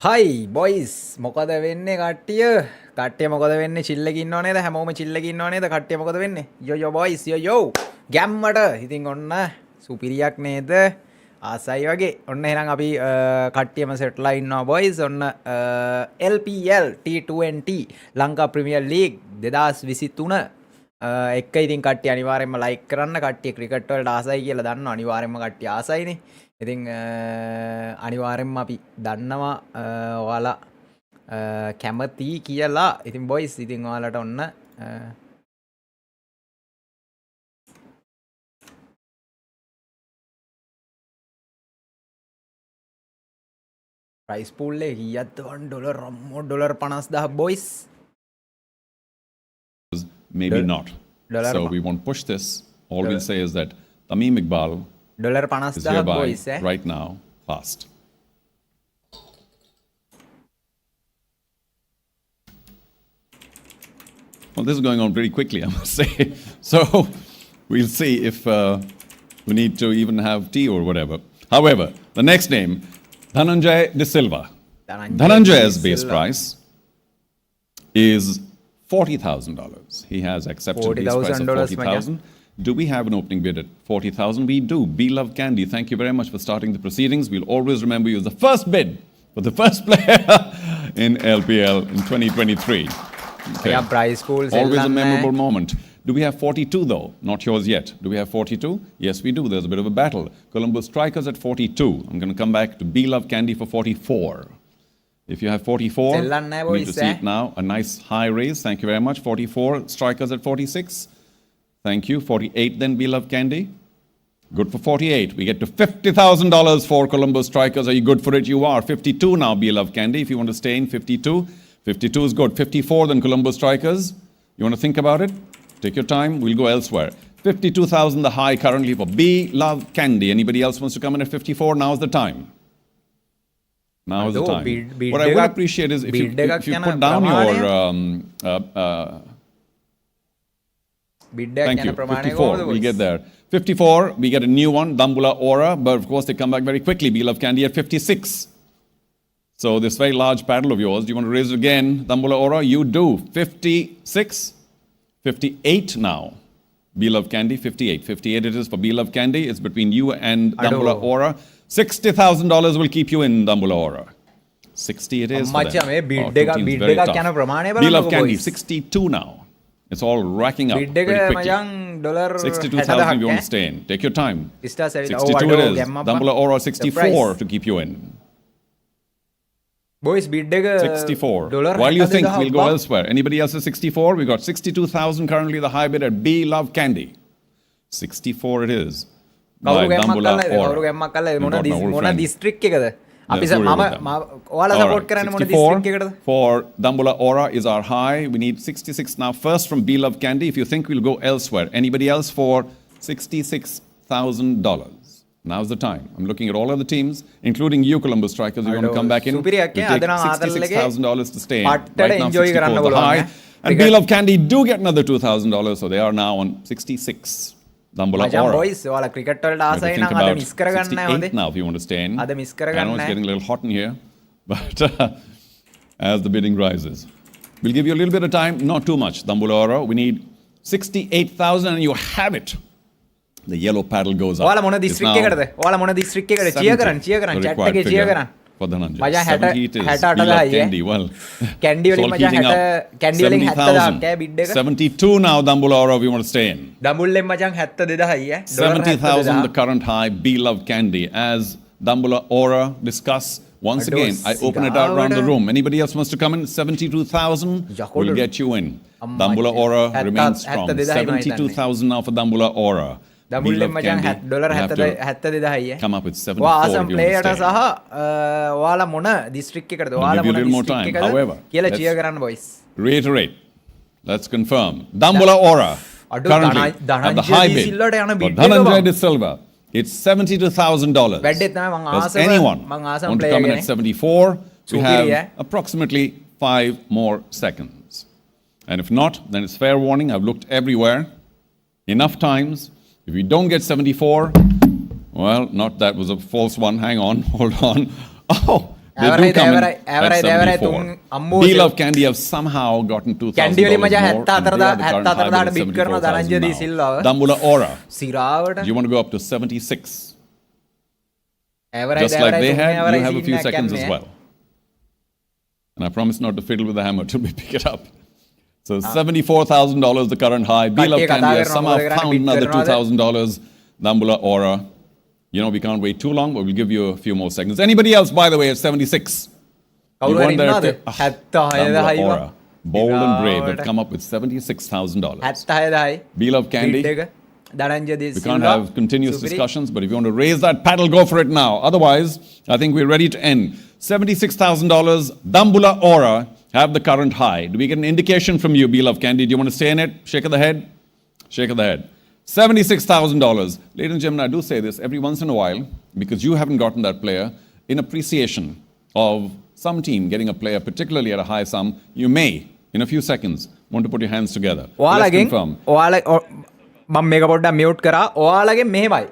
හයි boys මොකද වෙන්නේ කට්ටිය මොකද වෙන්නේ චිල්ල එකකින් ඉන්නව නේද හැමෝම චිල්ල එකකින් ඉන්නව නේද කට්ටිය මොකද වෙන්නේ යෝ බොයිස් යෝ ගැම්මට ඉතින් ඔන්න සුපිරියක් නේද ආසයි වගේ ඔන්න එහෙනම් අපි කට්ටියම සෙට්ලා ඉන්නවා බොයිස් ඔන්න LPL T20 Lanka premier league 2023 එක්ක ඉතින් කට්ටිය අනිවාර්යෙන්ම ලයික් කරන්න කට්ටිය ක්‍රිකට් වලට ආසයි කියලා දන්නවා අනිවාර්යෙන්ම කට්ටිය ආසයිනේ ඉතින් අනිවාර්යෙන්ම අපි දන්නවා ඔයාලා කැමති කියලා ඉතින් බොයිස් ඉතින් ඔයාලට ඔන්න ප්‍රයිස් පූල් එක කීයක්ද one dollar 50000 boys maybe not. So we won't push this. All we'll say is that Tamim Iqbal is hereby right now passed. Well, this is going on pretty quickly, I must say. So we'll see if we need to even have tea or whatever. However, the next name, Dhananjay De Silva. Dhananjay's base price is $40,000. He has accepted base price of $40,000. Do we have an opening bid at 40,000? We do. Be Love Candy, thank you very much for starting the proceedings. We'll always remember you as the first bid for the first player in LPL in 2023. Okay. Yeah, prize pools. Always a memorable moment. Do we have 42 though? Not yours yet. Do we have 42? Yes, we do. There's a bit of a battle. Colombo Strikers at 42. I'm going to come back to Be Love Candy for 44. If you have 44, you need to see it now. A nice high raise. Thank you very much. 44. Strikers at 46. Thank you. 48 then, Be Love Candy. Good for 48. We get to $50,000 for Colombo Strikers. Are you good for it? You are. 52 now, Be Love Candy. If you want to stay in 52. 52 is good. 54 then, Colombo Strikers. You want to think about it? Take your time. We'll go elsewhere. 52,000 the high currently for Be Love Candy. Anybody else wants to come in at 54? Now's the time. Now is the time. What I would appreciate is if you put down your... thank you. 54, we'll get there. 54, we get a new one, Dambula Aura, but of course they come back very quickly. Be Love Candy at 56. So this very large paddle of yours, do you want to raise it again, Dambula Aura? You do. 56, 58 now. Be Love Candy, 58. 58 it is for Be Love Candy. It's between you and Dambula Aura. $60,000 will keep you in Dambula Aura. 60 it is for them. Be Love Candy, 62 now. It's all racking up pretty quickly. 62,000 if you want to stay in. Take your time. 62 it is. Dambula Aura 64 to keep you in. Boys, 64. While you think, we'll go elsewhere. Anybody else at 64? We got 62,000 currently the high bid at Be Love Candy. 64 it is. By Dambula Aura. For Dambula Aura is our high. We need 66 now. First from Be Love Candy. If you think we'll go elsewhere. Anybody else for $66,000? Now's the time. I'm looking at all other teams, including you, Colombo Strikers. You want to come back in? We'll take $66,000 to stay in. Right now, 64 the high. And Be Love Candy do get another $2,000. So they are now on 66. Dambula Aura. Boys, ඔයාලා cricket වලට ආසයි නම් අද miss කරගන්න නැහැ හොඳේ. Now if you want to stay in. අද miss කරගන්න. I know it's getting a little hot in here, but as the bidding rises, we'll give you a little bit of time, not too much. Dambula Aura, we need 68,000 and you have it. The yellow paddle goes up. ඔයාලා මොන district එකටද? ඔයාලා මොන district එකටද? cheer කරන්න chat එකේ cheer කරන්න. For Dhananjay. මචං 70 it is. Be Love Candy. Well, Candy වලින් මචං 60 Candy වලින් 70000 කෑ bid එක. 72 now Dambula Aura if you want to stay in. දඹුල්ලෙන් මචං 72000යි 70,000 the current high. Be Love Candy as Dambula Aura discuss. Once again, I open it out around the room. Anybody else wants to come in? 72,000 will get you in. Dambula Aura remains strong. 72,000 now for Dambula Aura. දඹුල්ලෙන් මචං $72000යි come up with 74 if you want to stay. ඔයාලා මොන district එකටද? ඔයාලා මොන district එකටද? කියලා cheer කරන්න boys. Reiterate. Let's confirm. Dambula Aura currently at the high bid for Dhananjay De Silva. It's $72,000. Does anyone want to come in at 74? We have approximately 5 more seconds. And if not, then it's fair warning. I've looked everywhere. Enough times. If you don't get 74, well, not that was a false one. Hang on, hold on. Oh, They do come in at 74. අම්මෝ B-Love Candy have somehow gotten Kandy වලින් $2,000 මචං more. And they are the current 74 high bid දාට at bit කරනවා 74,000 ධනංජය දී now. සිල්වාව Dambula Aura, සිරාවට you want to go up to 76. ඇවරයි Just like they had, ඇවරයි you have a few scene එකක් seconds as යන්නේ. well. And I promise not to fiddle with the hammer till we pick it up. So $74,000, the current high. B-Love කට්ටිය Candy කතා has කරනවා somehow මොකද කරන්නේ found bit another කරනවාද $2,000. Dambula Aura. You know, we can't wait too long, but we'll give you a few more seconds. Anybody else, by the way, at 76? කවුරු හරි won there ඉන්නවද too. 76 Dambula දහයිව Aura. Bold and brave have සිරාවට come up with $76,000. 76 දහයි B-Love bit Candy. එක ධනංජය දී We can't Silva have continuous සුපිරි. discussions, but if you want to raise that paddle, go for it now. Otherwise, I think we're ready to end. $76,000, Dambula Aura have the current high. Do we get an indication from you, B-Love Candy? Do you want to stay in it? Shake of the head? Shake of the head. $76,000. Ladies and gentlemen, I do say this every once in a while because you haven't gotten that player in appreciation of some team getting a player, particularly at a high sum. You may, in a few seconds, want to put your hands together. Let's ඔයාලගෙන් confirm. මම මේක පොඩ්ඩක් mute කරා ඔයාලගේ මෙහෙමයි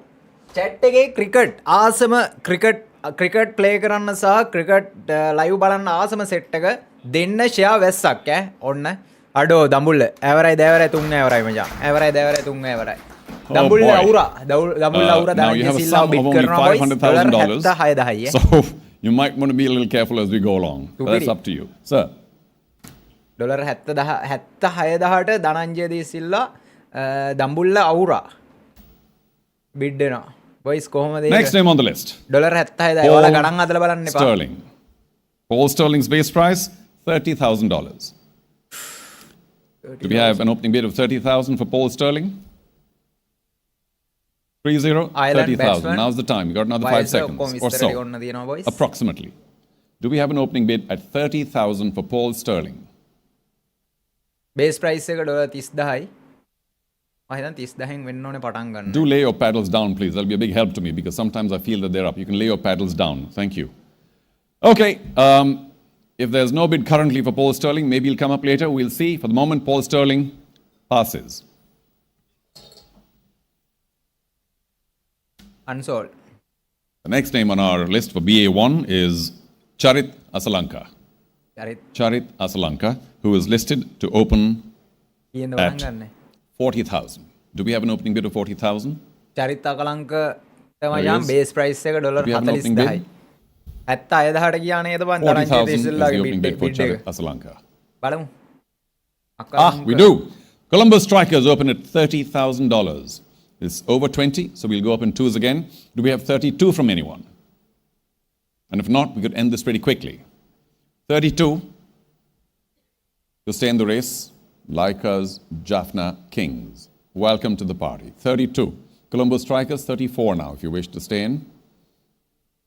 chat එකේ cricket ආසම cricket play කරන්න සහ cricket live බලන්න ආසම සෙට් එක දෙන්න ෂෙයා වැස්සක් ඈ ඔන්න අඩෝ දඹුල්ල ඇවරයි දෑවරයි තුන් ඇවරයි මචං ඇවරයි දෑවරයි තුන් ඇවරයි Dambulla boy. Aura Dambulla Aura Now you Dhananjaya have a Silva sum bit of only කරනවා boys $500,000. $76,000 So you might want to be a little careful as we go along. But that's up to you. Sir, dollar 76,000ට ධනංජය දී සිල්වා දඹුල්ල අවුරා බිඩ් වෙනවා boys කොහොමද next name on the list. Dollar 76,000 ඔයාලා ගණන් හදලා බලන්න එපා Sterling. Paul Sterling's base price, $30,000. Do we have an opening bid of 30,000 for Paul Sterling? 30, Island 30,000. batsman. Now's the time. You got another 5 වයස seconds ඔක්කොම or විස්තර so, ටික ඔන්න තියෙනවා boys approximately. Do we have an opening bid at 30,000 for Paul Sterling? Base price එක dollar 30,000යි මම හිතන්නේ 30,000න් වෙන්න ඕනේ පටන් ගන්න Do lay your paddles down, please. That'll be a big help to me because sometimes I feel that they're up. You can lay your paddles down. Thank you. Okay. If there's no bid currently for Paul Sterling, maybe he'll come up later. We'll see. For the moment, Paul Sterling passes. unsold The next name on our list for BA1 is Charit Asalanka. හරි Charit Asalanka, who is listed to open කියන්න at පටන් ගන්න 40,000. Do we have an opening bid of 40,000? චරිත Akalanka There මචං is. Base price එක dollar Do we have an opening 40,000යි 76,000ට ගියා නේද බං ධනංජය 40,000 දී is the සිල්වාගේ opening bid for bid එක Charit Asalanka. බලමු We do. Columbus Strikers open at $30,000. It's over 20, so we'll go up in twos again. Do we have 32 from anyone? And if not, we could end this pretty quickly. 32 to stay in the race, Lycas Jaffna Kings. Welcome to the party. 32. Columbus Strikers, 34 now, if you wish to stay in.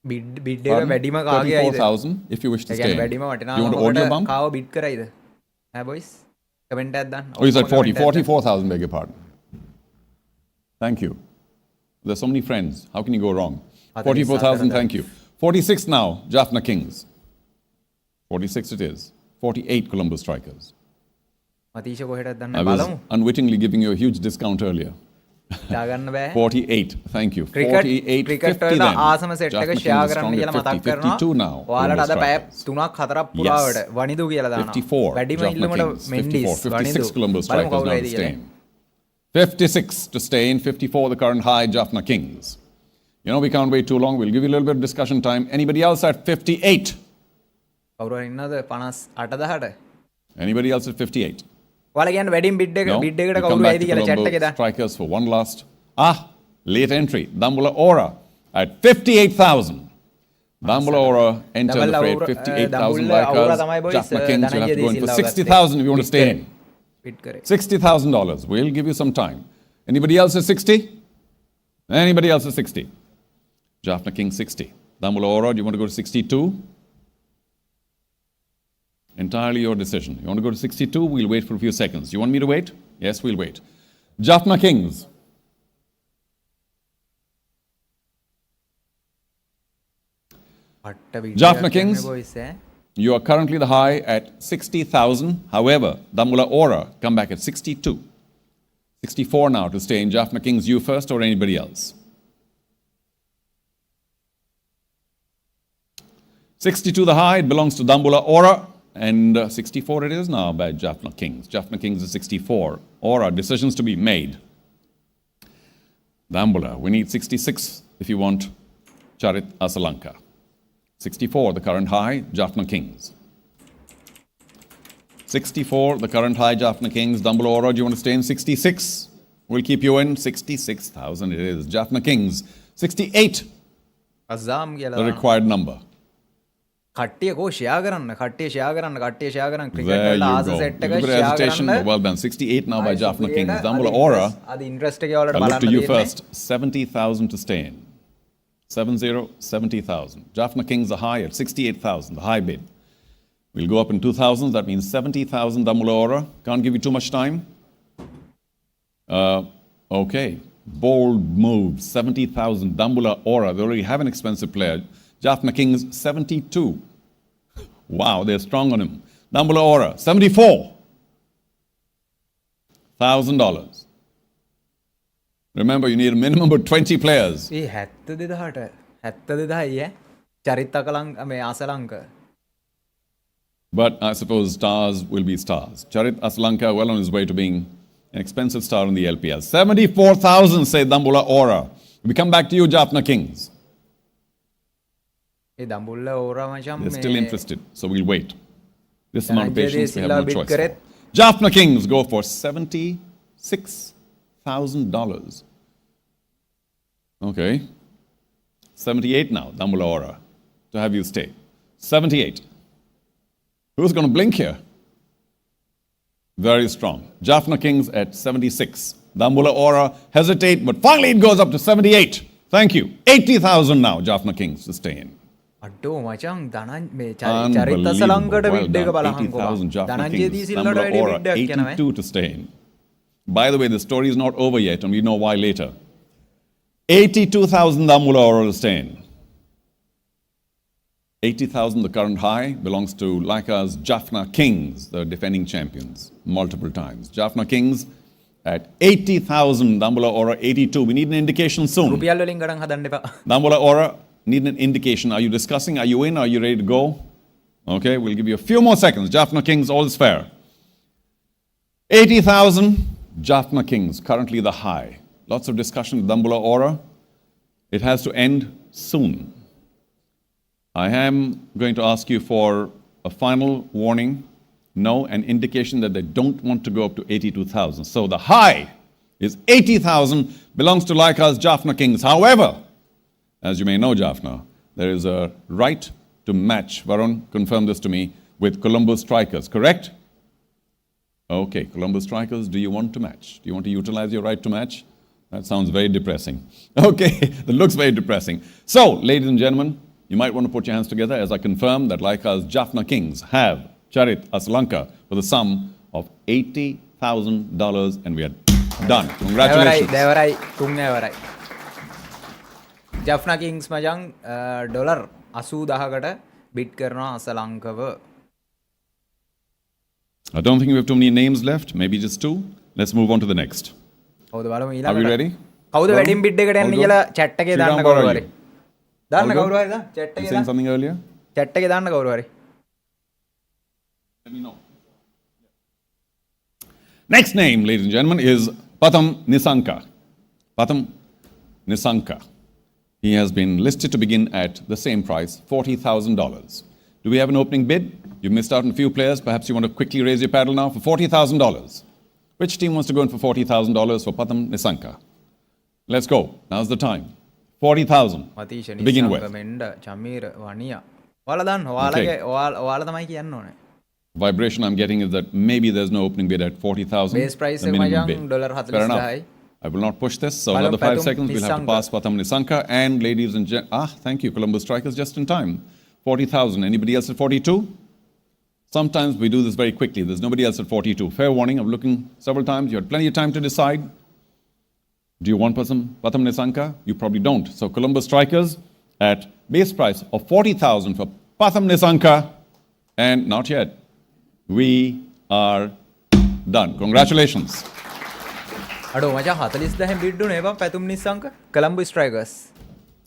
Bid එක Pardon? වැඩිම කාගේ අයිද 34,000 if you wish to A stay කියන්නේ in. වැඩිම You වටිනාකම want to audio මොකට bump? කාව bid කරයිද ඈ boys comment එකක් දාන්න Oh, you said 40, ඔක්කොම comment එකක් 44,000, beg your pardon. Thank you. There's so many friends. How can you go wrong? 44,000, thank you. 46 now, Jaffna Kings. 46 it is. 48 Columbus Strikers. මතීෂ කොහෙටද දන්නේ I was බලමු unwittingly giving you a huge discount earlier. දාගන්න බෑ 48, thank you. Cricket 48, cricket 50 වලට then. ආසම set එක Jaffna share Kings is කරන්න strong කියලා at මතක් 50, 52 කරනවා now. ඔයාලට අද Columbus පැය Strikers. 3ක් 4ක් Yes. පුරාවට වනිදු කියලා දානවා 54, වැඩිම Jaffna ඉල්ලුමට Kings. 54, මෙන්ඩිස් 56 Columbus බලමු Strikers කවුරු now to වේද stay කියලා in. 56 to stay in, 54 the current high, Jaffna Kings. You know, we can't wait too long. We'll give you a little bit of discussion time. Anybody else at 58? කවුරු හරි ඉන්නවද 58,000ට Anybody else at 58? ඔයාලා කියන්නේ වැඩිම bid එක No? Bid එකට We come කවුරු back ඇයිද to කියලා chat Colombo එකේ දාන්න Strikers for one last. Late entry. Dambula Aura at 58,000. Dambula Aura entered the Dambula freight. Aura, 58,000 Dambula Aura Lycas. tamai boys, Jaffna Kings, you'll have to go in for Dhananjay 60,000 if you want to stay in. Bid කරේ $60,000. We'll give you some time. Anybody else at 60? Anybody else at 60? Jaffna King 60. Dambula Aura, do you want to go to 62? Entirely your decision. You want to go to 62? We'll wait for a few seconds. You want me to wait? Yes, we'll wait. Jaffna Kings. Jaffna Kings. You are currently the high at 60,000. However, Dambula Aura come back at 62. 64 now to stay in. Jaffna Kings, you first or anybody else? 62 the high, it belongs to Dambula Aura. And 64 it is now by Jaffna Kings. Jaffna Kings is 64. Aura, decisions to be made. Dambula, we need 66 if you want Charit Asalanka. 64, the current high, Jaffna Kings. 64, the current high, Jaffna Kings. Dambula Aura, do you want to stay in 66? We'll keep you in 66,000 it is. Jaffna Kings. 68, Azzam the කියලා required number. කට්ටිය කෝ share කරන්න කට්ටිය share කරන්න කට්ටිය share කරන්න cricket There වල you ආස go. සෙට් එක Little bit of share hesitation, කරන්න but well done. 68 now by Jaffna Kings. Dambula Aura, අද ඉන්ට්‍රස්ට් එක වලට I'll look to බලන්න you තියෙන්නේ first. 70,000 to stay in. 70,000. Jaffna Kings are high at 68,000, the high bid. We'll go up in 2,000. That means 70,000 Dambula Aura. Can't give you too much time. Okay. Bold move. 70,000 Dambula Aura. They already have an expensive player. Jaffna Kings 72. Wow, they're strong on him. Dambula Aura 74,000. Remember, you need a minimum of 20 players. ඒ 72000ට 72000යි චරිත අකලංක මේ ආසලංක But I suppose stars will be stars. Charit Asalanka well on his way to being an expensive star in the LPL. 74,000, say Dambula Aura. We come back to you, Jaffna Kings. ඒ දඹුල්ල ඕරා මචං They're still interested, so we'll wait. This amount of Dhananjay patience, we have Silla no bid choice. කරෙත්. For. Jaffna Kings go for $76,000. Okay. 78 now, Dambula Aura, to have you stay. 78. Who's going to blink here? Very strong. Jaffna Kings at 76. Dambula Aura hesitate, but finally it goes up to 78. Thank you. 80,000 now, Jaffna Kings to stay in. අඩෝ මචං දනන් මේ Unbelievable. චරිත අසලංකට Well bid එක done. බලහන්කෝ 80,000 Jaffna දනන්ජය Kings. දීසිල්ලට Dambula වැඩි Aura, bid එකක් යනවා 82 to stay in. By the way, the story is not over yet, and we know why later. 82,000 Dambula Aura to stay in. 80,000, the current high, belongs to Laika's Jaffna Kings, the defending champions, multiple times. Jaffna Kings at 80,000, Dambula Aura 82. We need an indication soon. රුපියල් වලින් ගණන් හදන්න එපා Dambula Aura, need an indication. Are you discussing? Are you in? Are you ready to go? Okay, we'll give you a few more seconds. Jaffna Kings, all is fair. 80,000, Jaffna Kings, currently the high. Lots of discussion with Dambula Aura. It has to end soon. I am going to ask you for a final warning, no, an indication that they don't want to go up to 82,000. So the high is 80,000, belongs to Laika's Jaffna Kings. However, as you may know, Jaffna, there is a right to match. Varun, confirm this to me, with Colombo Strikers, correct? Okay, Colombo Strikers, do you want to match? Do you want to utilize your right to match? That sounds very depressing. Okay, that looks very depressing. So, ladies and gentlemen, you might want to put your hands together as I confirm that Laika's Jaffna Kings have Charit Asalanka for the sum of $80,000, and we are done. Congratulations. දෙවරයි තුන් ඇවරයි ජෆ්නා kings මචං dollar 80000කට bid කරනවා අසලංකව I don't think we have too many names left, maybe just two. Let's move on to the next. කවුද බලමු Are we ඊළඟට ready? කවුද වැඩිම bid එකට යන්නේ කියලා chat එකේ දාන්න Sriram, where කවුරු are හරි you? දාන්න All කවුරු good? හරි දාන්න chat You එකේ saying දාන්න something earlier? chat එකේ දාන්න කවුරු හරි Let me know. Next name, ladies and gentlemen, is Patham Nisanka. Patham Nisanka. He has been listed to begin at the same price, $40,000. Do we have an opening bid? You missed out on a few players. Perhaps you want to quickly raise your paddle now for $40,000. Which team wants to go in for $40,000 for Patham Nisanka? Let's go. Now's the time. 40,000 මතීෂ to begin with. මෙන්ඩ Chameera වනියා ඔයාලා දාන්න ඔයාලගේ ඔයාලා තමයි කියන්න ඕනේ Vibration I'm getting is that maybe there's no opening bid at 40,000. Base price the එක minimum මචං bid. Dollar Fair enough. 40000යි I will not push this. So Palam another 5 Pathum seconds. We'll have to Nisanka. pass Patham Nisanka. And ladies and gentlemen, thank you, Columbus Strikers, just in time. 40,000. Anybody else at 42? Sometimes we do this very quickly. There's nobody else at 42. Fair warning. I'm looking several times. You had plenty of time to decide. Do you want Patham Nisanka? You probably don't. So Columbus Strikers at base price of 40,000 for Patham Nisanka. And not yet. We are done. Congratulations. අඩෝ මචං 40000 bid උනේ එපා පැතුම් Nissanka කොලම්බෝ strikers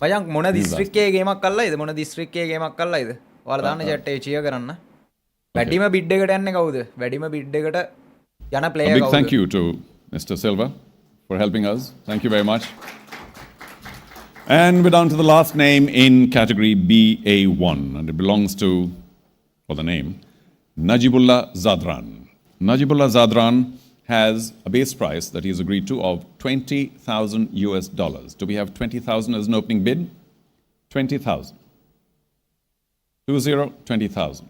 මචං මොන දිස්ත්‍රික්කයේ ගේමක් අල්ලයිද මොන දිස්ත්‍රික්කයේ ගේමක් අල්ලයිද ඔයාලා දාන්න chat එකේ cheer කරන්න. වැඩිම bid එකට යන්නේ කවුද? වැඩිම bid එකට යන A player big කවුද? thank you to Mr. Silva for helping us. Thank you very much. And we're down to the last name in category BA1, and it belongs to, for the name, Najibullah Zadran. Najibullah Zadran has a base price that he's agreed to of 20,000 US dollars. Do we have 20,000 as an opening bid? 20,000. 20,000.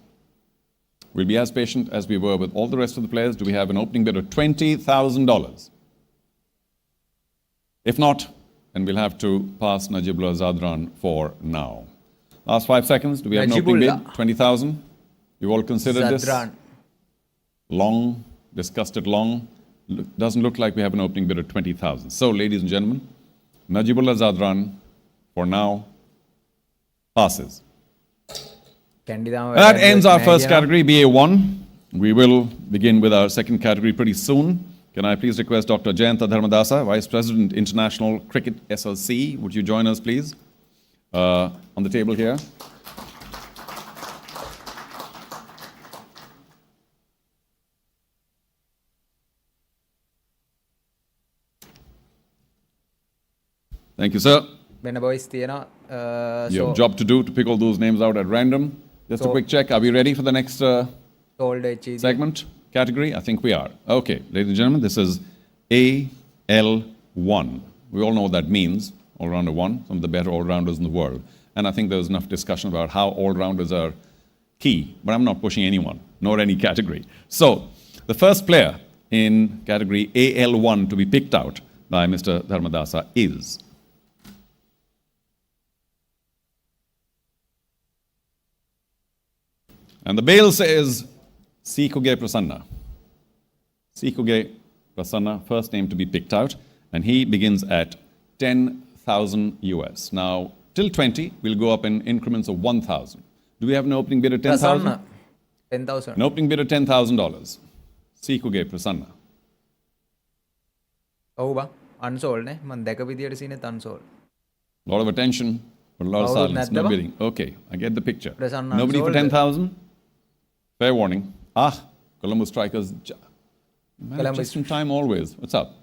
We'll be as patient as we were with all the rest of the players. Do we have an opening bid of $20,000? If not, then we'll have to pass Najibullah Zadran for now. Last 5 seconds. Do we have an opening bid? 20,000? You all considered Zadran. this? Long, discussed it long. Doesn't look like we have an opening bid of 20,000. So, ladies and gentlemen, Najibullah Zadran, for now, passes. That ends our first category, BA1. We will begin with our second category pretty soon. Can I please request Dr. Jayanta Dharmadasa, Vice President, International Cricket SLC, would you join us, please, on the table here? Thank you, sir. වෙන boys තියෙනවා. You have a job to do to pick all those names out at random. Just a quick check. Are we ready for the next Sold HED. segment, category? I think we are. Okay, ladies and gentlemen, this is AL1. We all know what that means, all-rounder one, some of the better all-rounders in the world. And I think there's enough discussion about how all-rounders are key, but I'm not pushing anyone, nor any category. So, the first player in category AL1 to be picked out by Mr. Dharmadasa is... And the bail says Sikuge Prasanna. Sikuge Prasanna, first name to be picked out, and he begins at 10,000 US. Now, till 20, we'll go up in increments of 1,000. Do we have an opening bid of 10,000? 10,000. An opening bid of $10,000. Sikuge Prasanna. ඔව් බං. unsold නේ. මම දැක විදියට සීනෙත් unsold. A lot of attention, but a lot of Oh, silence, no නැද්ද බං? bidding. Okay, I get the picture. Prasanna Nobody for unsold. 10,000? Fair warning. Colombo Strikers. Man, Colombo just in time always. What's up?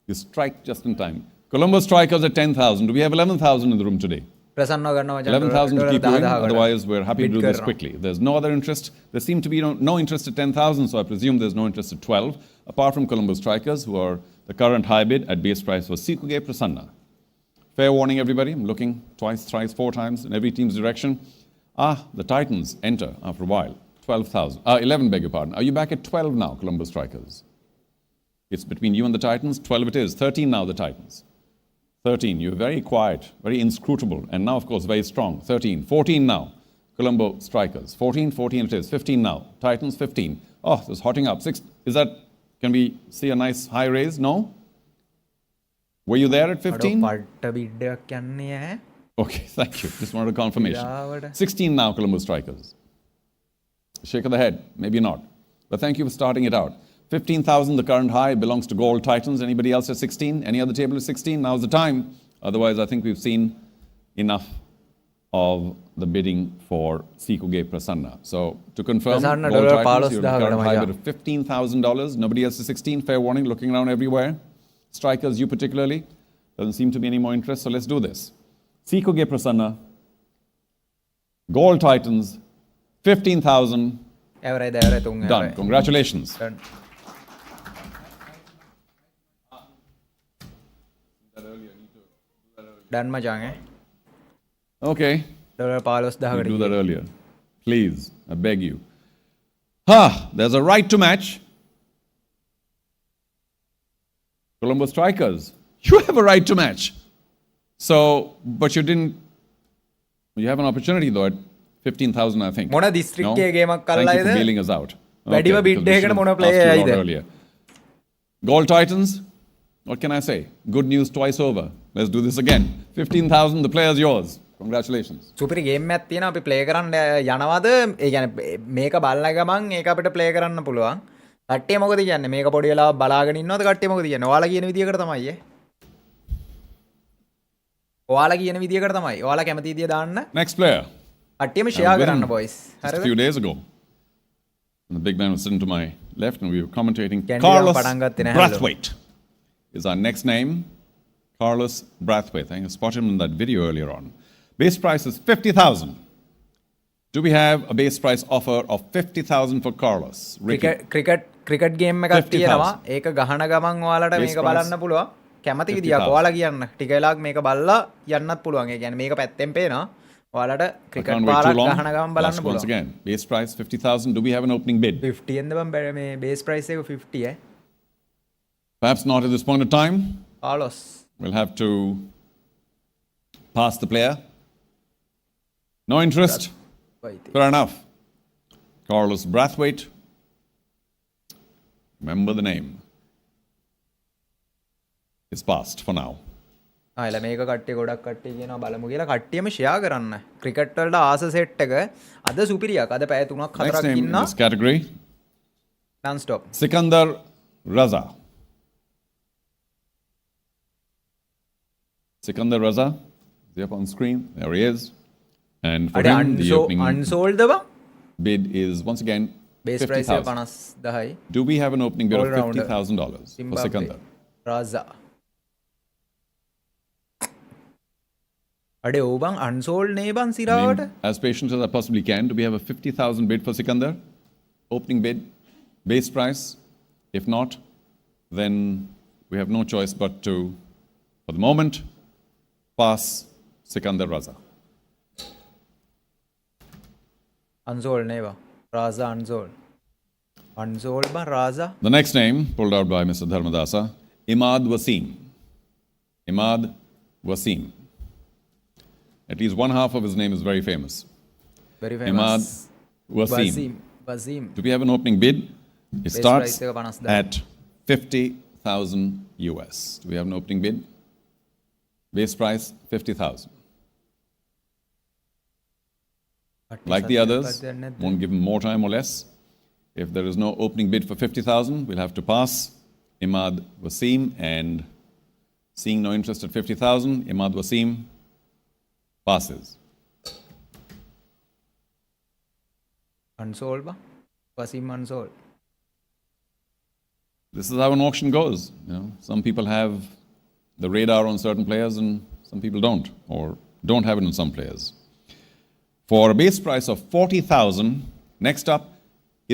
You strike just in time. Colombo Strikers at 10,000. Do we have 11,000 in the room today? ප්‍රසන්නව ගන්නවා. 11,000 to keep you in. 10,000 Otherwise, we're happy to Bid do this කරනවා. quickly. There's no other interest. There seem to be no interest at 10,000, so I presume there's no interest at 12, apart from Colombo Strikers, who are the current high bid at base price for Sikuge Prasanna. Fair warning, everybody. I'm looking twice, thrice, 4 times in every team's direction. The Titans enter after a while. 12,000. 11, beg your pardon. Are you back at 12 now, Colombo Strikers? It's between you and the Titans. 12 it is. 13 now, the Titans. 13. You're very quiet, very inscrutable, and now, of course, very strong. 13. 14 now, Colombo Strikers. 14, 14 it is. 15 now, Titans. 15. Oh, it's hotting up. 6. Is that? Can we see a nice high raise? No. Were you there at 15? පට්ට bid එකක් යන්නේ ඈ. Okay, thank you. Just wanted a confirmation. Iraවට. 16 now, Colombo Strikers. Shake of the head, maybe not. But thank you for starting it out. 15,000, the current high, belongs to Gold Titans. Anybody else at 16? Any other table at 16? Now's the time. Otherwise, I think we've seen enough of the bidding for Sikuge Prasanna. So, to confirm, Prasanna Gold dollar Titans, you're the 15,000 current high bid of $15,000. Nobody else at 16. Fair warning, looking around everywhere. Strikers, you particularly. Doesn't seem to be any more interest, so let's do this. Sikuge Prasanna, Gold Titans, 15,000. ඇවරයි තුන් Done. Congratulations. Done මචං ඈ. Okay. Dollar 15,000 Do that earlier. Please, I beg you. There's a right to match. Colombo Strikers, you have a right to match. So, but you didn't. You have an opportunity though at 15,000, I think. මොන දිස්ත්‍රික්කයේ ගේමක් Thank you අල්ලායිද? for bailing us out. වැඩිම because bid we එකකට should have මොන asked player you ඇයිද? out earlier. Gold Titans, what can I say? Good news twice over. Let's do this again. 15,000, the player's yours. Congratulations. සුපිරි game එකක් තියෙනවා අපි play කරන්න යනවද? ඒ කියන්නේ මේක බලන ගමන් ඒක අපිට ප්ලේ කරන්න පුළුවන්. කට්ටිය මොකද කියන්නේ? මේක පොඩි වෙලා බලාගෙන ඉන්නවද කට්ටිය මොකද කියන්නේ? ඔයාලා කියන විදියකට තමයි ඈ. ඔයාලා කියන විදියකට තමයි. ඔයාලා කැමති විදිය දාන්න. Next player. කට්ටියම I share was with කරන්න him boys. just a few days ago. And the big man was sitting to my left and we were commentating. Candy Carlos පටන් ගත්තේ නැහැ Brathwaite is our next name. Carlos Brathwaite. I think I spotted him in that video earlier on. Base price is 50,000. Do we have a base price offer of 50,000 for Carlos? Ricky. Cricket game එකක් 50,000. තියෙනවා. ඒක ගහන ගමන් ඔයාලට Base මේක price බලන්න පුළුවන්. කැමති විදියක් 50,000. ඔයාලා කියන්න. ටික වෙලාවක් මේක බලලා යන්නත් පුළුවන්. ඒ කියන්නේ මේක පැත්තෙන් පේනවා. ඔයාලට I cricket can't wait too පාරක් long. ගහන ගමන් බලන්න Ask once පුළුවන්. again. Base price 50,000. Do we have an opening bid? 50 එන්ද බම් මේ බේස් ප්‍රයිස් එක 50 ඈ. Perhaps not at this point of time. කාලොස්. We'll have to pass the player. No interest. Fair enough. Carlos Brathwaite. Remember the name. It's passed for now. ආයල මේක කට්ටිය ගොඩක් කට්ටිය කියනවා බලමු කියලා කට්ටියම ෂෙයා කරන්න. ක්‍රිකට් වලට ආස සෙට් එක අද සුපිරියක්. අද පැය 3ක් Next 4ක් name in ඉන්නා this category, non stop. Sikandar Raza. Sikandar Raza is up on screen. There he is. And for අඩේ him, the opening unsold බං. bid is once again base price එක 50,000. 50,000යි. Do we have an opening bid of All-rounder. $50,000 for Zimbabwe. Sikandar? රාසා. අඩේ ඕ බං unsold නේ බං සිරාවට. Being as patient as I possibly can. Do we have a 50,000 bid for Sikandar? Opening bid, base price. If not, then we have no choice but to, for the moment, pass Sikandar Raza. unsold නේ බං. රාසා unsold. unsold බං රාසා. The next name, pulled out by Mr. Dharmadasa, Imad Wasim. Imad Wasim. At least one half of his name is very famous. very Imad famous. Wasim. Wasim. Do we have an opening bid? It Base starts price එක 50,000. at 50,000 US. Do we have an opening bid? Base price 50,000. Like the others, won't give him more time or less. If there is no opening bid for 50,000, we'll have to pass Imad Wasim, and seeing no interest at 50,000, Imad Wasim passes. unsold බං. Wasim unsold. This is how an auction goes. You know, some people have the radar on certain players, and some people don't, or don't have it on some players. For a base price of 40,000, next up,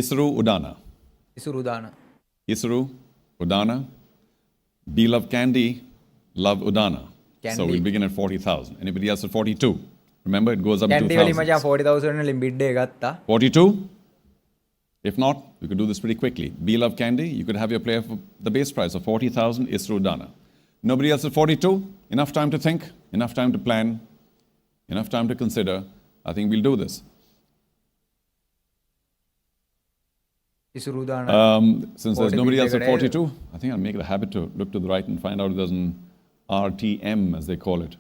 Isru Udana. ඉසුරු දාන. Isru Udana. Be Love Candy, Love Udana. So Candy. we begin at 40,000. Anybody else at 42? Remember, it goes up to Kandy වලින් 2,000. මචං 40,000 වලින් bid එක ගත්තා. 42? If not, we could do this pretty quickly. Be Love Candy, you could have your player for the base price of 40,000, Isru Udana. Nobody else at 42? Enough time to think, enough time to plan, enough time to consider. I think we'll do this. ඉසුරු දාන. Since there's 40 nobody else bid at එක 42, I think I'll make it a habit to look to the right and find out if there's an RTM, as they call it.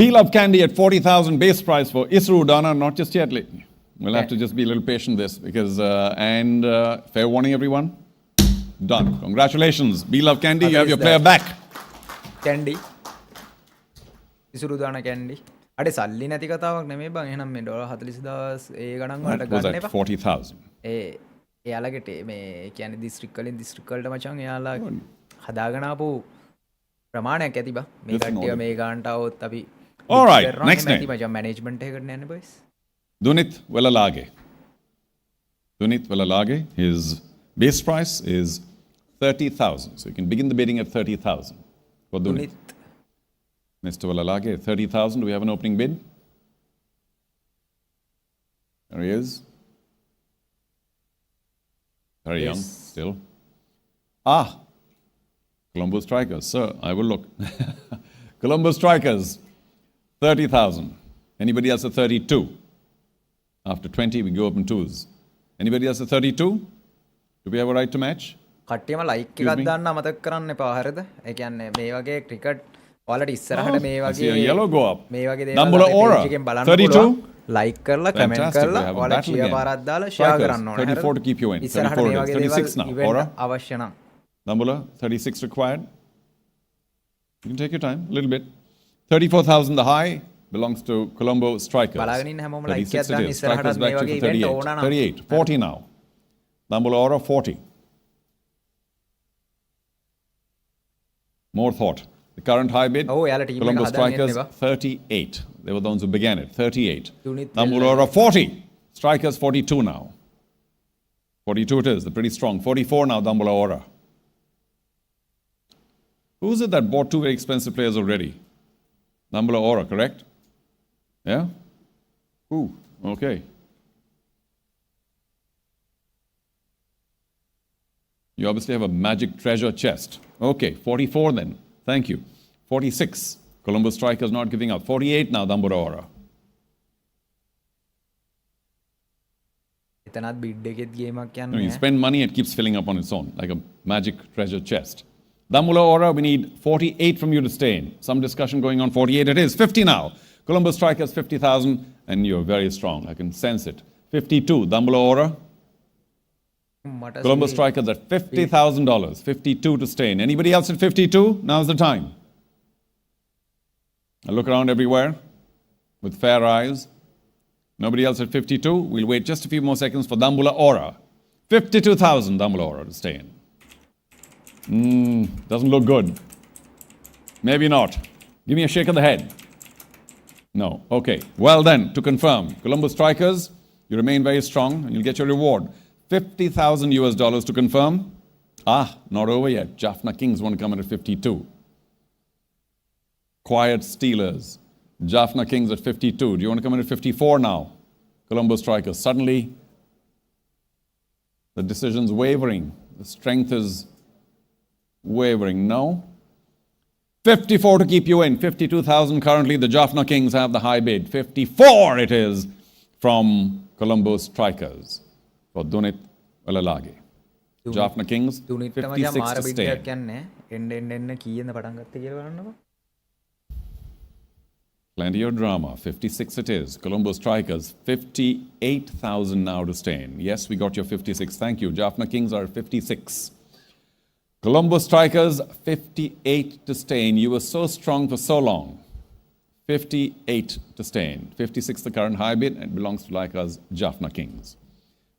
Be Love Candy at 40,000 base price for Isru Udana, not just yet. We'll have to just be a little patient this because, fair warning everyone, done. Congratulations. Be Love Candy, you have your player back. Kandy. ඉසුරු දාන කැන්ඩි. අඩේ සල්ලි නැති කතාවක් නෙමෙයි බං. එහෙනම් මේ dollar 40,000 ඒ ගණන් වලට That was ගන්න at එපා. 40,000. එයාලගේ මේ කියන්නේ දිස්ත්‍රික් වලින් දිස්ත්‍රික් වලට මචං එයාලා හදාගෙන ආපු ප්‍රමාණයක් ඇති බං. මේ Different කට්ටිය order. මේ ගානට આવොත් අපි All right, කරනවා. next එහෙම ඇති name. මචං මැනේජ්මන්ට් එකකට යන්නේ boys. Dunit Velalage. Dunit Velalage, his base price is 30,000. So you can begin the bidding at 30,000 for Dunit. තුනිත් Mr. Velalage, 30,000. Do we have an opening bid? There he is. Very young, Yes. still. Colombo Strikers. Sir, I will look. Colombo Strikers, 30,000. Anybody else at 32? After 20, we go up in twos. Anybody else at 32? Do we have a right to match? කට්ටියම like Excuse එකක් me? දාන්න අමතක කරන්න එපා හරිද? ඒ කියන්නේ මේ වගේ ක්‍රිකට් ඔයාලට ඉස්සරහට මේ I see වගේ a yellow go up. මේ වගේ දේවල් Nambula අපේ Aura, page එකෙන් බලන්න 32. පුළුවන්. ලයික් කරලා කමෙන්ට් Fantastic. කරලා We have a ඔයාලා battle ෂෙයා again. පාරක් දාලා ෂෙයා Strikers, කරන්න ඕනේ. 34 to keep you in. ඉස්සරහට 34 මේ it is. වගේ 36 දේවල් now. event Aura? අවශ්‍ය නම් Nambula, 36 required. You can take your time, a little bit. 34,000 the high, belongs to Colombo Strikers. බලාගෙන ඉන්න හැමෝම like 36 එකක් දාන්න it is. ඉස්සරහට Strikers මේ back to වගේ event 38. ඕන නම් 38. 40 now. Dambula Aura 40. More thought. The current high bid, ඔව් එයාලා team එක Colombo හදන්න Strikers එන්නවා 38. They were the ones who began it. 38. Unit Dambula Aura 40. Strikers 42 now. 42 it is. They're pretty strong. 44 now, Dambula Aura. Who is it that bought two very expensive players already? Dambula Aura, correct? Yeah? Who? Okay. You obviously have a magic treasure chest. Okay, 44 then. Thank you. 46. Colombo Strikers not giving up. 48 now, Dambula Aura. එතනත් bid එකෙත් ගේමක් No, යන්නේ you spend money, it keeps filling up on its own, like a magic treasure chest. Dambula Aura, we need 48 from you to stay in. Some discussion going on. 48 it is. 50 now. Colombo Strikers 50,000, and you're very strong. I can sense it. 52. Dambula Aura. මට Colombo Strikers at $50,000. 52 to stay in. Anybody else at 52? Now's the time. I look around everywhere with fair eyes. Nobody else at 52? We'll wait just a few more seconds for Dambula Aura. 52,000 Dambula Aura to stay in. Doesn't look good. Maybe not. Give me a shake of the head. No. Okay. Well then, to confirm, Colombo Strikers, you remain very strong and you'll get your reward. 50,000 US dollars to confirm. Not over yet. Jaffna Kings want to come in at 52. Quiet Steelers. Jaffna Kings at 52. Do you want to come in at 54 now? Colombo Strikers. Suddenly, the decision's wavering. The strength is wavering. No? 54 to keep you in. 52,000 currently. The Jaffna Kings have the high bid. 54 it is from Colombo Strikers for Dunit Walalage. Jaffna Kings, දුනිට්ට මචං 56 මාර to bid stay. එකක් යන්නේ එන්න කීයෙන්ද පටන් ගත්තේ කියලා බලන්නකෝ Plenty of drama. 56 it is. Colombo Strikers, 58,000 now to stay in. Yes, we got your 56. Thank you. Jaffna Kings are 56. Colombo Strikers, 58 to stay in. You were so strong for so long. 58 to stay in. 56 the current high bid, and it belongs to like us, Jaffna Kings.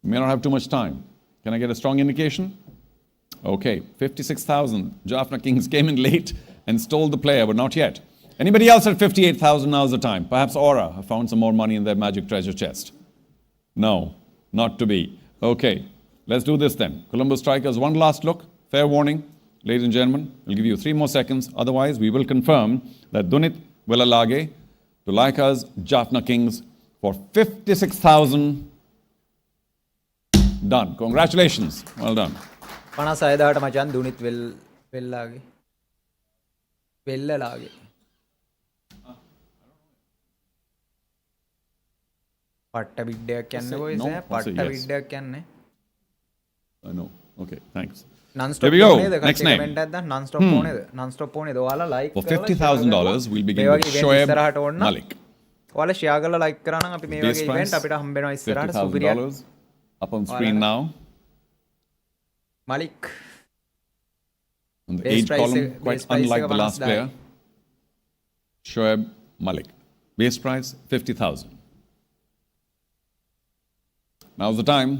We may not have too much time. Can I get a strong indication? Okay, 56,000. Jaffna Kings came in late and stole the player, but not yet. Anybody else at 58,000? Now's the time. Perhaps Aura have found some more money in their magic treasure chest. No, not to be. Okay, let's do this then. Colombo Strikers, one last look. Fair warning, ladies and gentlemen. We'll give you 3 more seconds. Otherwise, we will confirm that Dunit Walalage to like us, Jaffna Kings for 56,000. Done. Congratulations. Well done. 56,000ට මචං දුනිත් වෙල්ලාගේ වෙල්ලලාගේ පට්ට bid එකක් යන්නේ No, boys I'll say පට්ට yes. bid එකක් යන්නේ I know. Okay, thanks. non Here stop we go. ඕනේද Next name. Comment එකක් දාන්න non stop ඕනේද non stop ඕනේද ඔයාලා like For $50,000, we'll begin with Shoaib Malik. ඔයාලා share කරලා like කරා නම් අපි මේ Base වගේ price, event අපිට හම්බ වෙනවා ඉස්සරහට සුපිරියක් $50,000 up on screen now. Malik On the Base age price column, base quite price unlike එක the last 50,000. player. Shoaib Malik. Base price, 50,000. Now's the time.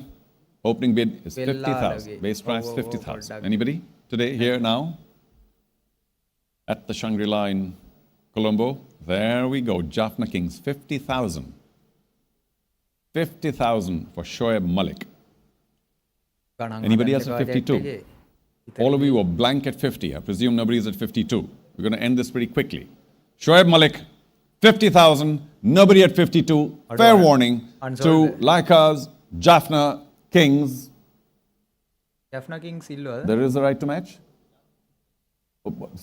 Opening bid is 50,000. Base price, 50,000. Anybody today, here, now? At the Shangri-La in Colombo. There we go. Jaffna Kings, 50,000. 50,000 for Shoaib Malik. Anybody else at 52? All of you are blank at 50. I presume nobody's at 52. We're going to end this pretty quickly. Shoaib Malik, 50,000. Nobody at 52. Fair warning to Laikas, Jaffna Kings. Jaffna Kings ඉල්ලුවද There is a right to match?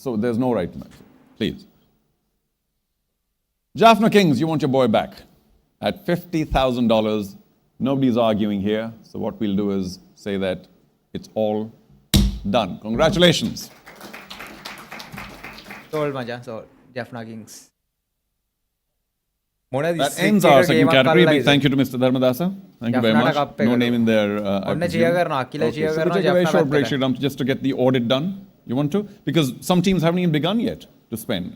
So there's no right to match. Please. Jaffna Kings, you want your boy back at $50,000. Nobody's arguing here. So what we'll do is say that it's all done. Congratulations. sold මචං sold Jaffna Kings That ends our second category. Big thank you to Mr. Dharmadasa. Thank you very Jaffna much. cup No එකකට. name in there. I ඔන්න presume. cheer කරනවා Akila Okay, cheer so we'll කරනවා take a very Jaffna short break, පැත්තට. Sriram, just to get the audit done. You want to? Because some teams haven't even begun yet to spend.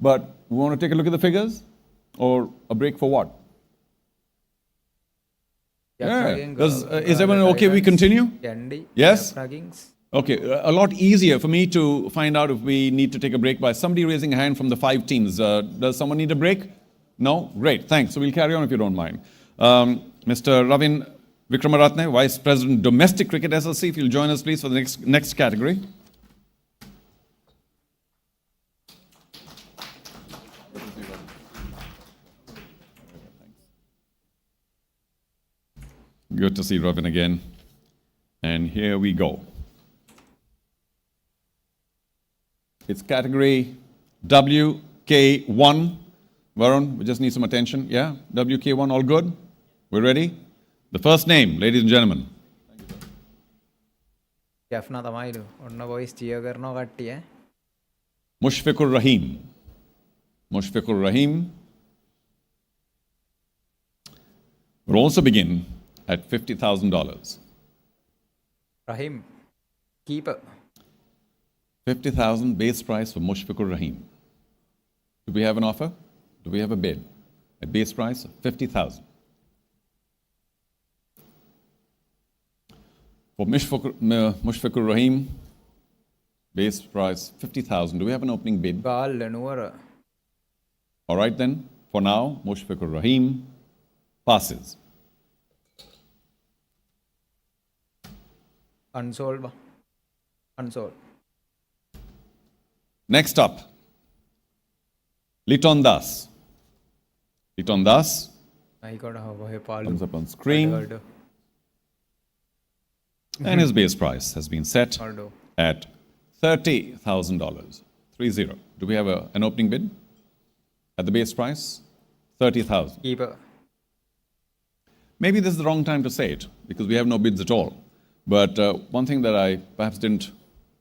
But we want to take a look at the figures. Or a break for what? Yeah. Is everyone okay? We continue? Yes? Okay, a lot easier for me to find out if we need to take a break by somebody raising a hand from the 5 teams. Does someone need a break? No? Great, thanks. So we'll carry on if you don't mind. Mr. Ravin Vikramaratne, Vice President, Domestic Cricket SLC, if you'll join us please for the next category. Good to see Ravin again. And here we go. It's category WK1. Varun, we just need some attention. Yeah? WK1, all good? We're ready? The first name, ladies and gentlemen. Mushfiqur Rahim. Mushfiqur Rahim will also begin at $50,000. Rahim, keeper. 50,000 base price for Mushfiqur Rahim. Do we have an offer? Do we have a bid? A base price of 50,000. For Mushfiqur Rahim, base price 50,000. Do we have an opening bid? All right then. For now, Mushfiqur Rahim passes. Unsold. Next up, Liton Das. Liton Das comes up on screen. And his base price has been set at $30,000. 30. Do we have an opening bid at the base price? 30,000. Keeper. Maybe this is the wrong time to say it because we have no bids at all. But one thing that I perhaps didn't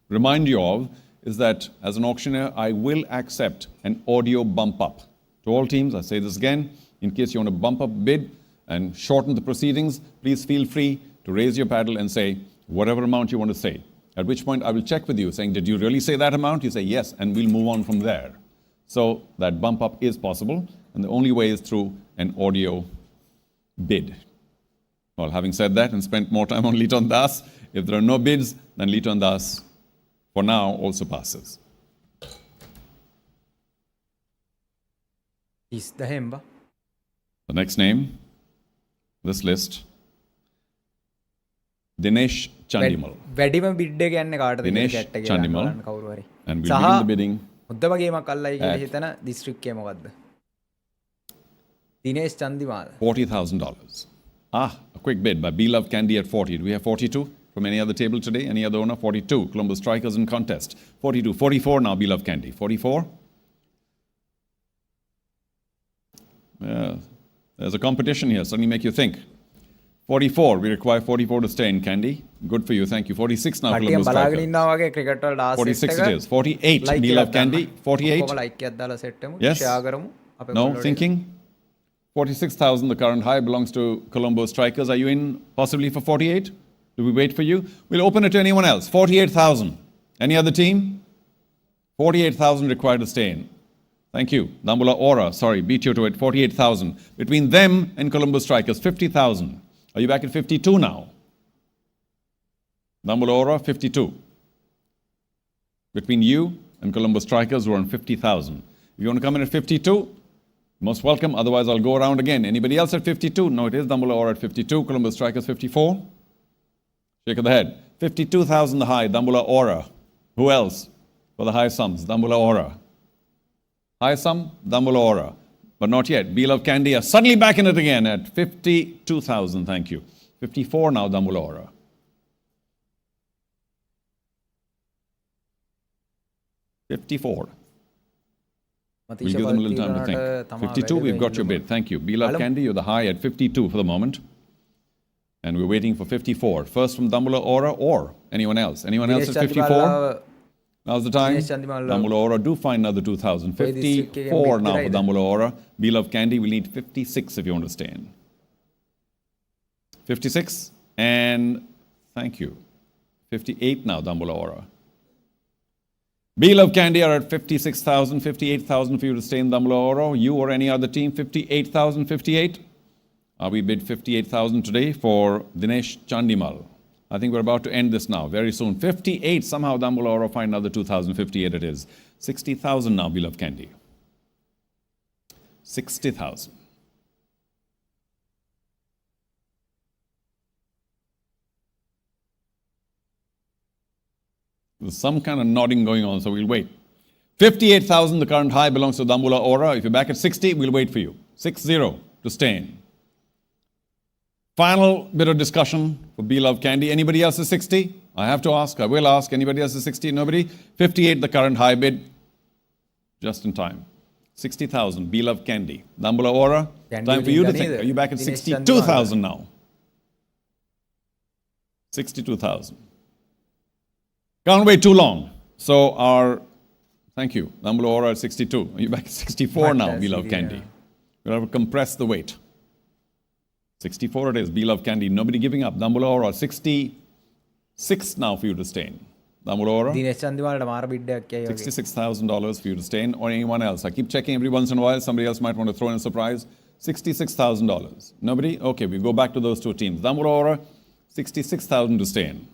remind you of is that as an auctioneer, I will accept an audio bump up. To all teams, I say this again, in case you want to bump up bid and shorten the proceedings, please feel free to raise your paddle and say whatever amount you want to say. At which point I will check with you saying, did you really say that amount? You say yes, and we'll move on from there. So that bump up is possible, and the only way is through an audio bid. Well, having said that and spent more time on Liton Das, if there are no bids, then Liton Das for now also passes. Is the Hemba? The next name, this list, Dinesh Chandimal. Dinesh Chandimal. And we'll begin the bidding. Dinesh Chandimal. $40,000. A quick bid by Love Candy at 40. Do we have 42 from any other table today? Any other owner? 42. Columbus Strikers in contest. 42. 44 now, Love Candy. 44. There's a competition here. Suddenly make you think. 44. We require 44 to stay in, Candy. Good for you. Thank you. 46 now, Columbus Strikers. 46 it is. 48. Love Candy. 48. Yes. No. Thinking. 46,000, the current high, belongs to Colombo Strikers. Are you in possibly for 48? Do we wait for you? We'll open it to anyone else. 48,000. Any other team? 48,000 required to stay in. Thank you. Dambula Aura, sorry, beat you to it. 48,000. Between them and Colombo Strikers, 50,000. Are you back at 52 now? Dambula Aura, 52. Between you and Colombo Strikers, we're on 50,000. If you want to come in at 52, most welcome. Otherwise, I'll go around again. Anybody else at 52? No, it is Dambula Aura at 52. Columbus Strikers 54. Shake of the head. 52,000 the high. Dambula Aura. Who else for the high sums? Dambula Aura. High sum? Dambula Aura. But not yet. Love Candy are suddenly back in it again at 52,000. Thank you. 54 now, Dambula Aura. 54. We'll give them a little time to think. 52, we've got your bid. Thank you. Love Candy, you're the high at 52 for the moment. And we're waiting for 54. First from Dambula Aura or anyone else? Anyone else at 54? Now's the time. Dambula Aura, do find another 2,000. 54 now for Dambula Aura. Love Candy, we'll need 56 if you want to stay in. 56. And thank you. 58 now, Dambula Aura. B Love Candy are at 56,000, 58,000 for you to stay in Damla Oro. You or any other team, 58,000, 58. We bid 58,000 today for Dinesh Chandimal. I think we're about to end this now, very soon. 58, somehow Damla Oro find another 2,058 it is. 60,000 now, B Love Candy. 60,000. There's some kind of nodding going on, so we'll wait. 58,000, the current high belongs to Dambula Aura. If you're back at 60, we'll wait for you. 6-0 to stay in. Final bit of discussion for B Love Candy. Anybody else is 60? I have to ask. I will ask. Anybody else is 60? Nobody? 58, the current high bid. Just in time. 60,000, B Love Candy. Dambula Aura, time for you to think. Are you back at 62,000 now? 62,000. Can't wait too long. So thank you. Dambula Aura at 62. Are you back at 64 now, B Love Candy? We'll have to compress the weight. 64 it is, B Love Candy. Nobody giving up. Dambula Aura, 66 now for you to stay in. Dambula Aura, $66,000 for you to stay in, or anyone else. I keep checking every once in a while. Somebody else might want to throw in a surprise. $66,000. Nobody? Okay, we go back to those two teams. Dambula Aura, 66,000 to stay in.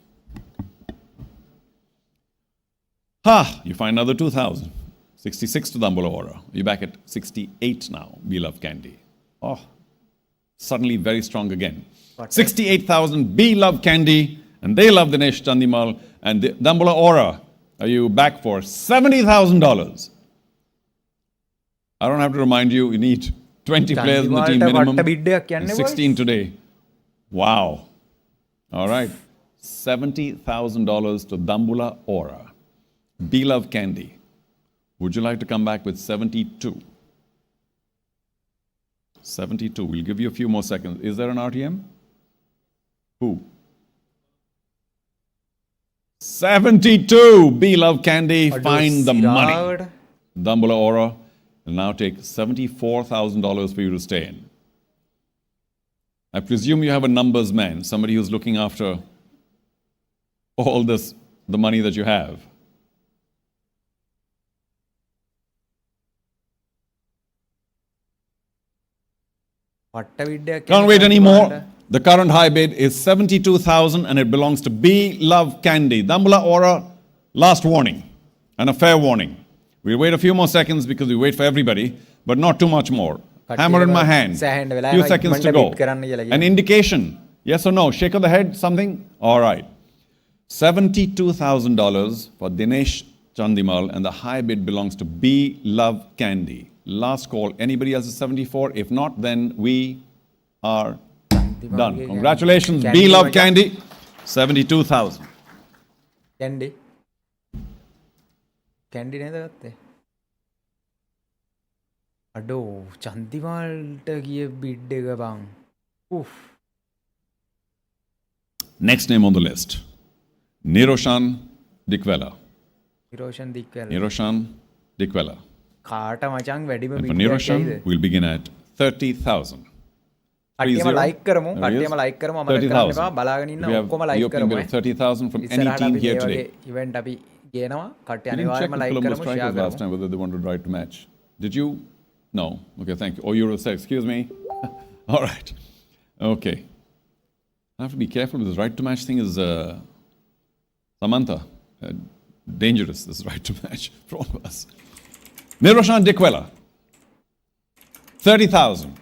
You find another 2,000. 66 to Dambula Aura. You're back at 68 now, B Love Candy. Suddenly very strong again. 68,000, B Love Candy, and they love Dinesh Chandimal. And Dambula Aura, are you back for $70,000? I don't have to remind you, you need 20 players in the team minimum. And 16 today. Wow. All right. $70,000 to Dambula Aura. B Love Candy. Would you like to come back with 72? 72. We'll give you a few more seconds. Is there an RTM? Who? 72. B Love Candy. Find the money. Dambula Aura will now take $74,000 for you to stay in. I presume you have a numbers man, somebody who's looking after all this, the money that you have. Can't wait anymore. The current high bid is 72,000 and it belongs to B Love Candy. Dambula Aura, last warning and a fair warning. We'll wait a few more seconds because we wait for everybody, but not too much more. Hammer in my hand. Few seconds to go. An indication. Yes or no? Shake of the head, something? All right. $72,000 for Dinesh Chandimal and the high bid belongs to B Love Candy. Last call. Anybody else is 74? If not, then we are done. Congratulations, B Love Candy. 72,000. Candy. Candy නේද ගත්තේ? අඩෝ චන්දිමාල්ට ගිය bid එක බං. Oof. Next name on the list. Niroshan Dikwela. Niroshan Dikwela. කාට මචං වැඩිම And for Niroshan, we'll begin at 30,000. කට්ටියම like කරමු. කට්ටියම ලයික් කරමු. අමතක කරන්න එපා. බලාගෙන ඉන්න ඔක්කොම ලයික් කරමු. 30,000 from any team here today. Event අපි ගේනවා. කට්ටිය You didn't check අනිවාර්යයෙන්ම with ලයික් Columbus කරමු. Strikers share last time whether they wanted right to match. Did you? No. Okay, thank you. Oh, you were saying, excuse me. All right. Okay. I have to be careful with this right to match thing is Samantha. Dangerous, this right to match for all of us. Niroshan Dikwela. 30,000.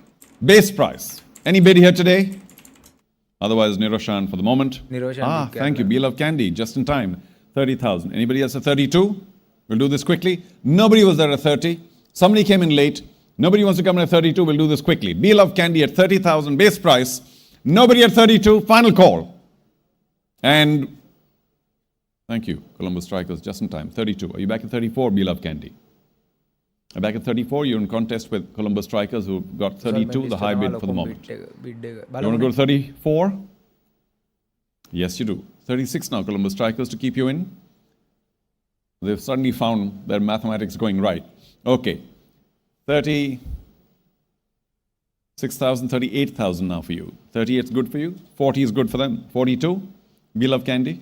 Base price. Any bid here today? Otherwise, Niroshan for the moment. Thank you. B Love Candy, just in time. 30,000. Anybody else at 32? We'll do this quickly. Nobody was there at 30. Somebody came in late. Nobody wants to come in at 32. We'll do this quickly. B Love Candy at 30,000. Base price. Nobody at 32. Final call. And thank you, Columbus Strikers, just in time. 32. Are you back at 34? B Love Candy. Back at 34, you're in contest with Columbus Strikers who got 32, the high bid for the moment. You want to go to 34? Yes, you do. 36 now, Columbus Strikers, to keep you in. They've suddenly found their mathematics going right. Okay. 36,000, 38,000 now for you. 38 is good for you. 40 is good for them. 42, B Love Candy.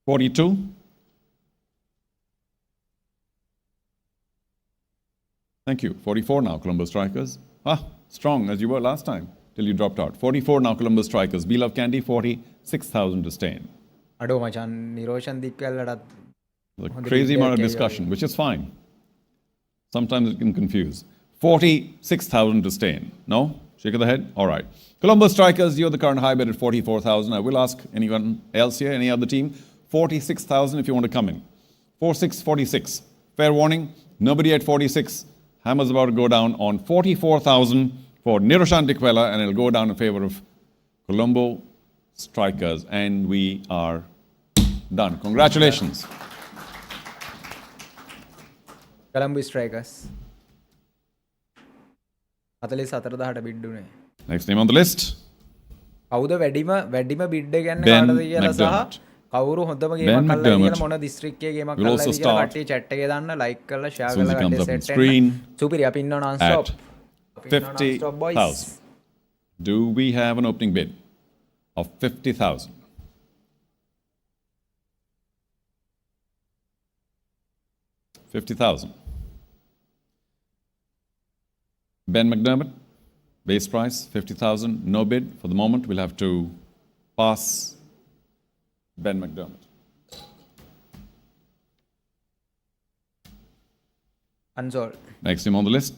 42. Thank you. 44 now, Colombo Strikers. Strong as you were last time, till you dropped out. 44 now, Colombo Strikers. Be Love Candy, 46,000 to stay in. අඩෝ මචන් Niroshan දික්කල්ලටත් The crazy amount of discussion, which is fine. Sometimes it can confuse. 46,000 to stay in. No? Shake of the head? All right. Colombo Strikers, you're the current high bid at 44,000. I will ask anyone else here, any other team, 46,000 if you want to come in. 46. Fair warning, nobody at 46. Hammer's about to go down on 44,000 for Niroshan Dikwela, and it'll go down in favor of Colombo Strikers. And we are done. Congratulations. Colombo Strikers 44,000ට බිඩ්ඩුනේ. Next name on the list. කවුද වැඩිම bid එක ගන්න Ben කාටද කියලා සහ McDermott. කවුරු හොඳම Ben ගේමක් කල්ලා McDermott කියලා මොන දිස්ත්‍රික්කයේ ගේමක් will කල්ලා also කියලා start කට්ටිය chat එකේ දාන්න like කරලා share as soon as කරලා he comes කට්ටිය up on set screen වෙන්න. සුපිරි අපි ඉන්න non stop. at 50,000. Do we have an opening bid of 50,000? $50,000. Ben McDermott, base price 50,000, no bid for the moment. We'll have to pass Ben McDermott. Unsold. Next name on the list,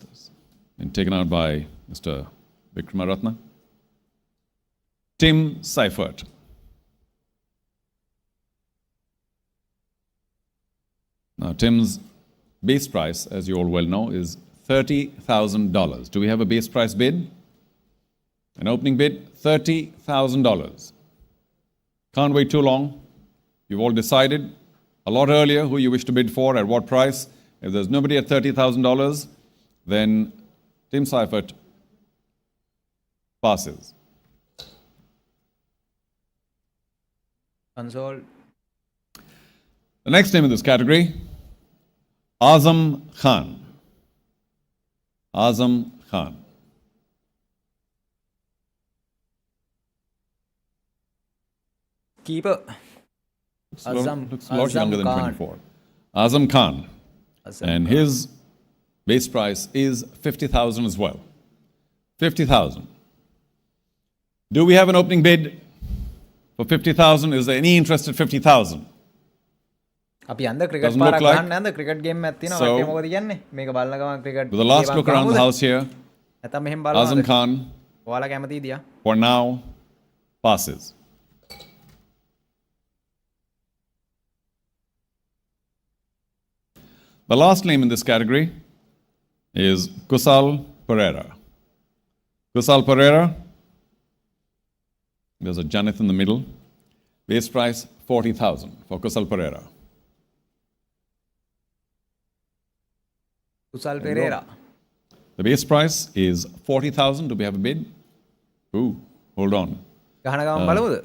been taken out by Mr. Vikramaratne. Tim Seifert. Now, Tim's base price, as you all well know, is $30,000. Do we have a base price bid? An opening bid, $30,000. Can't wait too long. You've all decided a lot earlier who you wish to bid for, at what price. If there's nobody at $30,000, then Tim Seifert passes. Unsold. The next name in this category, Azam Khan. Azam Khan. Keeper. Looks a lot Azam younger than Khan. 24. Azam Khan. Azam And his base price is 50,000 as well. 50,000. Do we have an opening bid for 50,000? Is there any interest at 50,000? අපි අන්ද cricket Doesn't look පාරක් like. ගන්න අන්ද cricket game එකක් තියෙනවා. So, කට්ටිය මොකද කියන්නේ? මේක බලන ගමන් cricket With the last look around the house here, නැත්නම් මෙහෙම Azam බලනවාද? Khan, ඔයාලා කැමතිද? for now, passes. The last name in this category is Kusal Pereira. Kusal Pereira, there's a Janith in the middle. Base price 40,000 for Kusal Pereira. කුසල් Perera. The base price is 40,000. Do we have a bid? Ooh, hold on. ගහන ගමන් බලමුද?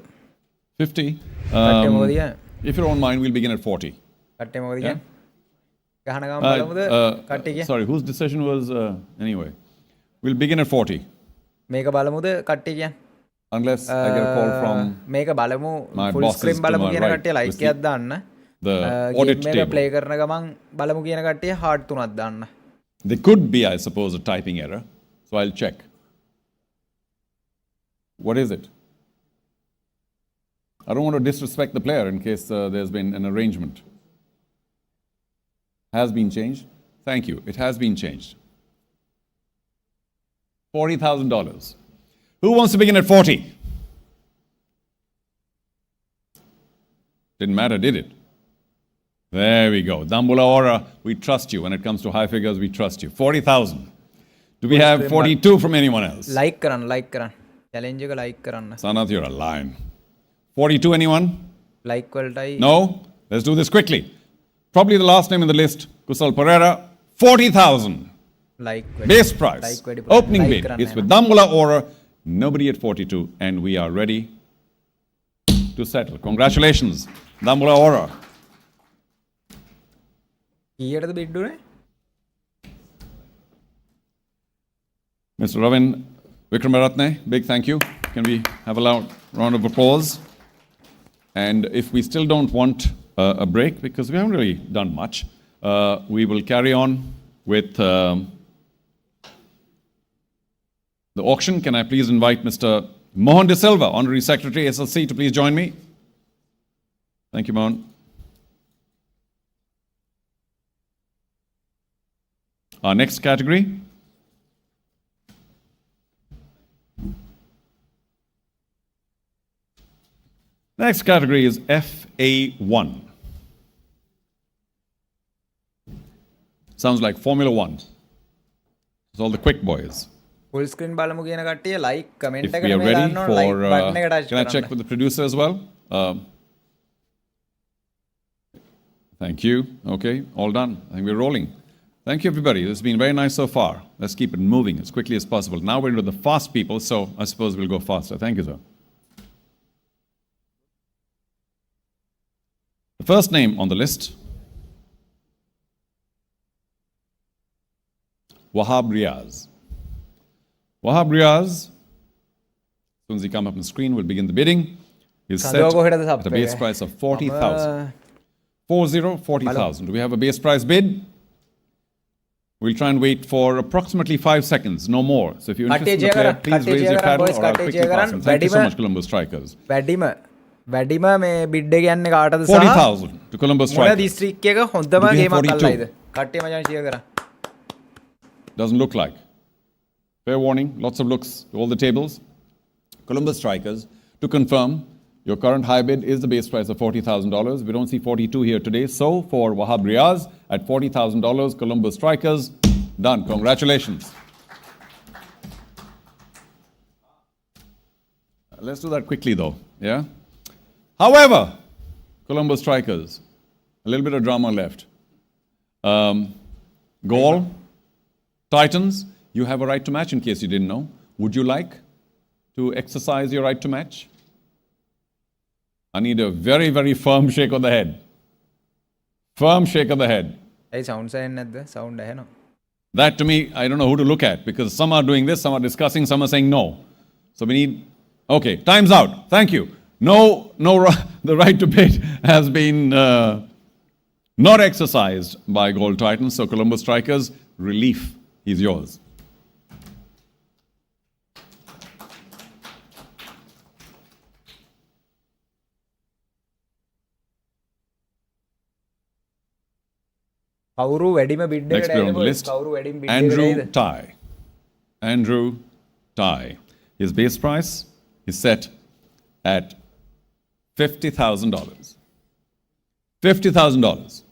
50. කට්ටිය මොකද කියන්නේ? If you don't mind, we'll begin at 40. කට්ටිය මොකද Yeah. කියන්නේ? ගහන ගමන් බලමුද? කට්ටිය කියන්නේ? Sorry, whose decision was, anyway. We'll begin at 40. මේක බලමුද කට්ටිය කියන්නේ? Unless I get a call from මේක බලමු my full bosses screen to බලමු my කියන right, කට්ටිය ලයික් with the- එකක් දාන්න. the audit මේක table. ප්ලේ කරන ගමන් බලමු කියන කට්ටිය හાર્ට් තුනක් දාන්න. There could be, I suppose, a typing error. So I'll check. What is it? I don't want to disrespect the player in case there's been an arrangement. Has been changed? Thank you. It has been changed. $40,000. Who wants to begin at 40? Didn't matter, did it? There we go. Dambula Aura, we trust you. When it comes to high figures, we trust you. 40,000. Do we have 42 from anyone else? Like කරන්න like කරන්න. Challenge එක like කරන්න. Sanath, you're a lion. 42, anyone? Like වලටයි No? Let's do this quickly. Probably the last name in the list, Kusal Pereira, 40,000. Like Base price. Opening bid. It's with Dambula Aura, nobody at 42, and we are ready to settle. Congratulations, Dambula Aura. ඊයටද බිඩ්ඩුනේ? Mr. Ravin Vikramaratne, big thank you. Can we have a loud round of applause? And if we still don't want a break, because we haven't really done much, we will carry on with the auction. Can I please invite Mr. Mohan De Silva, Honorary Secretary, SLC, to please join me? Thank you, Mohan. Our next category. Next category is FA1. Sounds like Formula One. It's all the quick boys. Full screen බලමු කියන කට්ටිය like comment If එක we are මේ ready දාන්න ඕන for, like button එක touch can I කරන්න. check with the producer as well? Thank you. Okay, all done. I think we're rolling. Thank you, everybody. This has been very nice so far. Let's keep it moving as quickly as possible. Now we're into the fast people, so I suppose we'll go faster. Thank you, sir. The first name on the list, Wahab Riaz. Wahab Riaz, as soon as he comes up on the screen, we'll begin the bidding. He's set at a base price of 40,000. 40,000. Do we have a base price bid? We'll try and wait for approximately 5 seconds, no more. So if you're interested in the player, please raise your paddle or I'll quickly pass him. Thank you so much, Colombo Strikers. වැඩිම මේ bid එක යන්නේ කාටද සහ 40,000 to Colombo මොන Strikers. දිස්ත්‍රික්ක එක හොඳම Do we have ගේමක් 42? අල්ලයිද කට්ටිය මචං ෂෙයා කරා Doesn't look like. Fair warning, lots of looks to all the tables. Colombo Strikers, to confirm, your current high bid is the base price of $40,000. We don't see 42 here today. So for Wahab Riaz at $40,000, Colombo Strikers, done. Congratulations. Let's do that quickly though, yeah? However, Colombo Strikers, a little bit of drama left. Gaul, Titans, you have a right to match in case you didn't know. Would you like to exercise your right to match? I need a very, very firm shake of the head. Firm shake of the head. A sound sign නැද්ද sound ඇහෙනවා That to me, I don't know who to look at because some are doing this, some are discussing, some are saying no. So we need, okay, time's out. Thank you. No, the right to bid has been not exercised by Gold Titans. So Colombo Strikers, relief is yours. කවුරු වැඩිම bid Next එකට player on ඇවිල්ලා the list, කවුරු වැඩිම bid එකට Andrew ඇවිල්ලා Tai. Andrew Tai. His base price is set at $50,000. $50,000.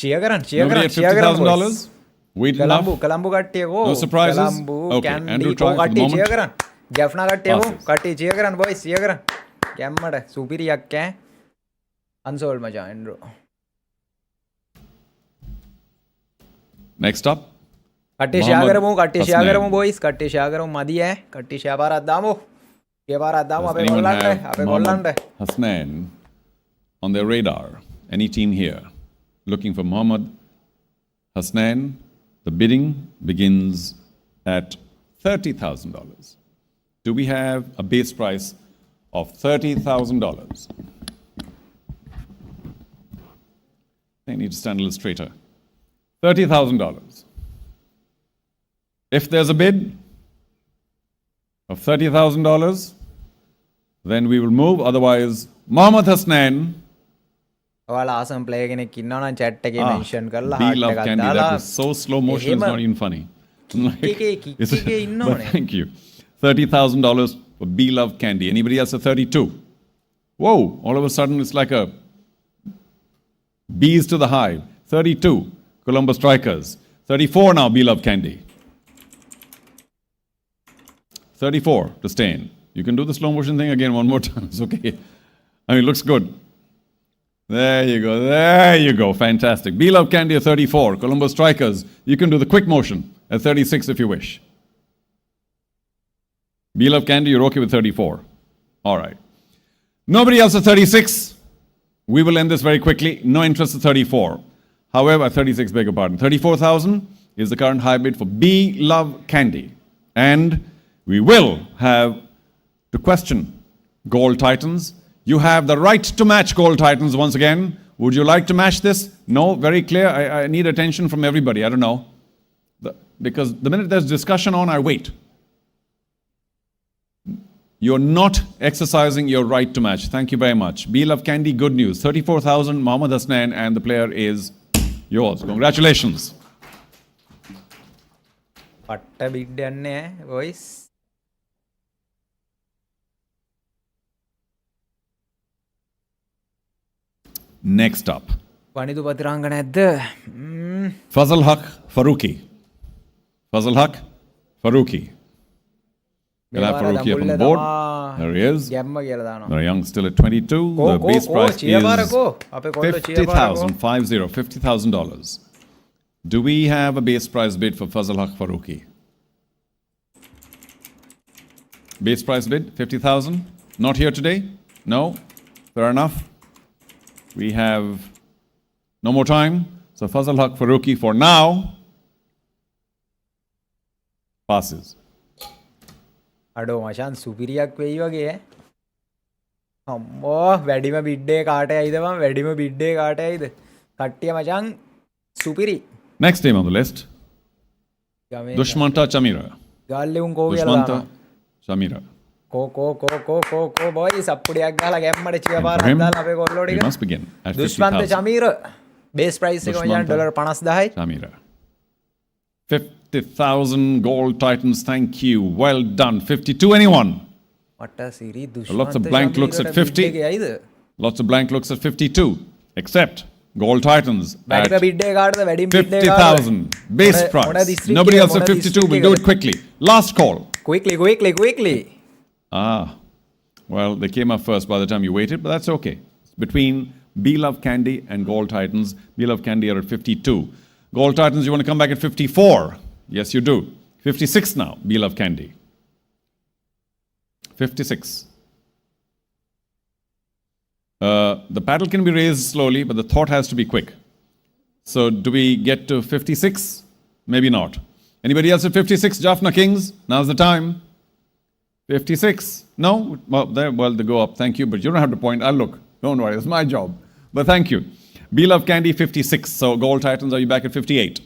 චියා කරන්න Nobody at $50,000? Wait enough? කලම්බු කට්ටියකෝ No surprises? කලම්බු Okay, Kandy Andrew කෝ try for the කට්ටිය moment. චියා කරන්න ගැෆ්නා කට්ටියකෝ Passes. කට්ටිය චියා කරන්න බොයිස් චියා කරන්න ගැම්මට සුපිරියක් ඈ අන්සෝල් මචං ඇන්ඩ්‍රෝ Next up, කට්ටිය ෂෙයා Mohammad කරමු කට්ටිය ෂෙයා Hasnain. කරමු බොයිස් කට්ටිය ෂෙයා කරමු මදි ඈ කට්ටිය ෂෙයා පාරක් දාමු ෂෙයා පාරක් දාමු does අපේ anyone ගොල්ලන්ට have අපේ Mohammad ගොල්ලන්ට Hasnain on their radar? Any team here looking for Mohammad Hasnain? The bidding begins at $30,000. Do we have a base price of $30,000? I need to stand a little straighter. $30,000. If there's a bid of $30,000, then we will move. Otherwise, Mohammad Hasnain. ඔයාලා ආසම් player කෙනෙක් ඉන්නවා නම් chat එකේ mention කරලා B heart Love එකක් Candy. දාලා That was so slow motion, it's not even funny. Kick එකේ ඉන්න But ඕනේ thank you. $30,000 for B Love Candy. Anybody else at 32? Whoa, all of a sudden it's like a bees to the hive. 32, Colombo Strikers. 34 now, B Love Candy. 34 to stay in. You can do the slow motion thing again one more time. It's okay. I mean, it looks good. There you go. There you go. Fantastic. B Love Candy at 34. Colombo Strikers. You can do the quick motion at 36 if you wish. B Love Candy, you're okay with 34. All right. Nobody else at 36. We will end this very quickly. No interest at 34. However, 36, beg your pardon. 34,000 is the current high bid for B Love Candy. And we will have to question Gold Titans. You have the right to match Gold Titans once again. Would you like to match this? No, very clear. I need attention from everybody. I don't know. Because the minute there's discussion on, I wait. You're not exercising your right to match. Thank you very much. B Love Candy, good news. 34,000, Mohammad Hasnain, and the player is yours. Congratulations. පට්ට bid යන්නේ voice. Next up. Wanindu පතිරංග නැද්ද? Fazal Haq Faruqi. Fazal Haq Faruqi. We'll have Faruqi up on the board. There he is. ගැම්ම කියලා දානවා. Very young, still at 22. The base price is $50,000. Do we have a base price bid for Fazal Haq Faruqi? Base price bid, 50,000. Not here today? No? Fair enough. We have no more time. So Fazal Haq Faruqi for now passes. අඩෝ මචන් සුපිරියක් වෙයි වගේ අම්මෝ වැඩිම බිඩ්ඩේ කාට ඇයිද මම වැඩිම බිඩ්ඩේ කාට ඇයිද කට්ටිය මචන් සුපිරි. Next name on the list. Dushmanta Chamira. ගාල්ලේ උන් කෝ කියලා Dushmanta Chamira. කෝ බොයිස් අප්පුඩියක් ගහලා ගැම්මට චිය පාරක් දාලා අපේ කොල්ලෝ ටික. We must begin at Dushmantha 50,000. Chameera base price එක මචන් $50,000යි. Chamira. 50,000 gold titans, thank you. Well done. 52, anyone? මට සිරි Lots of blank looks at 50. ඇයිද? Lots of blank looks at 52. Except gold titans at වැඩිම බිඩ්ඩේ කාටද වැඩිම බිඩ්ඩේ කාටද? 50,000 base price. Nobody else at 52. We'll do it quickly. Last call. Quickly. Well, they came up first by the time you waited, but that's okay. Between B Love Candy and Gold Titans, B Love Candy are at 52. Gold Titans, you want to come back at 54? Yes, you do. 56 now, B Love Candy. 56. The paddle can be raised slowly, but the thought has to be quick. So do we get to 56? Maybe not. Anybody else at 56? Jaffna Kings, now's the time. 56? No? Well, they go up. Thank you. But you don't have to point. I'll look. Don't worry. It's my job. But thank you. B Love Candy, 56. So Gold Titans, are you back at 58?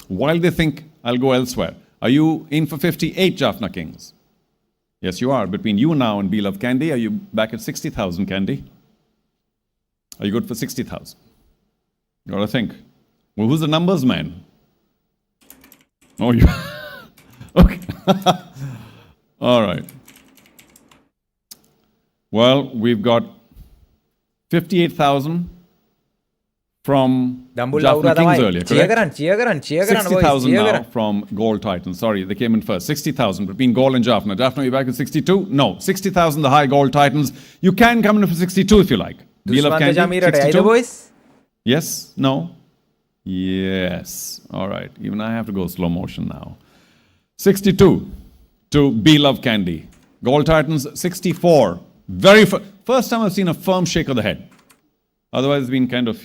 While they think I'll go elsewhere, are you in for 58, Jaffna Kings? Yes, you are. Between you now and B Love Candy, are you back at 60,000, Candy? Are you good for 60,000? You got to think. Well, who's the numbers man? Oh, you. Okay. All right. Well, we've got 58,000 from Jaffna Kings earlier, correct? Cheer 60,000 now from Gold Titans. Sorry, they came in first. 60,000 between Gold and Jaffna. Jaffna, you back at 62? No. 60,000 the high Gold Titans. You can come in for 62 if you like. B Love Candy, 62? Yes? No? Yes. All right. Even I have to go slow motion now. 62 to B Love Candy. Gold Titans, 64. First time I've seen a firm shake of the head. Otherwise, it's been kind of,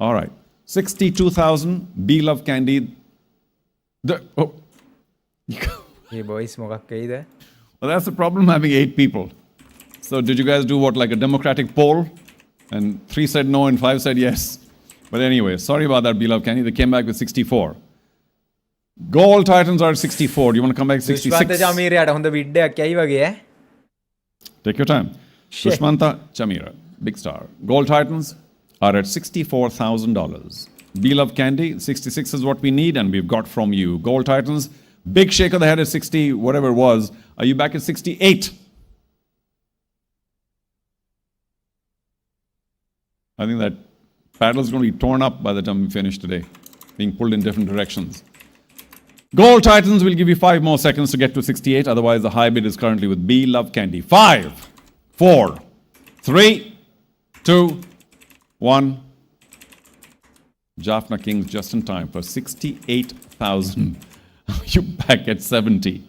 all right. 62,000, B Love Candy. Hey boys, මොකක් වෙයිද? Well, that's the problem having 8 people. So did you guys do what, like a democratic poll? And 3 said no and 5 said yes. But anyway, sorry about that, B Love Candy. They came back with 64. Gold Titans are at 64. Do you want to come back 66? දුෂ්මන්ත චමීරයාට හොඳ බිඩ්ඩයක් ඇයි වගේ ඈ? Take your time. Dushmanta Chamira, big star. Gold Titans are at $64,000. B Love Candy, 66 is what we need, and we've got from you. Gold Titans, big shake of the head at 60, whatever it was. Are you back at 68? I think that paddle is going to be torn up by the time we finish today, being pulled in different directions. Gold Titans will give you 5 more seconds to get to 68. Otherwise, the high bid is currently with B Love Candy. 5, 4, 3, 2, 1. Jaffna Kings just in time for 68,000. You back at 70.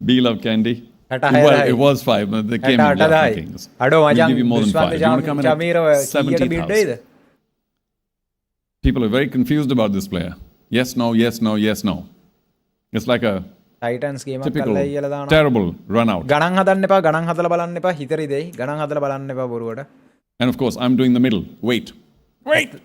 B Love Candy. Well, it was 5, but they came in Jaffna Kings. We'll give you more than 5. You want to come in at 70,000? People are very confused about this player. Yes, no, yes, no, yes, no. It's like a Titans game typical terrible run out. ගණන් හදන්න එපා ගණන් හදලා බලන්න එපා හිතරි දෙයි ගණන් හදලා බලන්න එපා බොරුවට And of course, I'm doing the middle. Wait. Wait.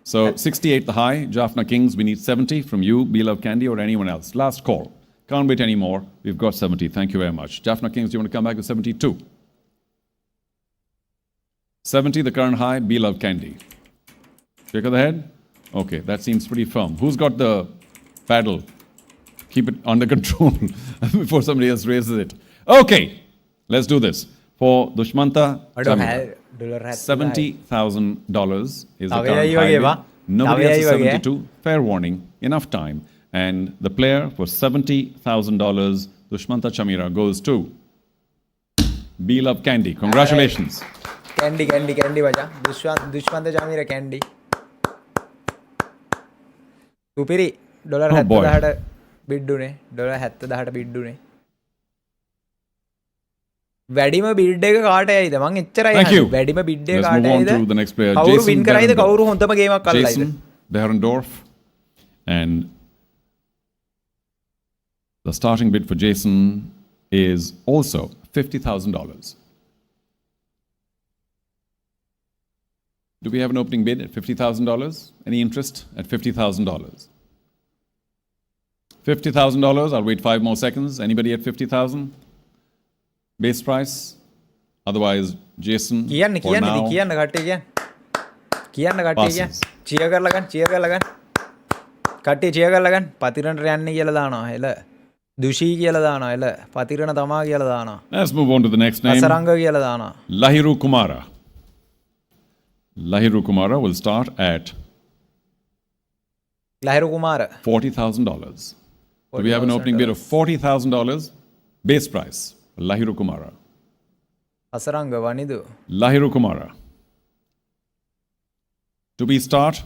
So 68 the high, Jaffna Kings, we need 70 from you, Beloved Candy, or anyone else. Last call. Can't wait anymore. We've got 70. Thank you very much. Jaffna Kings, do you want to come back with 72? 70 the current high, Beloved Candy. Shake of the head? Okay, that seems pretty firm. Who's got the paddle? Keep it under control before somebody else raises it. Okay, let's do this. For Dushmanta, $70,000 is the current high bid. Nobody else is 72. Fair warning, enough time. And the player for $70,000, Dushmanta Chamira, goes to Beloved Candy. Congratulations. Candy baja. Dushmanta Chamira candy. Supiri $70,000 බිඩ්ඩුනේ $70,000 බිඩ්ඩුනේ වැඩිම bid එක කාට ඇයිද මං එච්චරයි වැඩිම bid එක කාට ඇයිද කවුරු වින් කරයිද කවුරු හොඳම ගේමක් අල්ලයිද Jason Behrendorf and the starting bid for Jason is also $50,000. Do we have an opening bid at $50,000? Any interest at $50,000? $50,000. I'll wait 5 more seconds. Anybody at 50,000? Base price. Otherwise, Jason. කියන්න කට්ටිය කියන්න. cheer කරලා ගන්න. කට්ටිය cheer කරලා ගන්න. පතිරණට යන්නේ කියලා දානවා. එල. දුෂී කියලා දානවා. එල. පතිරණ තමා කියලා දානවා. Let's move on to the next name. අසරංග කියලා දානවා. Lahiru Kumara. Lahiru Kumara will start at Lahiru Kumara. $40,000. So we have an opening bid of $40,000 base price for Lahiru Kumara. Asaranga Vanidu. Lahiru Kumara. To be start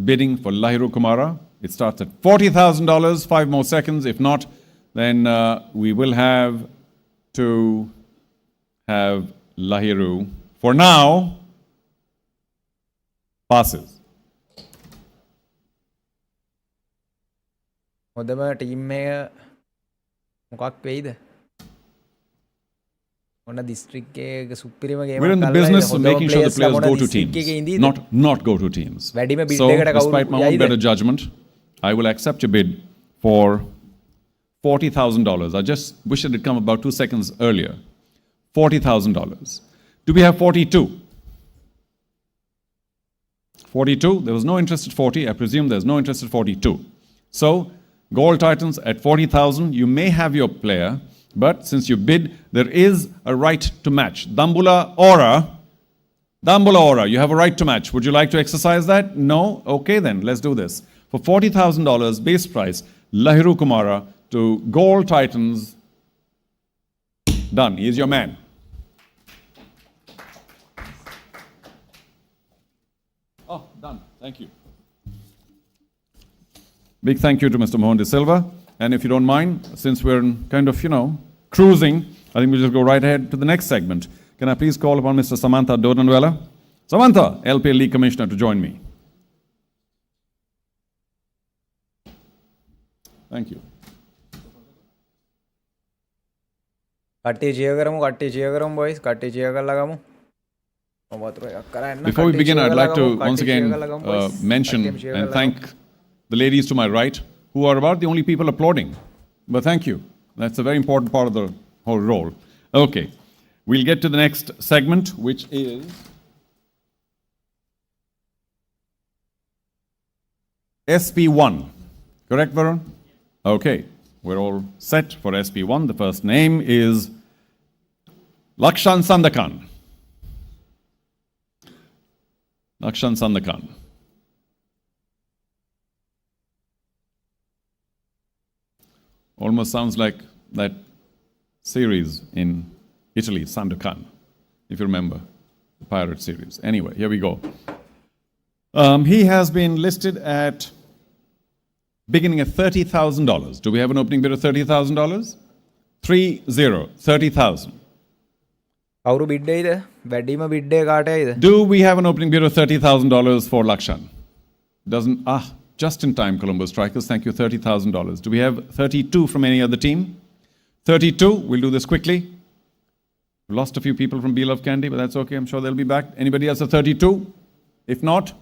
bidding for Lahiru Kumara, it starts at $40,000. 5 more seconds. If not, then we will have to have Lahiru. For now, passes. හොඳම team එක මොකක් වෙයිද? මොන දිස්ත්‍රික්ක එකක සුපිරිම ගේමක් We're in the business of making sure the players go to teams, not go to teams. So, despite my own better judgment, I will accept your bid for $40,000. I just wish it had come about 2 seconds earlier. $40,000. Do we have 42? 42. There was no interest at 40. I presume there's no interest at 42. So, Gold Titans at 40,000. You may have your player, but since you bid, there is a right to match. Dambula Aura, you have a right to match. Would you like to exercise that? No? Okay then, let's do this. For $40,000 base price, Lahiru Kumara to Gold Titans. Done. He is your man. Oh, done. Thank you. Big thank you to Mr. Mohan De Silva. And if you don't mind, since we're kind of, cruising, I think we'll just go right ahead to the next segment. Can I please call upon Mr. Samantha Dodanwala? Samantha, LPL League Commissioner, to join me. Thank you. කට්ටිය cheer කරමු boys. කට්ටිය cheer කරලා ගමු. Before we begin, I'd like to once again mention and thank the ladies to my right, who are about the only people applauding. But thank you. That's a very important part of the whole role. Okay. We'll get to the next segment, which is SP1. Correct, Varun? Okay. We're all set for SP1. The first name is Lakshan Sandakan. Lakshan Sandakan. Almost sounds like that series in Italy, Sandokan, if you remember, the pirate series. Anyway, here we go. He has been listed at beginning at $30,000. Do we have an opening bid of $30,000? 30,000. කවුරු bid එකයිද? වැඩිම bid එක කාට ඇයිද? Do we have an opening bid of $30,000 for Lakshan? Just in time, Colombo Strikers. Thank you, $30,000. Do we have 32 from any other team? 32. We'll do this quickly. We lost a few people from Be Love Candy, but that's okay. I'm sure they'll be back. Anybody else at 32? If not,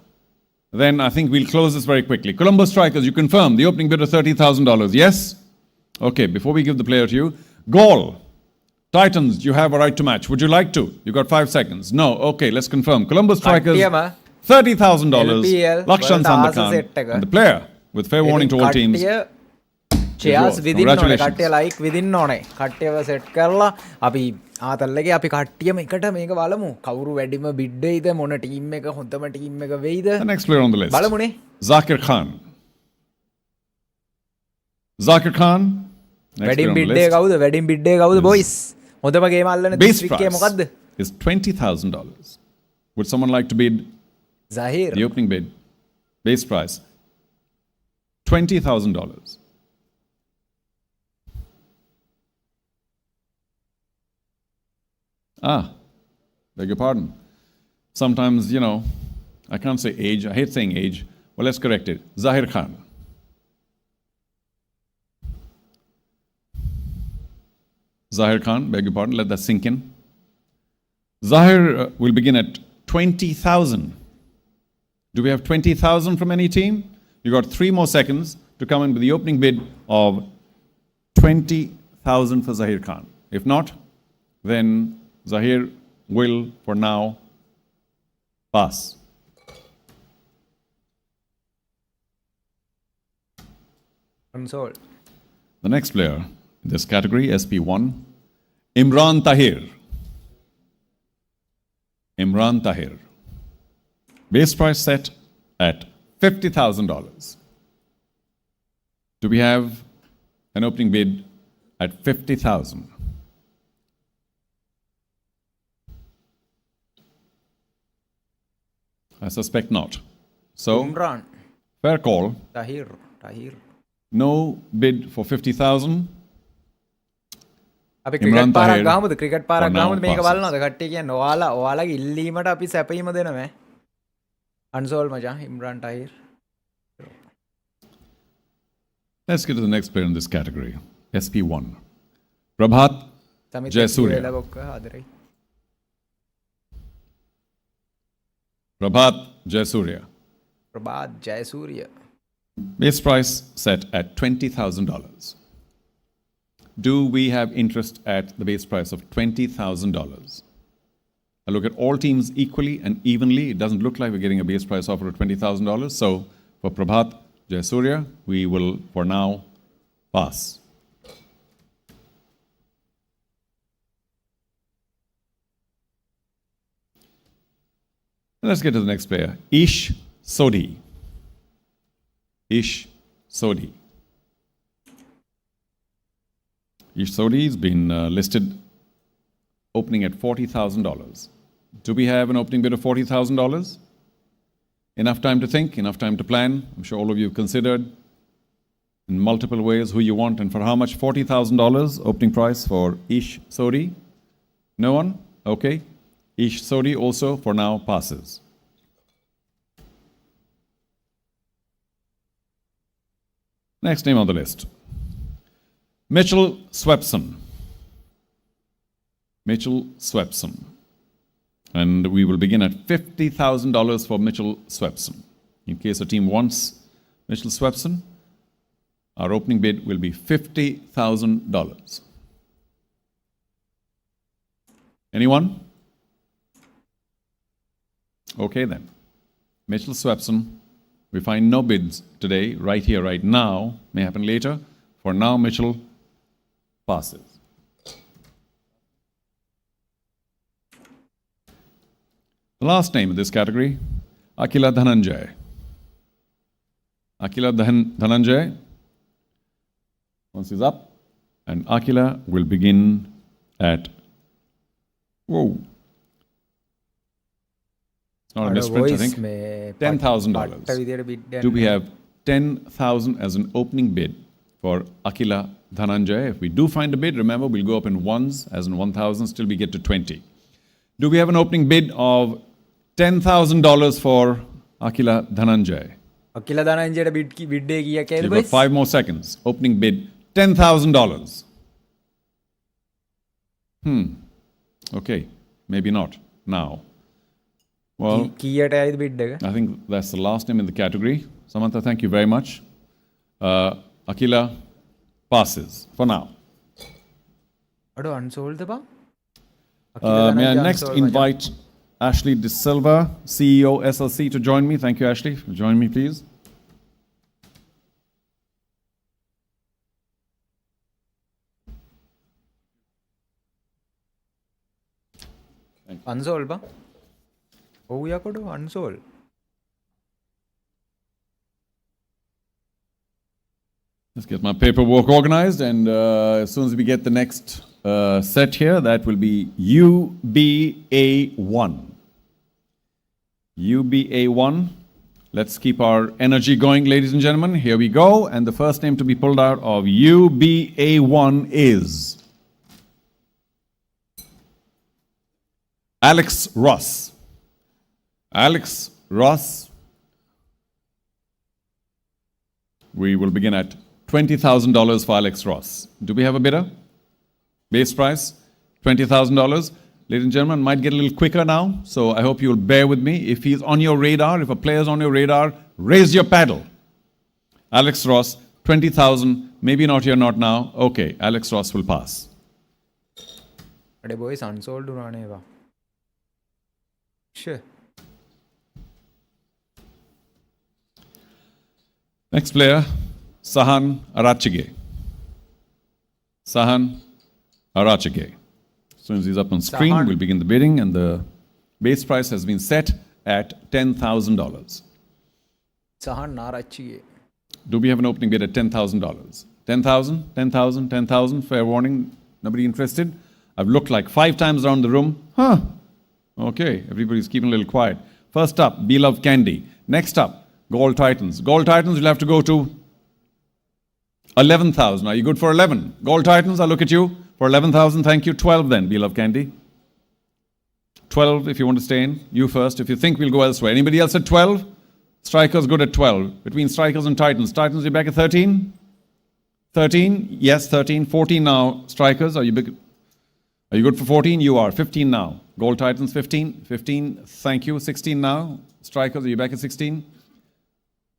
then I think we'll close this very quickly. Colombo Strikers, you confirm the opening bid of $30,000. Yes? Okay, before we give the player to you, Gaul, Titans, you have a right to match. Would you like to? You got 5 seconds. No. Okay, let's confirm. Colombo Strikers, $30,000. LPL Lakshan Sandakan, and the player with fair warning to all teams. Cheers within ඕනේ කට්ටිය like within ඕනේ කට්ටියව set කරලා අපි ආතල්ලගේ අපි කට්ටියම එකට මේක බලමු කවුරු වැඩිම bid දෙයිද මොන team එක හොඳම team එක වෙයිද The next player on the list. බලමුනේ Zakir Khan. Zakir Khan. Wedding bid day කවුද wedding bid day කවුද boys හොඳම game අල්ලන Base district එක මොකද්ද price is $20,000. Would someone like to bid Zahir the opening bid? Base price $20,000. Beg your pardon. Sometimes, I can't say age. I hate saying age. Well, let's correct it. Zahir Khan. Zahir Khan, beg your pardon. Let that sink in. Zahir will begin at 20,000. Do we have 20,000 from any team? You got 3 more seconds to come in with the opening bid of 20,000 for Zahir Khan. If not, then Zahir will, for now, pass. Console. The next player in this category, SP1, Imran Tahir. Imran Tahir. Base price set at $50,000. Do we have an opening bid at 50,000? I suspect not. So, Imran fair call. Tahir No bid for 50,000. අපි Imran cricket පාරක් Tahir ගහමුද cricket පාරක් for now ගහමුද මේක passes. බලනවාද කට්ටිය කියන්නේ ඔයාලගේ ඉල්ලීමට අපි සැපීම දෙනවා අන්සෝල් මචං Imran ටහිර් Let's get to the next player in this category. SP1. Prabhat Jayasuriya. ලබොක්ක ආදරයි Prabhat Jayasuriya. Prabhath Jayasuriya Base price set at $20,000. Do we have interest at the base price of $20,000? I look at all teams equally and evenly. It doesn't look like we're getting a base price offer of $20,000. So for Prabhat Jayasuriya, we will, for now, pass. Let's get to the next player. Ish Sodhi. Ish Sodhi. Ish Sodhi has been listed opening at $40,000. Do we have an opening bid of $40,000? Enough time to think, enough time to plan. I'm sure all of you have considered in multiple ways who you want and for how much. $40,000 opening price for Ish Sodhi. No one? Okay. Ish Sodhi also for now passes. Next name on the list. Mitchell Swepson. Mitchell Swepson. And we will begin at $50,000 for Mitchell Swepson. In case a team wants Mitchell Swepson, our opening bid will be $50,000. Anyone? Okay then. Mitchell Swepson. We find no bids today, right here, right now. May happen later. For now, Mitchell passes. The last name in this category, Akila Dhananjay. Akila Dhananjay. Once he's up, and Akila will begin at, whoa. It's not a misprint, I think. $10,000. Do we have 10,000 as an opening bid for Akila Dhananjay? If we do find a bid, remember, we'll go up in ones, as in 1,000, still we get to 20. Do we have an opening bid of $10,000 for Akila Dhananjay? Akila Dhananjayට bid day කීයක් කියලාද You've got 5 more seconds. Opening bid, $10,000. Okay, maybe not now. Well, කීයට ඇයිද bid එක? I think that's the last name in the category. Samantha, thank you very much. Akila passes for now. අඩෝ අන්සෝල්ද බං? May I next invite Ashley De Silva, CEO SLC, to join me. Thank you, Ashley. Join me, please. අන්සෝල් බං? ඔව් යකඩෝ අන්සෝල්. Let's get my paperwork organized, and as soon as we get the next set here, that will be UBA1. UBA1. Let's keep our energy going, ladies and gentlemen. Here we go. And the first name to be pulled out of UBA1 is Alex Ross. Alex Ross. We will begin at $20,000 for Alex Ross. Do we have a bidder? Base price, $20,000. Ladies and gentlemen, might get a little quicker now, so I hope you'll bear with me. If he's on your radar, if a player's on your radar, raise your paddle. Alex Ross, 20,000. Maybe not here, not now. Okay, Alex Ross will pass. අඩේ boys අන්සෝල්ඩ් උනානේ ඒවා. Sure. Next player, Sahan Arachige. Sahan Arachige. As soon as he's up on screen, Sahan. we'll begin the bidding, and the base price has been set at $10,000. Sahan නාරච්චිගේ. Do we have an opening bid at $10,000? 10,000, 10,000, 10,000. Fair warning. Nobody interested? I've looked like 5 times around the room. Huh. Okay, everybody's keeping a little quiet. First up, Beloved Candy. Next up, Gold Titans. Gold Titans will have to go to 11,000. Are you good for 11? Gold Titans, I'll look at you. For 11,000, thank you. 12 then, Beloved Candy. 12 if you want to stay in. You first. If you think we'll go elsewhere. Anybody else at 12? Strikers good at 12. Between Strikers and Titans. Titans, you're back at 13? 13? Yes, 13. 14 now. Strikers, are you good for 14? You are. 15 now. Gold Titans, 15. 15, thank you. 16 now. Strikers, are you back at 16?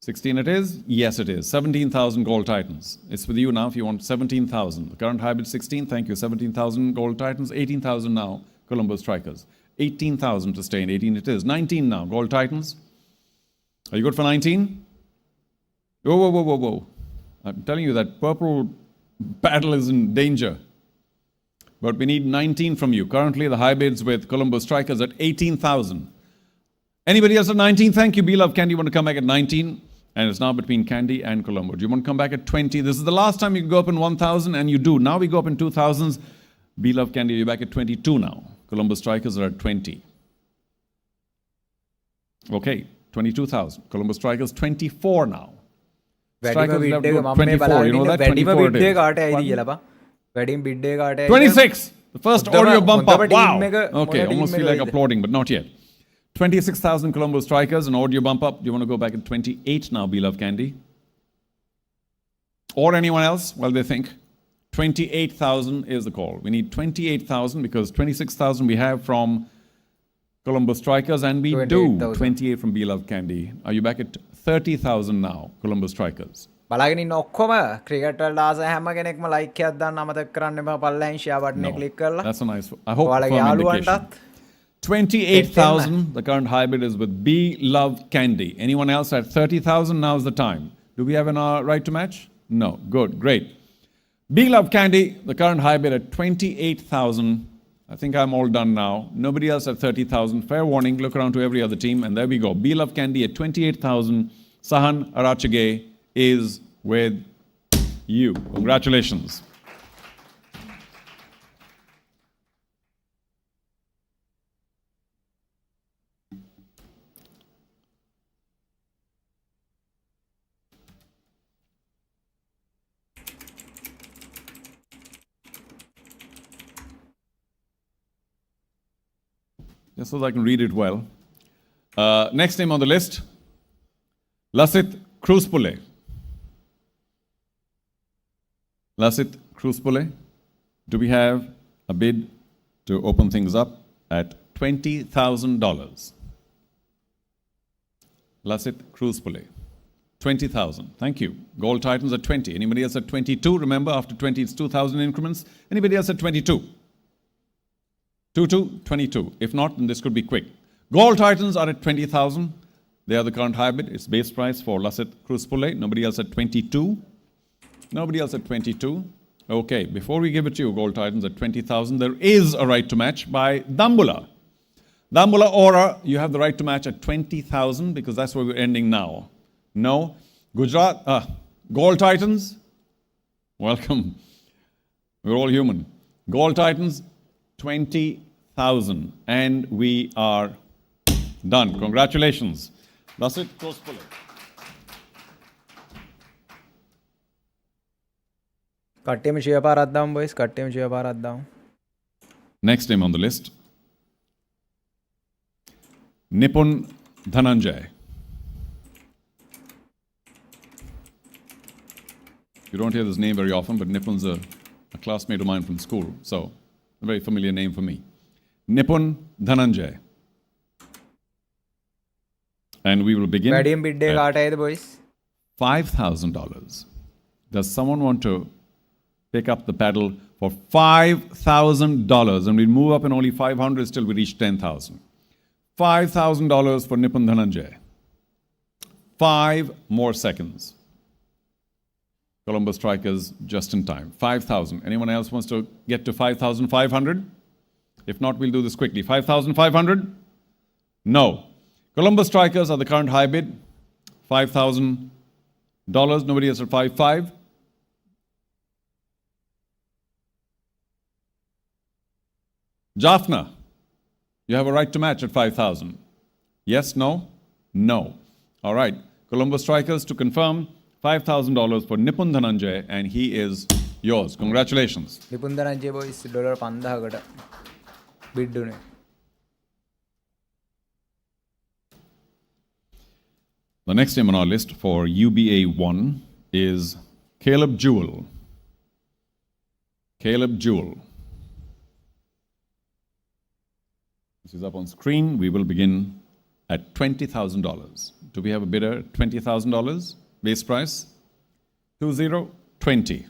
16 it is? Yes, it is. 17,000 Gold Titans. It's with you now if you want 17,000. The current hybrid 16, thank you. 17,000 Gold Titans. 18,000 now. Colombo Strikers. 18,000 to stay in. 18 it is. 19 now. Gold Titans. Are you good for 19? Whoa, whoa, whoa, whoa, whoa. I'm telling you that purple battle is in danger. But we need 19 from you. Currently, the high bids with Colombo Strikers at 18,000. Anybody else at 19? Thank you, Beloved Candy. You want to come back at 19? And it's now between Candy and Colombo. Do you want to come back at 20? This is the last time you can go up in 1,000, and you do. Now we go up in 2,000s. Beloved Candy, you're back at 22 now. Colombo Strikers are at 20. Okay, 22,000. Colombo Strikers, 24 now. Strikers left to go 24. You know that? 24 it is. 26! The first audio bump up. Wow! Okay, almost feel like applauding, but not yet. 26,000 Colombo Strikers, an audio bump up. Do you want to go back at 28 now, Beloved Candy? Or anyone else while they think? 28,000 is the call. We need 28,000 because 26,000 we have from Colombo Strikers, and we do 28 from Beloved Candy. Are you back at 30,000 now, Colombo Strikers? බලාගෙන ඉන්න ඔක්කොම cricket වලට ආස හැම කෙනෙක්ම like එකක් දාන්න අමතක කරන්න එපා. පල්ලෙන් ෂෙයා බටන් එක ක්ලික් කරලා. That's a nice. I hope ඔයාලගේ firm indication. යාළුවන්ටත් 28,000. The current hybrid is with Beloved Candy. Anyone else at 30,000? Now's the time. Do we have an right to match? No. Good. Great. Beloved Candy, the current hybrid at 28,000. I think I'm all done now. Nobody else at 30,000. Fair warning. Look around to every other team, and there we go. Beloved Candy at 28,000. Sahan Arachige is with you. Congratulations. Just so that I can read it well. Next name on the list, Lasit Kruspule. Lasit Kruspule. Do we have a bid to open things up at $20,000. Lassit Cruispole, 20,000. Thank you. Gold Titans at 20. Anybody else at 22? Remember, after 20, it's 2,000 increments. Anybody else at 22? 22. If not, then this could be quick. Gold Titans are at 20,000. They are the current high bid. It's base price for Lassit Cruispole. Nobody else at 22. Nobody else at 22. Okay, before we give it to you, Gold Titans at 20,000, there is a right to match by Dambula. Dambula Aura, you have the right to match at 20,000 because that's where we're ending now. No. Gujarat, Gold Titans, welcome. We're all human. Gold Titans, 20,000. And we are done. Congratulations. That's it. Cruispole. කට්ටියම share පාරක් දාමු boys. කට්ටියම share පාරක් දාමු. Next name on the list, Nipun Dhananjay. You don't hear this name very often, but Nipun's a classmate of mine from school, so a very familiar name for me. Nipun Dhananjay. And we will begin වැඩියෙන් bid එක කාට ඇයිද boys? $5,000. Does someone want to pick up the paddle for $5,000? And we'll move up in only 500 till we reach 10,000. $5,000 for Nipun Dhananjay. 5 more seconds. Colombo Strikers just in time. 5,000. Anyone else wants to get to 5,500? If not, we'll do this quickly. 5,500? No. Colombo Strikers are the current high bid. $5,000. Nobody else at 5,500. Jaffna, you have a right to match at 5,000. Yes, no? No. All right. Colombo Strikers, to confirm, $5,000 for Nipun Dhananjay, and he is yours. Congratulations. Nipun Dhananjaya boys dollar 5000කට bid උනේ. The next name on our list for UBA 1 is Caleb Jewell. Caleb Jewell. This is up on screen. We will begin at $20,000. Do we have a bidder at $20,000? Base price? 2020.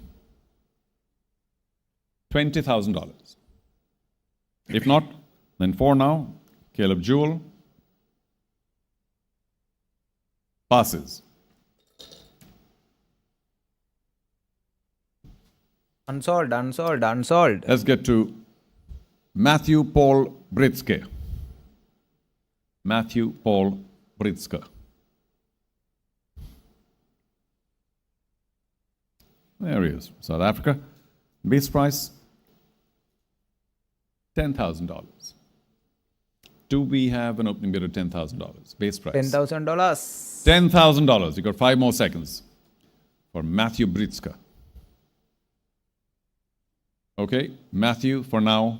$20,000. If not, then for now, Caleb Jewell passes. Unsold. Let's get to Matthew Paul Britzke. Matthew Paul Britzke. There he is. South Africa. Base price $10,000. Do we have an opening bid of $10,000? Base price $10,000. $10,000. You got 5 more seconds for Matthew Britzke. Okay, Matthew for now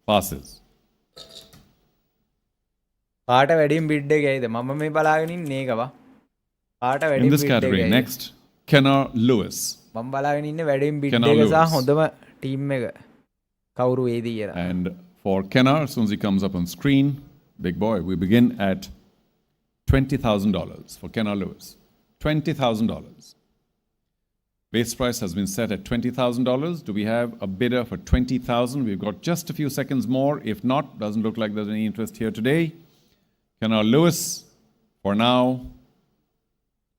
passes. කාට වැඩියෙන් bid එක ඇයිද? මම මේ බලාගෙන ඉන්නේ ඒකවා. කාට In වැඩියෙන් this bid එක category, ඇයිද? next, Kenner Lewis. මම බලාගෙන ඉන්නේ වැඩියෙන් bid Kenner එක සහ Lewis. හොඳම team එක කවුරු වේද කියලා. And for Kenner, as soon as he comes up on screen, big boy, we begin at $20,000 for Kenner Lewis. $20,000. Base price has been set at $20,000. Do we have a bidder for $20,000? We've got just a few seconds more. If not, doesn't look like there's any interest here today. Kenner Lewis, for now,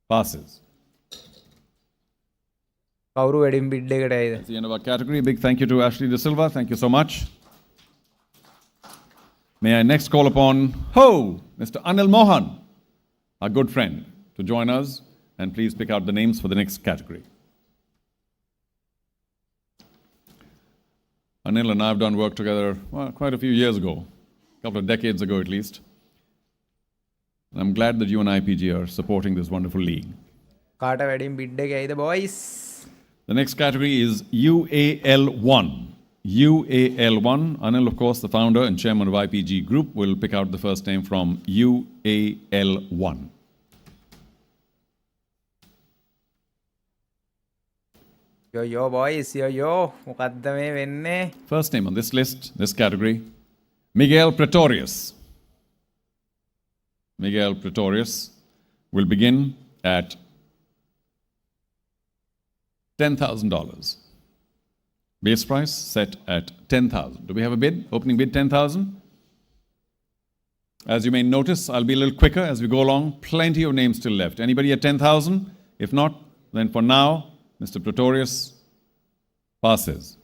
passes. කවුරු වැඩියෙන් bid එකට ඇයිද? That's the end of our category. Big thank you to Ashley De Silva. Thank you so much. May I next call upon Mr. Anil Mohan, our good friend, to join us, and please pick out the names for the next category. Anil and I have done work together quite a few years ago, a couple of decades ago at least. And I'm glad that you and IPG are supporting this wonderful league. කාට වැඩියෙන් bid එක ඇයිද boys? The next category is UAL1. UAL1. Anil, of course, the founder and chairman of IPG Group, will pick out the first name from UAL1. Yo boys, yo. මොකද්ද මේ වෙන්නේ? First name on this list, this category, Miguel Pretorius. Miguel Pretorius will begin at $10,000. Base price set at 10,000. Do we have a bid? Opening bid 10,000. As you may notice, I'll be a little quicker as we go along. Plenty of names still left. Anybody at 10,000? If not, then for now, Mr. Pretorius passes.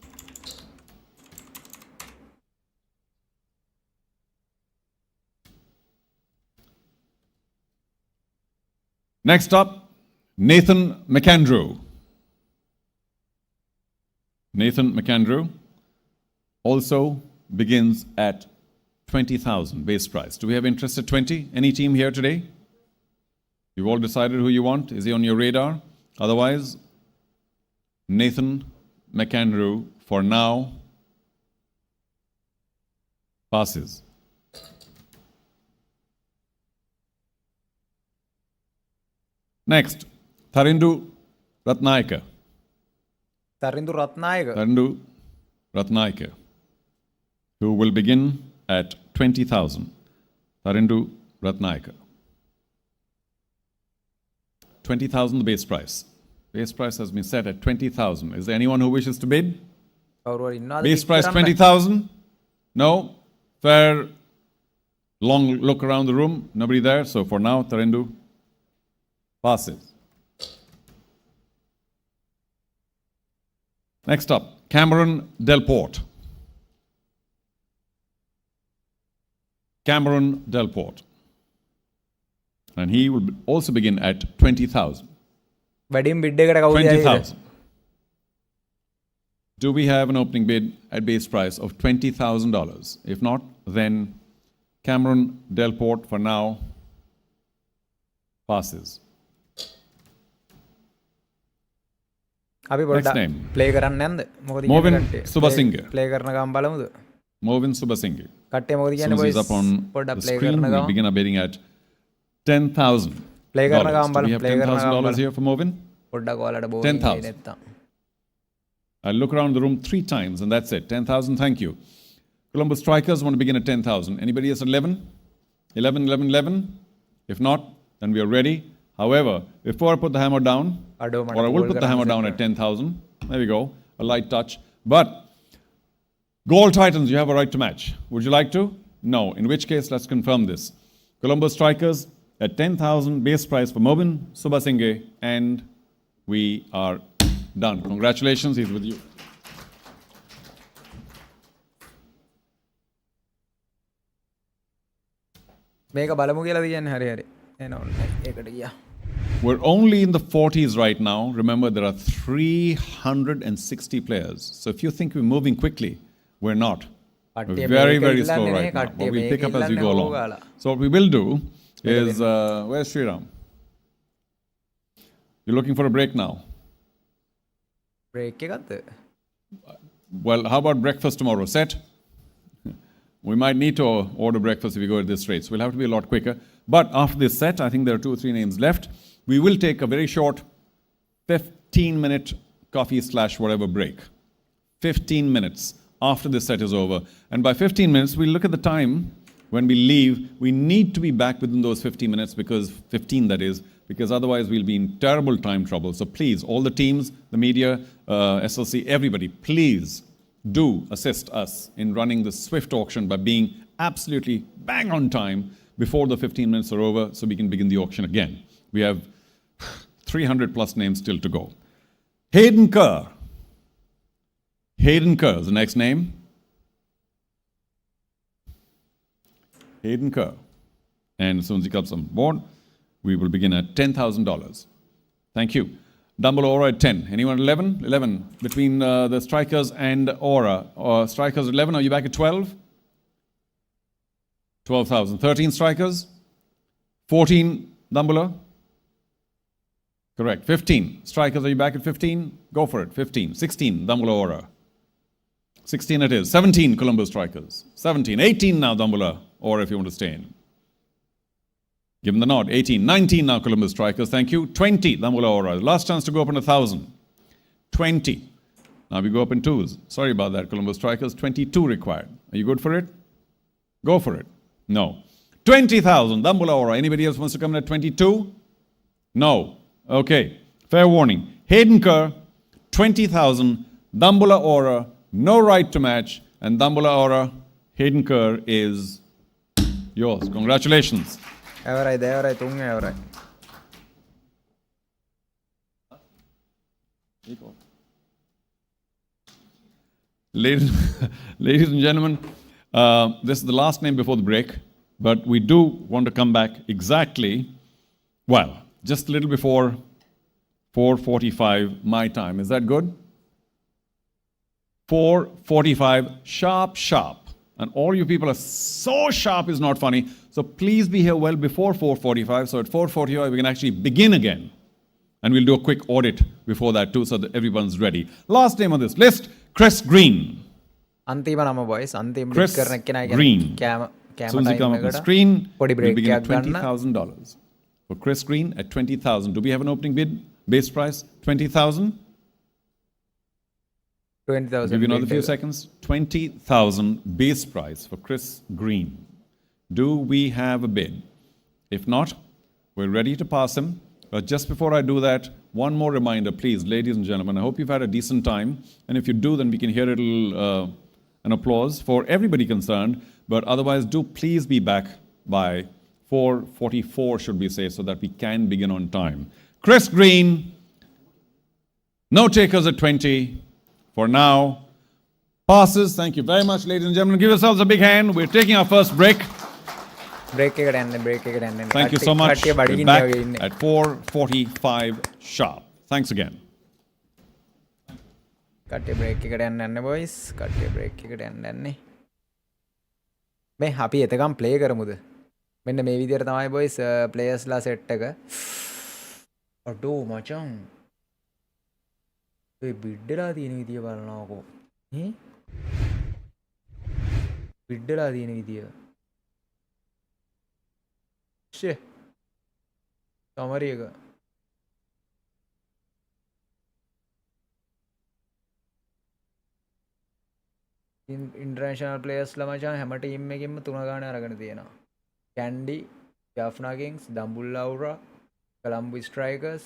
Next up, Nathan McAndrew. Nathan McAndrew also begins at 20,000 base price. Do we have interest at 20? Any team here today? You've all decided who you want? Is he on your radar? Otherwise, Nathan McAndrew for now passes. Next, Tharindu Ratnayaka. Tharindu Ratnayake. Tharindu Ratnayaka, who will begin at 20,000. Tharindu Ratnayaka. 20,000 the base price. Base price has been set at 20,000. Is there anyone who wishes to bid? කවුරු හරි ඉන්නවද? Base price 20,000? No? Fair long look around the room. Nobody there. So for now, Tharindu passes. Next up, Cameron Delport. Cameron Delport. And he will also begin at 20,000. වැඩිම bid එකට කවුද යන්නේ? 20,000. Do we have an opening bid at base price of $20,000? If not, then Cameron Delport for now passes. අපි Next පොඩ්ඩක් name. Play කරන්න නැන්ද? මොකද Movin Subasinghe. Play කරන ගමන් බලමුද? Movin Subasinghe. කට්ටිය මොකද As කියන්නේ soon as he's boys? up on පොඩ්ඩක් the ප්ලේ screen, කරන we ගමන් begin our bidding at $10,000. Play කරන ගමන් Do we බලමු. have ප්ලේ කරන ගමන් $10,000 බලමු. here for Movin? පොඩ්ඩක් ඔයාලට බෝරින් 10,000. නැත්තම්. I'll look around the room 3 times and that's it. 10,000, thank you. Columbus Strikers want to begin at 10,000. Anybody else at 11? 11, 11, 11? If not, then we are ready. However, before I put the hammer down, අඩෝ මට or I will call put the කරන්න hammer set down at කරන්න. 10,000. There we go, a light touch. But Gold Titans, you have a right to match. Would you like to? No. In which case, let's confirm this. Columbus Strikers at 10,000 base price for Mobin Subasinghe, and we are done. Congratulations, he's with you. මේක බලමු කියලා කියන්නේ හරි හරි. එන ඔන්න ඒකට ගියා. We're only in the 40s right now. Remember, there are 360 players. So if you think we're moving quickly, we're not. කට්ටිය We're very, මේක very ඉල්ලන්නේ slow නේ, right now. කට්ටිය But we'll pick up මේක as we go ඉල්ලන්නේ along. ඕගාලා. So what we will do is, where's Sriram? You're looking for a break now. Break එකක්ද? Well, how about breakfast tomorrow? Set? We might need to order breakfast if we go at this rate. So we'll have to be a lot quicker. But after this set, I think there are 2 or 3 names left. We will take a very short 15-minute coffee/whatever break. 15 minutes after this set is over. And by 15 minutes, we'll look at the time when we leave. We need to be back within those 15 minutes, because 15 that is, because otherwise we'll be in terrible time trouble. So please, all the teams, the media, SLC, everybody, please do assist us in running the swift auction by being absolutely bang on time before the 15 minutes are over, so we can begin the auction again. We have 300 plus names still to go. Hayden Kerr. Hayden Kerr is the next name. Hayden Kerr. And as soon as he comes on board, we will begin at $10,000. Thank you. Dumble Aura at 10. Anyone 11? 11. Between the Strikers and Aura. Strikers 11, are you back at 12? 12,000. 13 Strikers? 14 Dumbler? Correct. 15. Strikers, are you back at 15? Go for it. 15. 16 Dumbler Aura. 16 it is. 17 Columbus Strikers. 17. 18 now Dumbler Aura if you want to stay in. Give them the nod. 18. 19 now Columbus Strikers. Thank you. 20 Dumbler Aura. Last chance to go up on 1,000. 20. Now we go up in twos. Sorry about that, Colombo Strikers. 22 required. Are you good for it? Go for it. No. 20,000. Dambula Aura. Anybody else wants to come in at 22? No. Okay. Fair warning. Hayden Kerr, 20,000. Dambula Aura, no right to match. And Dambula Aura, Hayden Kerr is yours. Congratulations. Everai, tung everai. Ladies and gentlemen, this is the last name before the break, but we do want to come back exactly, well, just a little before 4:45 my time. Is that good? 4:45, sharp. And all you people are so sharp is not funny. So please be here well before 4:45. So at 4:45 we can actually begin again. And we'll do a quick audit before that too, so that everyone's ready. Last name on this list, Chris Green. අන්තිම නම boys. අන්තිම Chris bit කරන කෙනා Green. කැම As soon as you come up on the time screen, පොඩි we'll break begin at එකක් ගන්න. $20,000. For Chris Green at 20,000. Do we have an opening bid? Base price 20,000. 20,000 Give you another bit few එක. seconds. 20,000 base price for Chris Green. Do we have a bid? If not, we're ready to pass him. But just before I do that, one more reminder, please, ladies and gentlemen. I hope you've had a decent time. And if you do, then we can hear an applause for everybody concerned. But otherwise, do please be back by 4:44, should we say, so that we can begin on time. Chris Green, no takers at 20. For now, passes. Thank you very much, ladies and gentlemen. Give yourselves a big hand. We're taking our first break. Break එකට යන්න. Thank you so much. කට්ටිය We're බඩගින්න back වගේ ඉන්නේ. at 4:45 sharp. Thanks again. කට්ටිය break එකට යන්න boys. කට්ටිය බ්‍රේක් එකට යන්නේ. මේ අපි එතකම් ප්ලේ කරමුද? මෙන්න මේ විදිහට තමයි boys ප්ලේයර්ස්ලා සෙට් එක. අඩෝ මචං. ඒ බිඩ්ඩලා තියෙන විදිය බලනවාකෝ. බිඩ්ඩලා තියෙන විදිය. ෂේ. සමරි එක. ඉන්ටර්නැෂනල් ප්ලේයර්ස්ලා මචං හැම ටීම් එකකින්ම 3 ගානේ අරගෙන තියෙනවා. කැන්ඩි, ජාෆ්නා කිංස්, දම්බුල්ලා අවුරා, කොලම්බෝ ස්ට්‍රයිකර්ස්,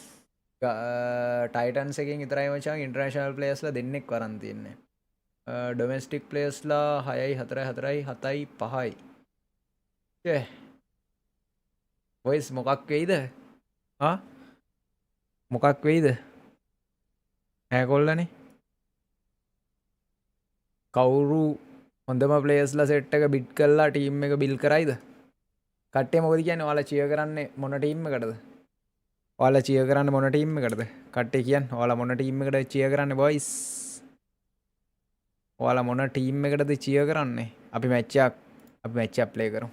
ටයිටන්ස් එකකින් විතරයි මචං ඉන්ටර්නැෂනල් ප්ලේයර්ස්ලා දෙන්නෙක් වරන් තියෙන්නේ. ඩොමෙස්ටික් ප්ලේයර්ස්ලා 6යි 4යි 4යි 7යි 5යි. ෂේ. වොයිස් මොකක් වෙයිද? මොකක් වෙයිද? ඈකොල්ලනේ. කවුරු හොඳම ප්ලේයර්ස්ලා සෙට් එක බිඩ් කරලා ටීම් එක බිල් කරයිද? කට්ටිය මොකද කියන්නේ? ඔයාලා චියර් කරන්නේ මොන ටීම් එකටද? ඔයාලා චියර් කරන්නේ මොන ටීම් එකටද? කට්ටිය කියන්නේ ඔයාලා මොන ටීම් එකටද චියර් කරන්නේ බොයිස්? ඔයාලා මොන ටීම් එකටද චියර් කරන්නේ? අපි මැච් එකක් ප්ලේ කරමු.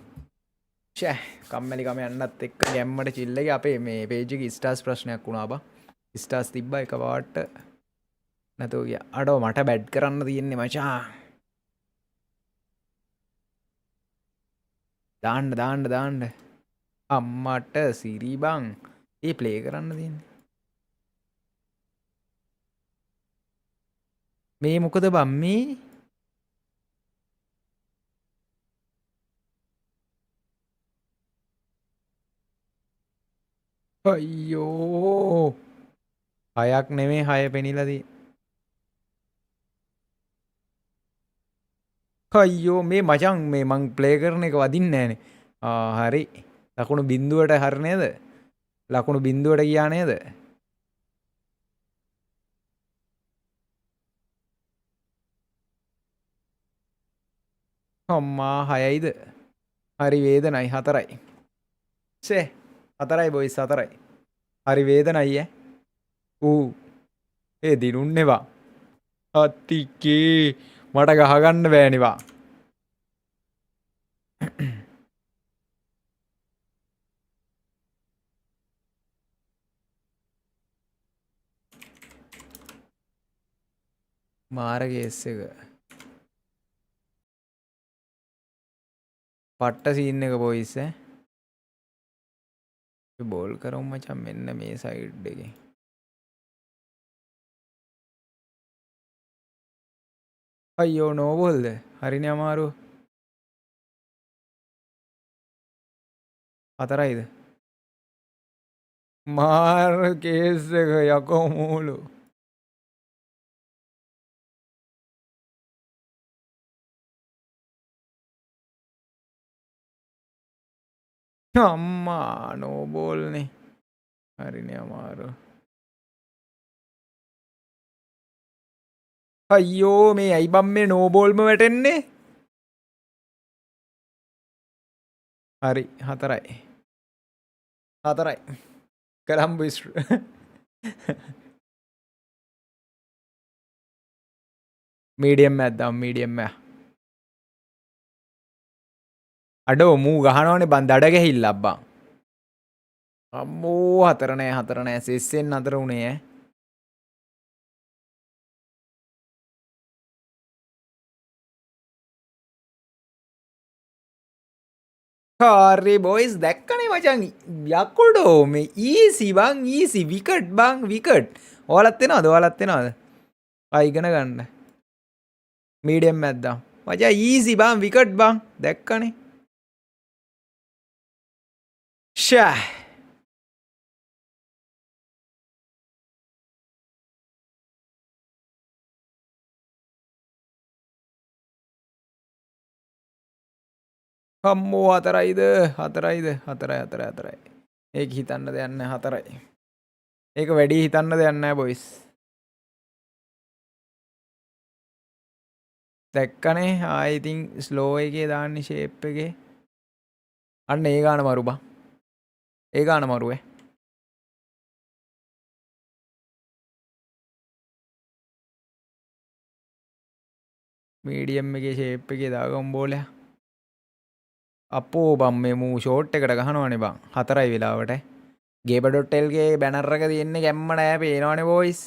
ෂෑ කම්මැලි කම යන්නත් එක්ක ගැම්මට චිල් එකේ අපේ මේ පේජ් එකේ ස්ටාර්ස් ප්‍රශ්නයක් වුණා බා. ස්ටාර්ස් තිබ්බා එක පාට නැතෝ ගියා. අඩෝ මට බැඩ් කරන්න තියෙන්නේ මචං. දාන්න. අම්මට සිරි බං. ඒ ප්ලේ කරන්න තියෙන්නේ. මේ මොකද බම් මේ? අයියෝ 6ක් නෙමේ 6 පෙනිලා තියෙන්නේ. අයියෝ මේ මචං මේ මං ප්ලේ කරන එක වදින්නේ නැහනේ. හරි. ලකුණු බිඳුවට හරි නේද? ලකුණු බිඳුවට ගියා නේද? අම්මා 6යිද? හරි වේදනයි 4යි. ෂේ 4යි බොයිස් 4යි. හරි වේදනයි ඈ. ඒ දිනුන්නේ වා. අත්තිකේ මට ගහගන්න බෑනේ වා. මාර කේස් එක. පට්ට සීන් එක බොයිස් ඈ. බෝල් කරමු මචං මෙන්න මේ සයිඩ් එකේ. අයියෝ නෝබෝල්ද හරිනේ අමාරු 4යිද මාර කේස් එක යකෝ මූලු අම්මා නෝබෝල්නේ හරිනේ අමාරු අයියෝ මේ ඇයි බම් මේ නෝබෝල්ම වැටෙන්නේ හරි 4යි 4යි කරම්බු මීඩියම් ඇද්දාම් මීඩියම් අඩෝ මූ ගහනවනේ බන් දඩ ගැහිල්ල අබ්බා අම්මෝ 4 නෑ සෙස්සෙන් 4 උනේ හරි බොයිස් දැක්කනේ මචං යකොඩෝ මේ ඊසි බං ඊසි විකට් බං විකට් ඔයාලත් එනවද ආ ඉගෙන ගන්න මීඩියම් ඇද්දාම් මචං ඊසි බං විකට් බං දැක්කනේ ෂා අම්මෝ 4යිද 4යි ඒක හිතන්න දෙයක් නැහැ 4යි ඒක වැඩි හිතන්න දෙයක් නැහැ බොයිස් දැක්කනේ ආයි ඉතින් ස්ලෝ එකේ දාන්නේ ෂේප් එකේ අන්න ඒ ගාන මරු බං ඒ ගාන මරුවේ මීඩියම් එකේ ෂේප් එකේ දාගමු බෝලයා අපෝ බම් මේ මූ ෂෝට් එකට ගහනවනේ බං 4යි වෙලාවට ගේබ.ල්ගේ බැනර් එක තියෙන්නේ ගැම්ම නෑ පේනවනේ බොයිස්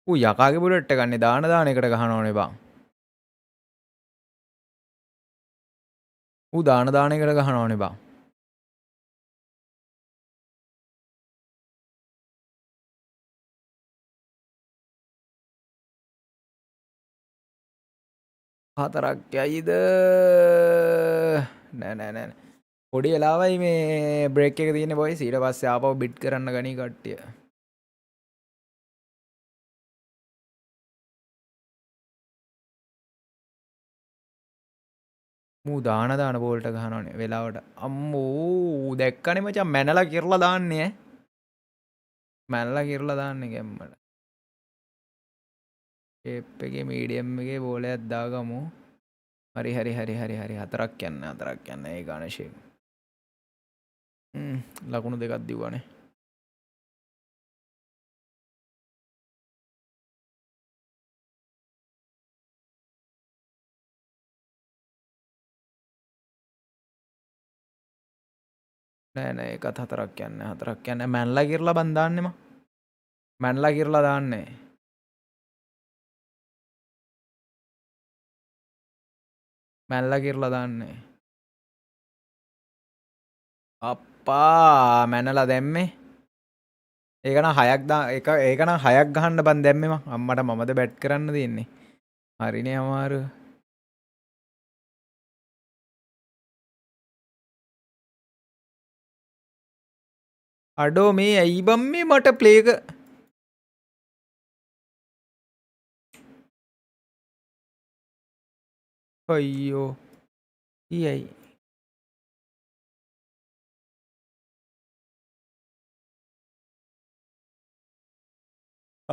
ඌ යකාගේ බුලට් එක ගන්නේ දාන එකට ගහනවනේ බං ඌ දාන එකට ගහනවනේ බං හතරක් යයිද නෑ පොඩි වෙලාවයි මේ බ්‍රේක් එක තියෙන්නේ බොයිස් ඊට පස්සේ ආපහු බිට් කරන්න ගනී කට්ටිය මූ දාන බෝල්ට ගහනවනේ වෙලාවට අම්මෝ දැක්කනේ මචං මැනලා කිරලා දාන්නේ මැනලා කිරලා දාන්නේ ගැම්මට ෂේප් එකේ මීඩියම් එකේ බෝලයක් දාගමු හරි 4ක් යන්න ඒ ගාන ෂේප් ලකුණු දෙකක් දිව්වනේ නෑ ඒකත් 4ක් යන්න මැනලා කිරලා බන් දාන්නෙම මැනලා කිරලා දාන්නේ මැනලා කිරලා දාන්නේ අප්පා මැනලා දැම්මේ ඒකනම් 6ක් ගහන්න බන් දැම්මේ අම්මට මමද බැට් කරන්න තියෙන්නේ හරිනේ අමාරු අඩෝ මේ ඇයි බම් මේ මට ප්ලේක අයියෝ ඊයයි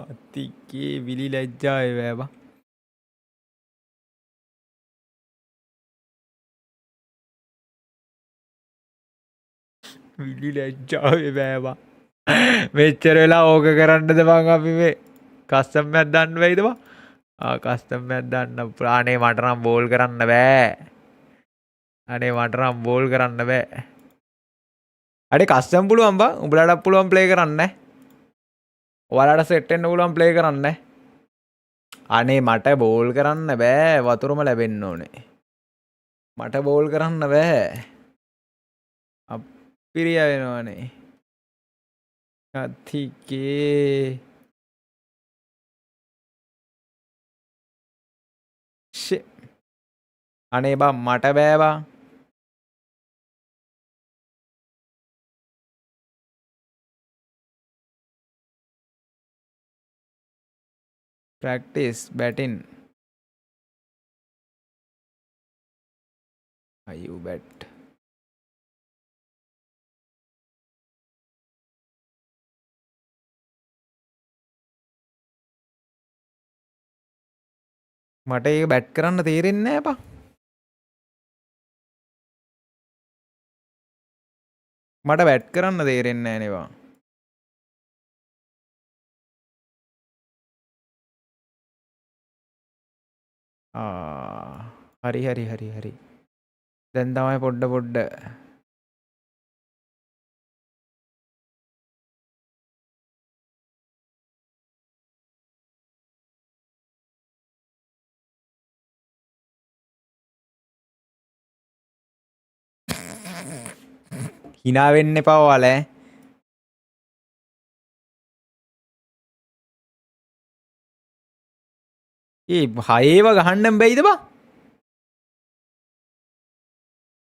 අතිකේ විලි ලැජ්ජාය වෑබා විලි ලැජ්ජාවේ බෑවා මෙච්චර වෙලා ඕක කරන්නද බං අපි මේ කස්ටම් එකක් දාන්න බැයිද බං කස්ටම් එකක් දාන්න අනේ මට නම් බෝල් කරන්න බෑ අඩේ කස්ටම් පුළුවන් බං උඹලටත් පුළුවන් ප්ලේ කරන්න ඔයාලට සෙට් වෙන්න පුළුවන් ප්ලේ කරන්න අනේ මට බෝල් කරන්න බෑ වතුරම ලැබෙන්න ඕනේ මට බෝල් කරන්න බෑ අපිරිය වෙනවනේ අතිකේ ෂේ අනේ බං මට බෑ බං practice batting you bet මට ඒක බැට් කරන්න තේරෙන්නේ නෑ බං මට බැට් කරන්න තේරෙන්නේ නෑ නේ බං හරි හරි හරි හරි දැන් තමයි පොඩ්ඩ hina වෙන්න එපා ඔයාලා හයේව ගහන්නම් බැයිද බං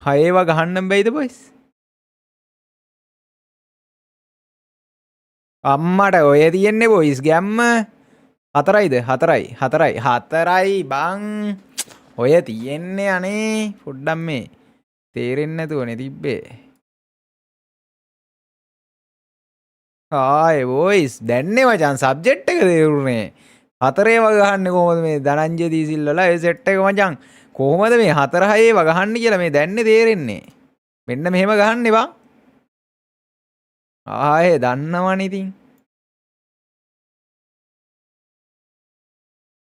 හයේව ගහන්නම් බැයිද බොයිස් අම්මට ඔය තියෙන්නේ බොයිස් ගැම්ම හතරයි බං ඔය තියෙන්නේ අනේ පොඩ්ඩක් මේ තේරෙන්නේ නැතුවනේ තිබ්බේ ආයේ බොයිස් දැන්නේ මචං සබ්ජෙක්ට් එක තේරුනේ හතරේ වගහන්නේ කොහොමද මේ ධනංජය දීසිල්ලලා ඒ සෙට් එක මචං කොහොමද මේ හතර හයේ වගහන්නේ කියලා මේ දැන්නේ තේරෙන්නේ මෙන්න මෙහෙම ගහන්න එපා ආයේ දන්නවනේ ඉතින්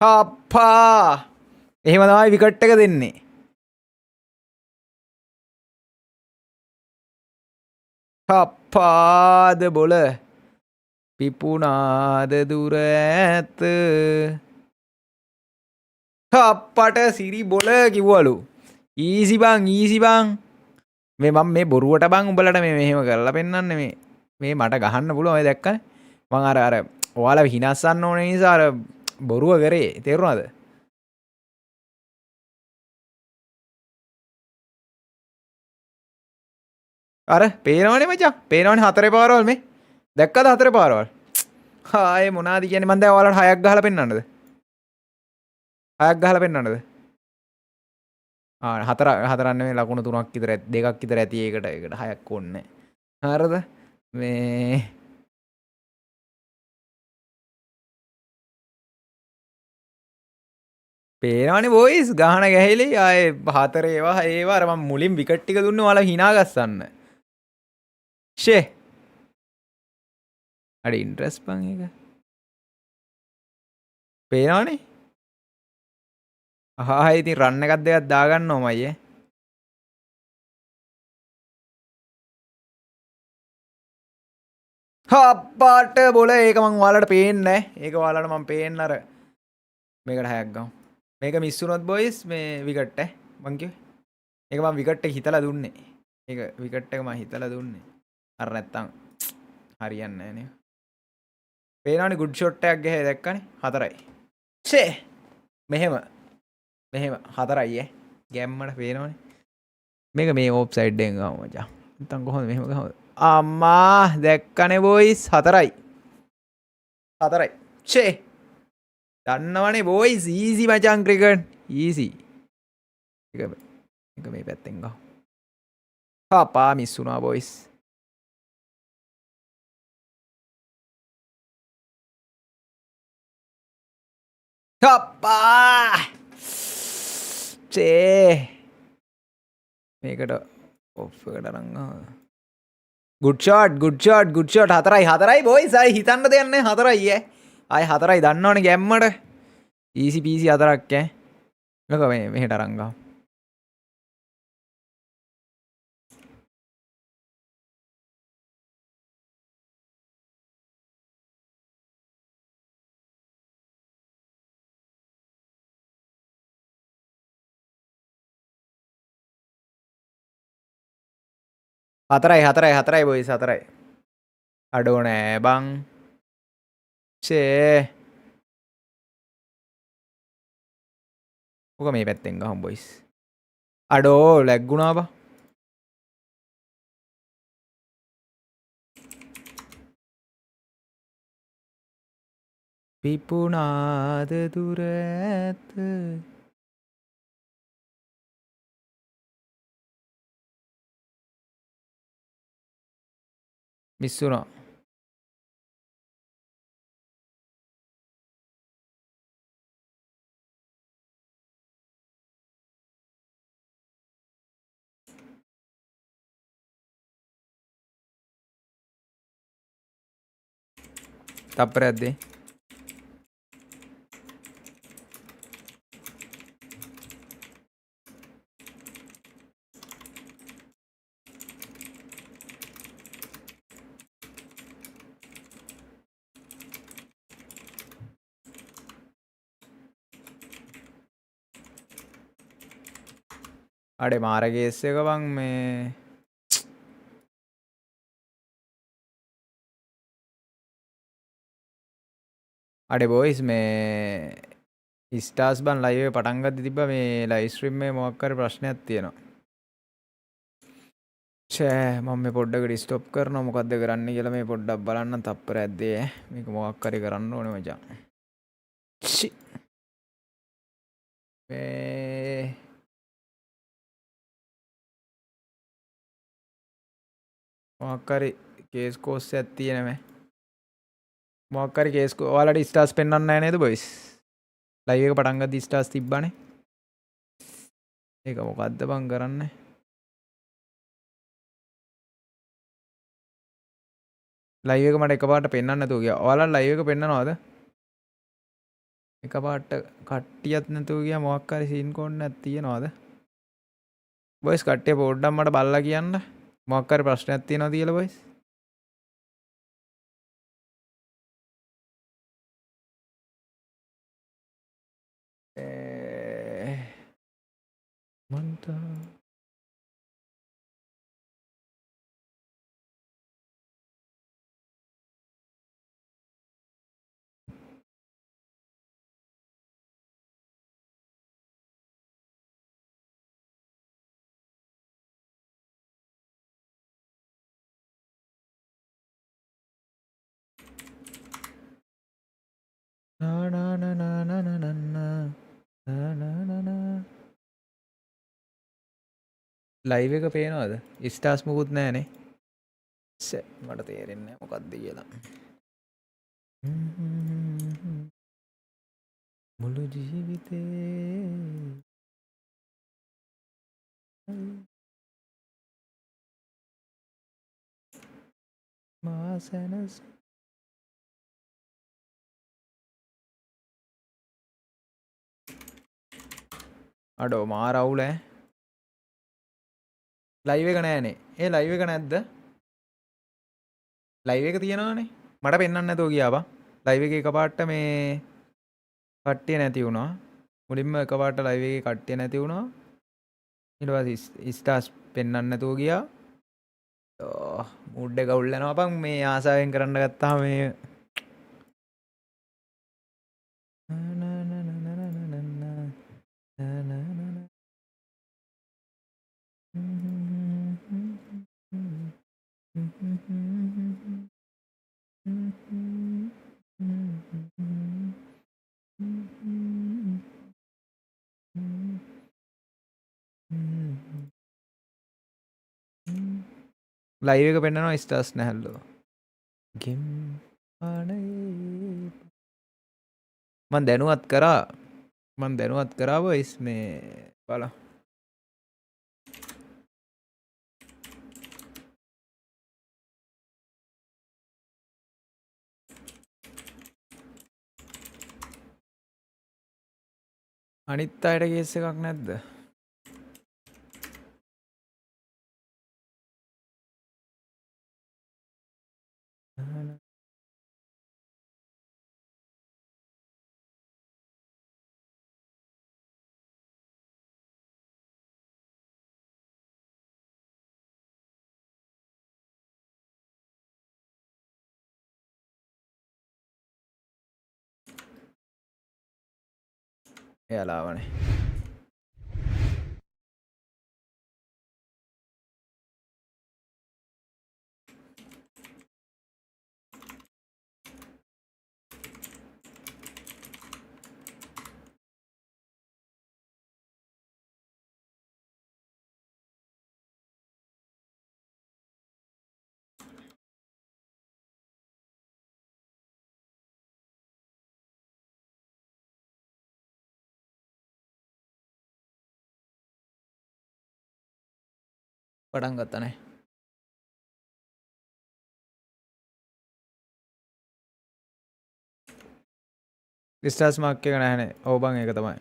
අප්පා එහෙම තමයි විකට් එක දෙන්නේ අප්පාද බොල පිපුනාද දුර ඇත අප්පට සිරි බොල කිව්වලු ඊසි බං මේ මම මේ බොරුවට බං උඹලට මේ මෙහෙම කරලා පෙන්නන්නේ මේ මට ගහන්න පුළුවන් ඔය දැක්කනේ මං අර ඔයාලා හිනස්සන්න ඕන නිසා අර බොරුව කරේ තේරුණාද අර පේනවනේ මචං පේනවනේ හතරේ පාරවල් මේ දැක්කද හතරේ පාරවල් ආයේ මොනවාද කියන්නේ මං දැන් ඔයාලට හයක් ගහලා පෙන්නන්නද හයක් ගහලා පෙන්නන්නද හතරක් නෙමෙයි ලකුණු තුනක් විතර දෙකක් විතර ඇති ඒකට හයක් ඕනේ හරිද මේ පේනවනේ බොයිස් ගහන ගැහිලි ආයේ හතර ඒවා අර මම මුලින් විකට් ටික දුන්නේ ඔයාලා hina ගස්සන්න ෂේ අර ඉන්ට්‍රස් බං එක පේනවනේ ඉතින් රන් එකක් දෙකක් දාගන්න ඕමයි හප්පාට බොල ඒක මං ඔයාලට පේන්නේ නැහැ ඒක ඔයාලට මම පේන්න අර මේකට හයක් ගමු මේක මිස් වුණොත් බොයිස් මේ විකට් මං කිව්වේ ඒක මම විකට් එක හිතලා දුන්නේ ඒක විකට් එක මම හිතලා දුන්නේ අර නැත්තම් හරියන්නේ නැහැ නේ පේනවනේ ගුඩ් ෂොට් එකක් ගහේ දැක්කනේ හතරයි ෂේ මෙහෙම හතරයි ගැම්මට පේනවනේ මේක මේ ඕප් සයිඩ් එකෙන් ගමු මචං නැත්තම් කොහොමද මෙහෙම ගහමු අම්මා දැක්කනේ බොයිස් හතරයි ෂේ දන්නවනේ බොයිස් ඊසි මචං ක්‍රිකට් ඊසි එක මේ පැත්තෙන් ගමු හපා මිස් වුණා බොයිස් හප්පා මේකට ඔෆ් එකට අරන් ගුඩ් ෂොට් හතරයි බොයිස් ආයි හිතන්න දෙයක් නැහැ හතරයි ආයි හතරයි දන්නවනේ ගැම්මට ඊසි පීසි හතරක් ලක මේ මෙහෙට අරන් ගමු හතරයි බොයිස් හතරයි අඩෝ නෑ බං ෂේ ඕක මේ පැත්තෙන් ගහමු බොයිස් අඩෝ ලැග්ගුණා බා පිපුනාද දුර ඇත මිස් වුණා තප්පරයක් දෙයි අඩේ මාර කේස් එක බං මේ අඩේ බොයිස් මේ ස්ටාර්ස් බන් ලයිව් එක පටන් ගද්දි තිබ්බා මේ ලයිව් ස්ට්‍රීම් එකේ මොකක් හරි ප්‍රශ්නයක් තියෙනවා ෂෑ මම මේ පොඩ්ඩකට ස්ටොප් කරනවා මොකද්ද කරන්න කියලා මේ පොඩ්ඩක් බලන්න තප්පරයක් දෙයි මේක මොකක් හරි කරන්න ඕනේ මචං මේ මොකක් හරි කේස් කෝස් එකක් තියෙනමේ මොකක් හරි කේස් ඔයාලට ස්ටාර්ස් පෙන්වන්න නැහැ නේද බොයිස් ලයිව් එක පටන් ගද්දි ස්ටාර්ස් තිබ්බනේ ඒක මොකද්ද බං කරන්නේ ලයිව් එක මට එකපාරට පෙන්වන්න නැතුව ගියා ඔයාලට ලයිව් එක පෙන්නනවද එකපාරට කට්ටියත් නැතුව ගියා මොකක් හරි සීන් කෝඩ් තියනවද බොයිස් කට්ටිය පොඩ්ඩක් මට බලලා කියන්න මොකක් හරි ප්‍රශ්නයක් තියෙනවද කියලා බොයිස් මන්තා ලයිව් එක පේනවද ස්ටාර්ස් මුකුත් නැහනේ මට තේරෙන්නේ මොකක්ද කියලා මුළු ජීවිතේ මා සැනස අඩෝ මාර අවුල ලයිව් එක නෑනේ ඒ ලයිව් එක නැද්ද ලයිව් එක තියෙනවානේ මට පෙන්වන්න නැතුව ගියා බා ලයිව් එකේ එකපාරට මේ කට්ටිය නැති වුණා මුලින්ම එකපාරට ලයිව් එකේ කට්ටිය නැති වුණා ඊට පස්සේ ස්ටාර්ස් පෙන්වන්න නැතුව ගියා මූඩ් එක අවුල් වෙනවා බං මේ ආසාවෙන් කරන්න ගත්තාම මේ ලයිව් එක පෙන්නනවා ස්ටාර්ස් නැහැලු ගෙම් අනේ මන් දැනුවත් කරා බොයිස් මේ බලන්න අනිත් අයට කේස් එකක් නැද්ද එයාලාවනේ. පටන් ගත්තනේ. ඩිස්ටන්ස් මාර්ක් එක නැහැනේ. ඔව් බං ඒක තමයි.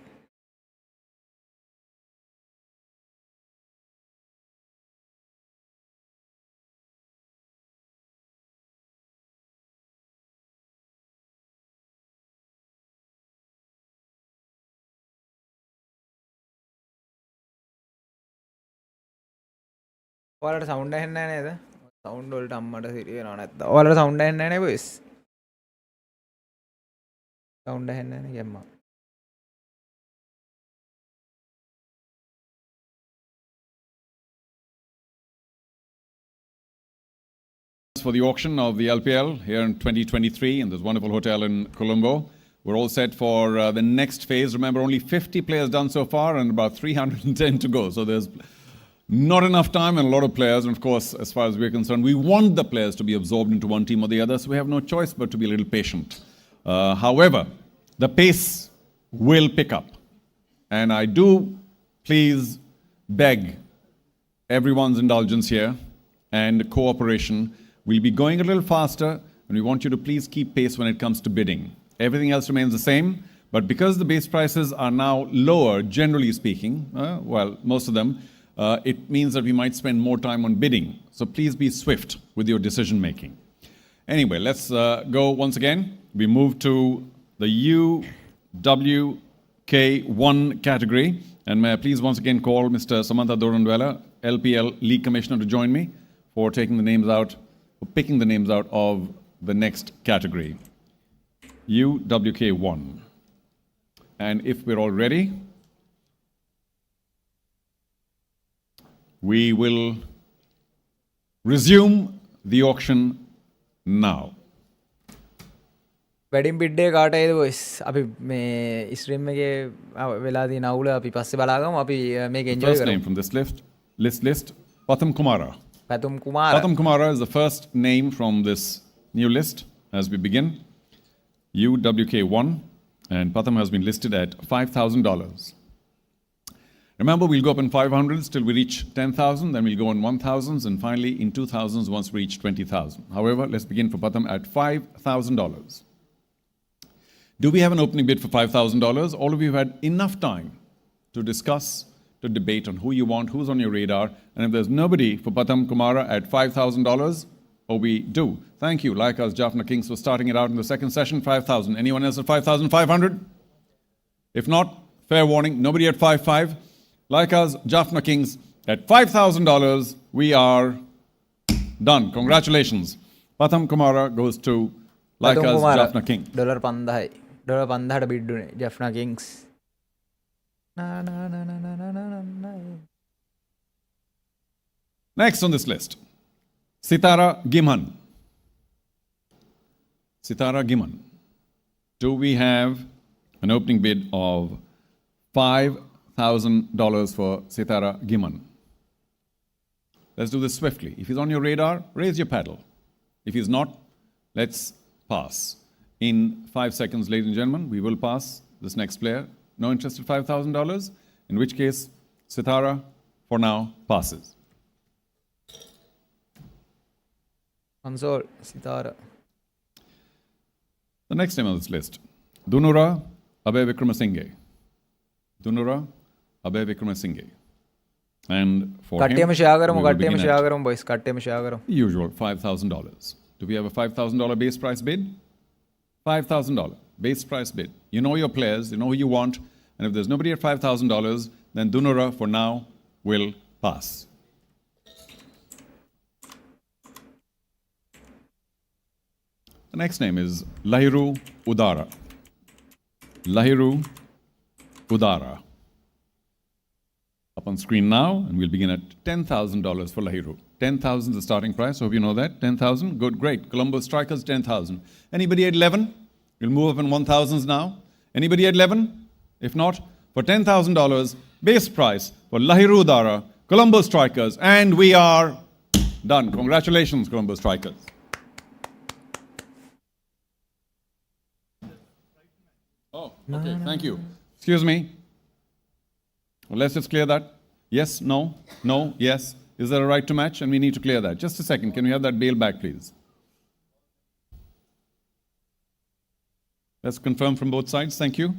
ඔයාලට සවුන්ඩ් ඇහෙන්නේ නැහැ නේද? සවුන්ඩ් වලට අම්මට සිරි වෙනව නැත්තම්. ඔයාලට සවුන්ඩ් ඇහෙන්නේ නැහැ නේ බොයිස්? සවුන්ඩ් ඇහෙන්නේ නැහැ නේ ගැම්මා. For the auction of the LPL here in 2023 in this wonderful hotel in Colombo. We're all set for the next phase. Remember, only 50 players done so far and about 310 to go. So there's not enough time and a lot of players. And of course, as far as we're concerned, we want the players to be absorbed into one team or the other. So we have no choice but to be a little patient. However, the pace will pick up. And I do please beg everyone's indulgence here and cooperation. We'll be going a little faster, and we want you to please keep pace when it comes to bidding. Everything else remains the same, but because the base prices are now lower, generally speaking, well, most of them, it means that we might spend more time on bidding. So please be swift with your decision making. Anyway, let's go once again. We move to the UWK1 category, and may I please once again call Mr. Samantha Dorandwella, LPL League Commissioner, to join me for taking the names out, for picking the names out of the next category. UWK1. And if we're all ready, we will resume the auction now. වැඩින් බිඩ්ඩේ කාටයිද boys? අපි මේ stream එකේ වෙලා තියෙන අවුල අපි පස්සේ බලාගමු. අපි මේක The එන්ජොයි first කරමු. name from this list, Patham Kumara. Pathum Kumara. Patham Kumara is the first name from this new list as we begin. UWK1, and Patham has been listed at $5,000. Remember, we'll go up in 500s till we reach 10,000, then we'll go in 1,000s, and finally in 2,000s once we reach 20,000. However, let's begin for Patham at $5,000. Do we have an opening bid for $5,000? All of you have had enough time to discuss, to debate on who you want, who's on your radar, and if there's nobody for Patham Kumara at $5,000, oh, we do. Thank you, like us, Jaffna Kings, for starting it out in the second session, 5,000. Anyone else at 5,500? If not, fair warning, nobody at 5,500. Like us, Jaffna Kings, at $5,000, we are done. Congratulations. Patham Kumara goes to like Pathum us, Kumara. Jaffna King. $5,000. $5,000ට බිඩ්ඩුනේ Jaffna Kings. නා නා නා නා නා නා නා නා. Next on this list, Sitara Giman. Sitara Giman. Do we have an opening bid of $5,000 for Sitara Giman? Let's do this swiftly. If he's on your radar, raise your paddle. If he's not, let's pass. In 5 seconds, ladies and gentlemen, we will pass this next player. No interest at $5,000, in which case Sitara, for now, passes. Console sitar. The next name on this list, Dunura Abhay Vikramasinghe. Dunura Abhay Vikramasinghe. And for කට්ටියම him, share කරමු. we will කට්ටියම begin share at කරමු boys. කට්ටියම share කරමු. the usual $5,000. Do we have a $5,000 base price bid? $5,000 base price bid. You know your players, you know who you want, and if there's nobody at $5,000, then Dunura for now will pass. The next name is Lahiru Udara. Lahiru Udara. Up on screen now, and we'll begin at $10,000 for Lahiru. 10,000 is the starting price. Hope you know that. 10,000. Good, great. Colombo Strikers, 10,000. Anybody at 11? We'll move up in 1,000s now. Anybody at 11? If not, for $10,000, base price for Lahiru Udara, Colombo Strikers, and we are done. Congratulations, Colombo Strikers. Oh, okay, thank you. Excuse me. Well, let's just clear that. Yes, no, no, yes. Is there a right to match? And we need to clear that. Just a second. Can we have that bail back, please? Let's confirm from both sides. Thank you.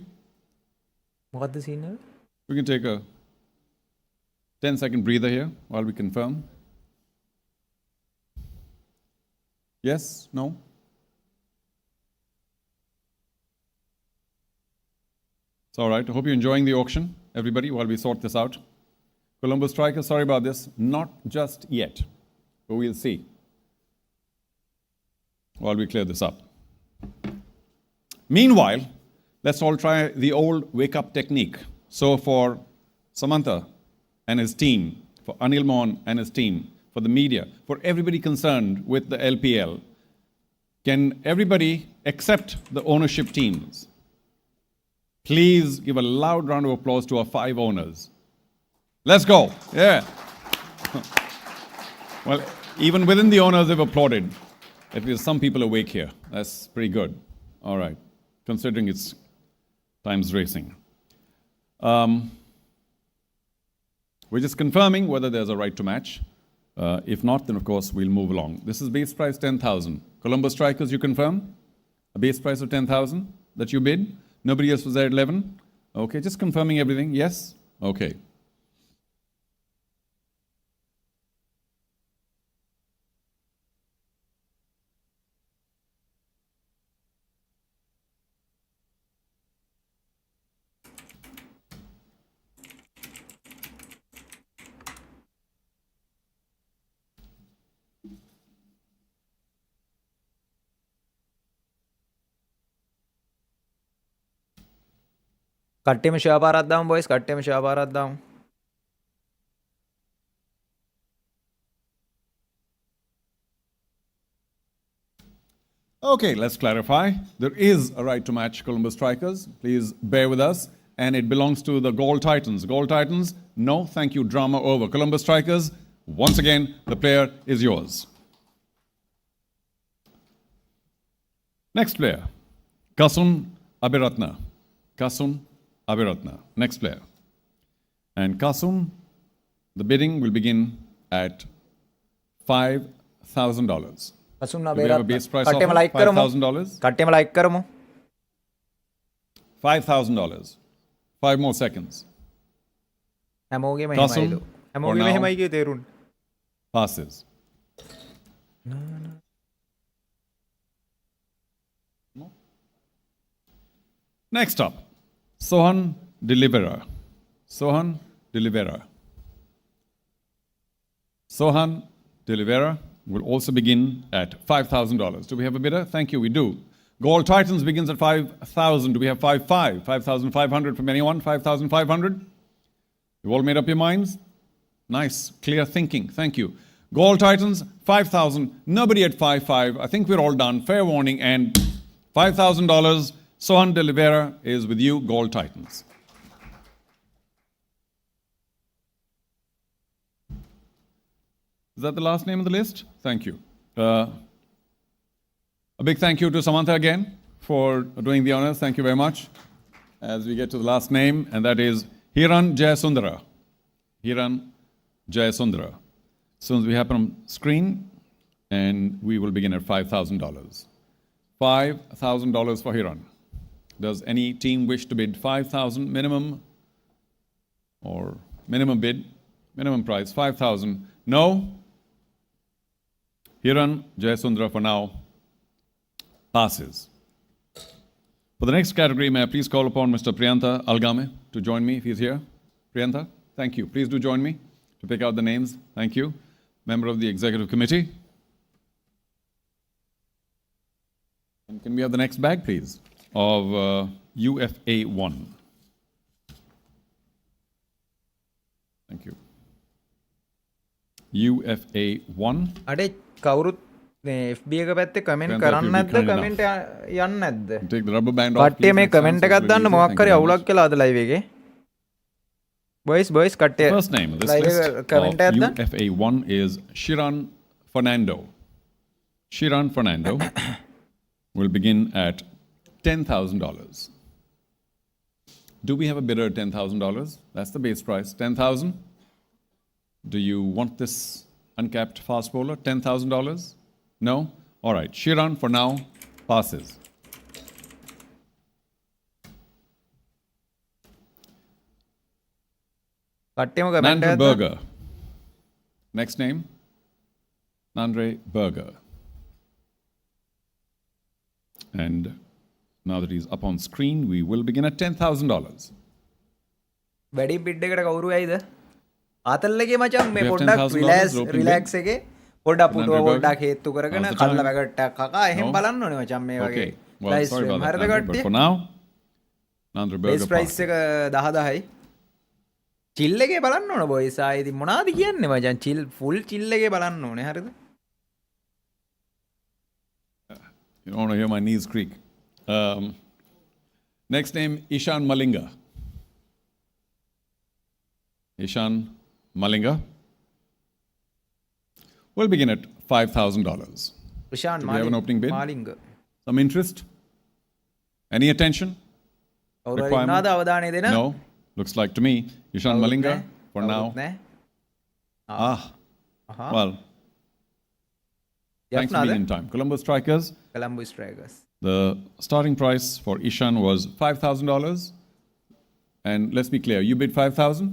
What the scene? We can take a 10-second breather here while we confirm. Yes? No? It's all right. I hope you're enjoying the auction, everybody, while we sort this out. Colombo Strikers, sorry about this. Not just yet, but we'll see while we clear this up. Meanwhile, let's all try the old wake-up technique. So for Samantha and his team, for Anil Mohan and his team, for the media, for everybody concerned with the LPL, can everybody except the ownership teams please give a loud round of applause to our 5 owners? Let's go. Yeah. Well, even within the owners, they've applauded. At least some people awake here. That's pretty good. All right. Considering it's time's racing. We're just confirming whether there's a right to match. If not, then of course we'll move along. This is base price 10,000. Colombo Strikers, you confirm? A base price of 10,000 that you bid? Nobody else was there at 11? Okay, just confirming everything. Yes? Okay. කට්ටියම share පාරක් දාමු boys කට්ටියම share පාරක් දාමු. Okay, let's clarify. There is a right to match Colombo Strikers. Please bear with us. And it belongs to the Gold Titans. Gold Titans, no, thank you, drama over. Colombo Strikers, once again, the player is yours. Next player, Kasun Abiratna. Kasun Abiratna. Next player. And Kasun, the bidding will begin at $5,000. Kasun Do we have a Abeyratne base price කට්ටියම offer? Like කරමු. $5,000? කට්ටියම like කරමු. $5,000. 5 more seconds. හැමෝගෙම Kasun, එහෙමයිලු. for හැමෝගෙම now, එහෙමයි කිය තේරුණ. passes. Next up, Sohan Delivera. Sohan Delivera. Sohan Delivera will also begin at $5,000. Do we have a bidder? Thank you, we do. Gold Titans begins at 5,000. Do we have 5,500? 5,500 from anyone? 5,500? You all made up your minds? Nice, clear thinking. Thank you. Gold Titans, 5,000. Nobody at 5,500. I think we're all done. Fair warning. And $5,000. Sohan De Oliveira is with you, Gold Titans. Is that the last name on the list? Thank you. A big thank you to Samantha again for doing the honors. Thank you very much. As we get to the last name, and that is Hiran Jayasundara. Hiran Jayasundara. As soon as we happen on screen, and we will begin at $5,000. $5,000 for Hiran. Does any team wish to bid 5,000 minimum or minimum bid, minimum price 5,000? No. Hiran Jayasundara for now passes. For the next category, may I please call upon Mr. Priyantha Algame to join me if he's here. Priyantha, thank you. Please do join me to pick out the names. Thank you. Member of the Executive Committee. And can we have the next bag, please, of UFA 1? UFA1. අඩේ කවුරුත් FB එක පැත්තේ comment Grandpa, කරන්න if you'll be නැද්ද kind comment යන්නේ නැද්ද Take the rubber band off. කට්ටිය please, මේ next time, කමෙන්ට් so එකක් it's very දාන්න easy. මොකක් Thank you හරි very අවුලක් much. කියලා අද ලයිව් එකේ බොයිස් කට්ටිය First name of this live list එක of කමෙන්ට් එකක් දාන්න UFA1 is Shiran Fernando. Shiran Fernando will begin at $10,000. Do we have a bidder at $10,000? That's the base price. 10,000. Do you want this uncapped fast bowler? $10,000? No? All right. Shiran for now passes. කට්ටියම comment Nandre එකක් දාන්න Berger. Next name? Nandre Berger. And now that he's up on screen, we will begin at $10,000. වැඩි bid එකට කවුරු ඇයිද ආතල්ලගේ මචං මේ We have පොඩ්ඩක් $10,000 opening රිලැක්ස් එකේ පොඩ්ඩක් පුටුව Nandre Berger. පොඩ්ඩක් හේතු කරගෙන Now's the කල්ල time. වැකට්ටක් කකා එහෙම No? බලන්න ඕනේ මචං මේ වගේ Okay. Well, live sorry stream. about that, හරිද Nandre, but කට්ටිය for now, Nandre base Berger price passes. එක 10,000යි චිල් එකේ බලන්න ඕන බොයිස් ආයේ ඉතින් මොනවද කියන්නේ මචං චිල් ෆුල් චිල් එකේ බලන්න ඕනේ හරිද You don't want to hear my knees creak. Next name, Ishan Malinga. Ishan Malinga. We'll begin at $5,000. ප්‍රශාන්ත් Do we have an opening bid? Malinga Some interest? Any attention? කවුරු හරි Requirement? ඉන්නවද අවධානය දෙන No. Looks like to me. Ishan කවුරුත් Malinga නැහැ. for කවුරුත් now. නැහැ. Ah, අහා. well, thanks for යප්නාද being in time. Colombo Strikers. කොලම්බෝ strikers The starting price for Ishan was $5,000. And let's be clear, you bid 5,000?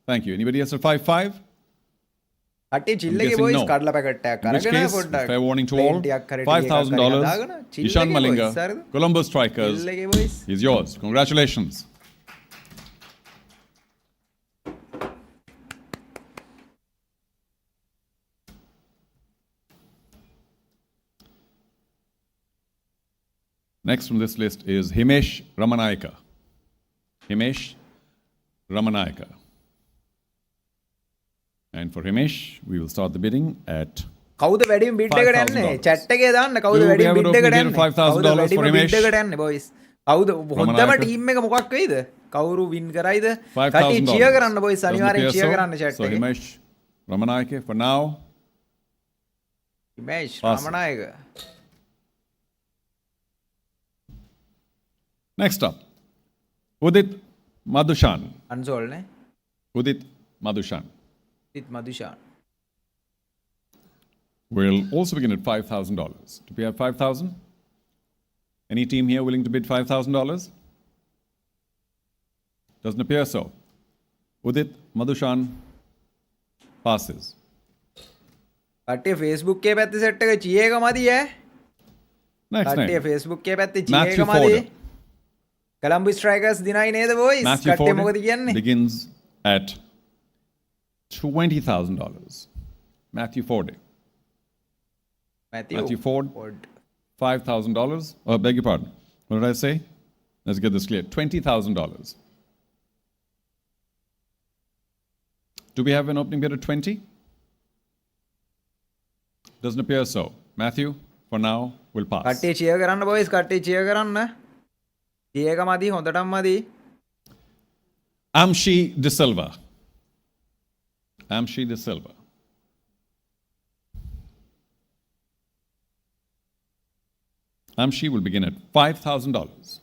Thank you. Anybody else at 5,500? කට්ටිය chill I'm එකේ guessing boys no. කඩලා පැකට්ටයක් In which අරගෙන case, පොඩ්ඩක් fair warning to all, plane ටිකක් හරි T එකක් හරි හදාගෙන $5,000. චිල් Ishan එකේ Malinga, බොයිස් හරිද Colombo Strikers චිල් එකේ boys is yours. Congratulations. Next from this list is Himesh Ramanayaka. Himesh Ramanayaka. And for Himesh, we will start the bidding at කවුද වැඩිම බිඩ් එකට යන්නේ $5,000. chat එකේ දාන්න කවුද Do we වැඩිම have an බිඩ් opening එකට bid of යන්නේ $5,000 කවුද වැඩිම for බිඩ් Himesh? එකට යන්නේ බොයිස් කවුද හොඳම Ramanayaka. ටීම් එක මොකක් වෙයිද කවුරු වින් කරයිද $5,000. කට්ටිය චියර් කරන්න බොයිස් Doesn't අනිවාර්යෙන් appear චියර් so. කරන්න chat So එකේ Himesh Ramanayake for now. හිමේෂ් Awesome. Ramanayake Next up, Udit Madhushan. අන්සෝල් නේ Udit Madhushan. ඉත් Madushan We'll also begin at $5,000. Do we have 5,000? Any team here willing to bid $5,000? Doesn't appear so. Udit Madhushan passes. කට්ටිය Facebook එකේ පැත්තේ set එක චී එක මදි ඈ Next කට්ටිය name, Facebook එකේ පැත්තේ චී Matthew එක මදි Ford. කොලම්බෝ ස්ට්‍රයිකර්ස් දිනයි නේද බොයිස් Matthew කට්ටිය මොකද Ford කියන්නේ begins at $20,000. Matthew Ford. Matthew Ford. $5,000. Oh, beg your pardon. What did I say? Let's get this clear. $20,000. Do we have an opening bid at 20? Doesn't appear so. Matthew, for now, will pass. කට්ටිය cheer කරන්න boys කට්ටිය cheer කරන්න චී එක මදි හොඳටම මදි Amshi De Silva. Amshi De Silva. Amshi will begin at $5,000.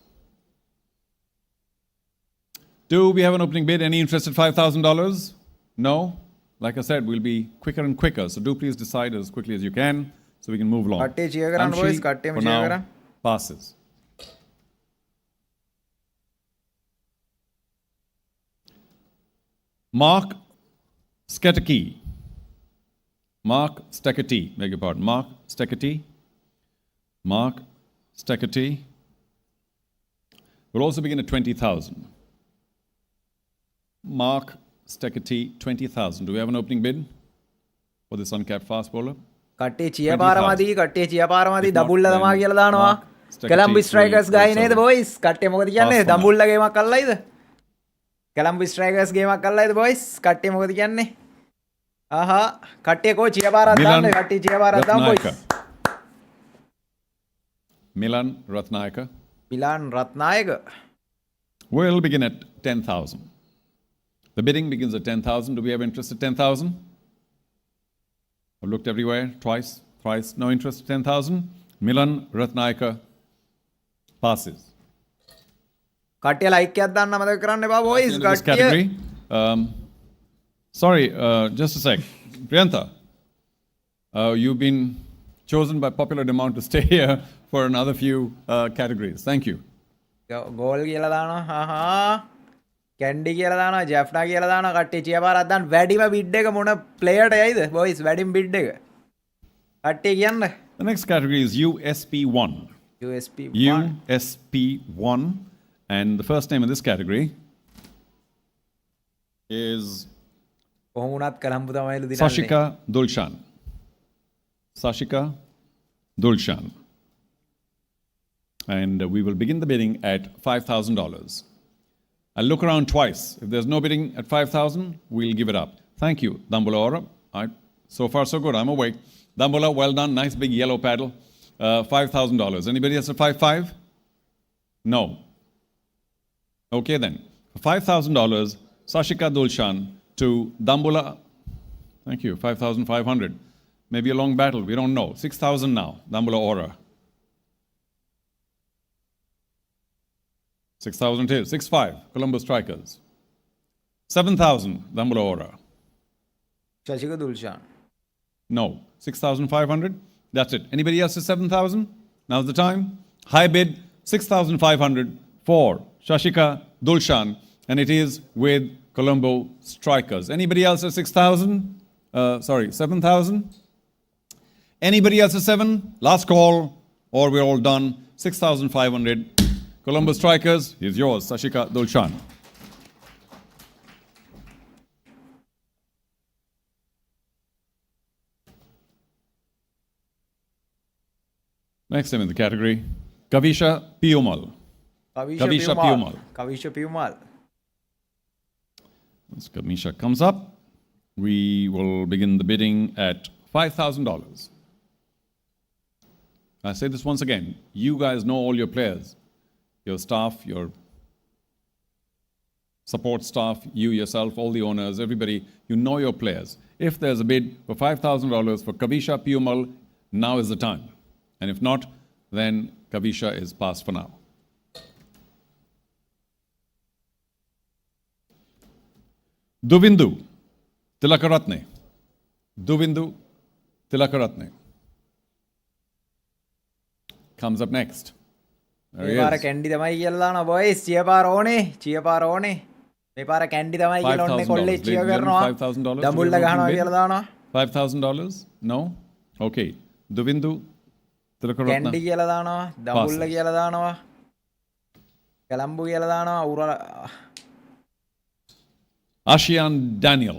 Do we have an opening bid? Any interest at $5,000? No? Like I said, we'll be quicker and quicker, so do please decide as quickly as you can so we can move along. කට්ටිය cheer කරන්න Amshi, boys කට්ටියම for cheer now, කරන්න passes. Mark Sketaki. Mark Steketee, beg your pardon. Mark Steketee. Mark Steketee. We'll also begin at 20,000. Mark Steketee, 20,000. Do we have an opening bid for this uncapped fast bowler? කට්ටිය cheer පාර මදි කට්ටිය cheer පාර මදි If not, Dambulla තමා then කියලා දානවා Mark Steketee Colombo Strikers will ගායි නේද also බොයිස් කට්ටිය මොකද කියන්නේ pass for now. දඹුල්ල ගේමක් අල්ලයිද කොලම්බෝ ස්ට්‍රයිකර්ස් ගේමක් අල්ලයිද බොයිස් කට්ටිය මොකද කියන්නේ ආහා කට්ටිය කෝ චියපාරක් දාන්න Milan කට්ටිය චියපාරක් දාන්න Ratnayaka. Boys. Milan Ratnayaka. Milan Ratnayaka. We'll begin at 10,000. The bidding begins at 10,000. Do we have interest at 10,000? I've looked everywhere, twice, thrice, no interest at 10,000. Milan Ratnayaka passes. කට්ටිය ලයික් එකක් දාන්න මතක කරන්න එපා බොයිස් Into this කට්ටිය. category. Sorry, just a sec. Priyanta, you've been chosen by popular demand to stay here for another few categories. Thank you. Goal කියලා දානවා. ආහා කැන්ඩි කියලා දානවා ජෙෆ්නා කියලා දානවා කට්ටිය චියපාරක් දාන්න වැඩිම බිඩ් එක මොන ප්ලේයර්ට යයිද බොයිස් වැඩිම බිඩ් එක. කට්ටිය කියන්න. The next category is USP1. USP USP1. And the first name in this category is කොහොම වුණත් කලම්බු තමයිලු දිනන්නේ. Sashika Dulshan. Sashika Dulshan. And we will begin the bidding at $5,000. I'll look around twice. If there's no bidding at 5,000, we'll give it up. Thank you, Dambola Ora. So far, so good. I'm awake. Dambola, well done. Nice big yellow paddle. $5,000. Anybody else at 5,500? No. Okay then. For $5,000, Sashika Dulshan to Dambola. Thank you. 5,500. Maybe a long battle. We don't know. 6,000 now. Dambola Ora. 6,000 it is. 6,500. Colombo Strikers. 7,000. Dambola Ora. ශශික දුල්ෂාන්. No. 6,500. That's it. Anybody else is 7,000? Now's the time. High bid 6,500 for Shashika Dulshan, and it is with Colombo Strikers. Anybody else at 6,000? Sorry, 7,000? Anybody else at 7? Last call, or we're all done. 6,500. Colombo Strikers is yours, Shashika Dulshan. Next name in the category, Kavisha Piumal. Kavisha Piumal. කවිෂ පියුමල්. Once Kamisha comes up, we will begin the bidding at $5,000. I say this once again. You guys know all your players, your staff, your support staff, you yourself, all the owners, everybody. You know your players. If there's a bid for $5,000 for Kavisha Piumal, now is the time. And if not, then Kavisha is passed for now. Duvindu Tilakaratne. Duvindu Tilakaratne comes up next. There he මේ පාර is. Kandy තමයි කියලා දානවා boys චියපාර ඕනේ චියපාර ඕනේ මේ පාර කැන්ඩි තමයි කියලා ඔන්නේ $5,000. කොල්ලේ චිය Ladies and කරනවා gentlemen, $5,000. දඹුල්ල ගහනවා Bid? කියලා දානවා $5,000? No? Okay. Duvindu Tilakaratne. Kandy කියලා දානවා දඹුල්ල Passes. කියලා දානවා කලම්බු කියලා දානවා උර Ashian Daniel.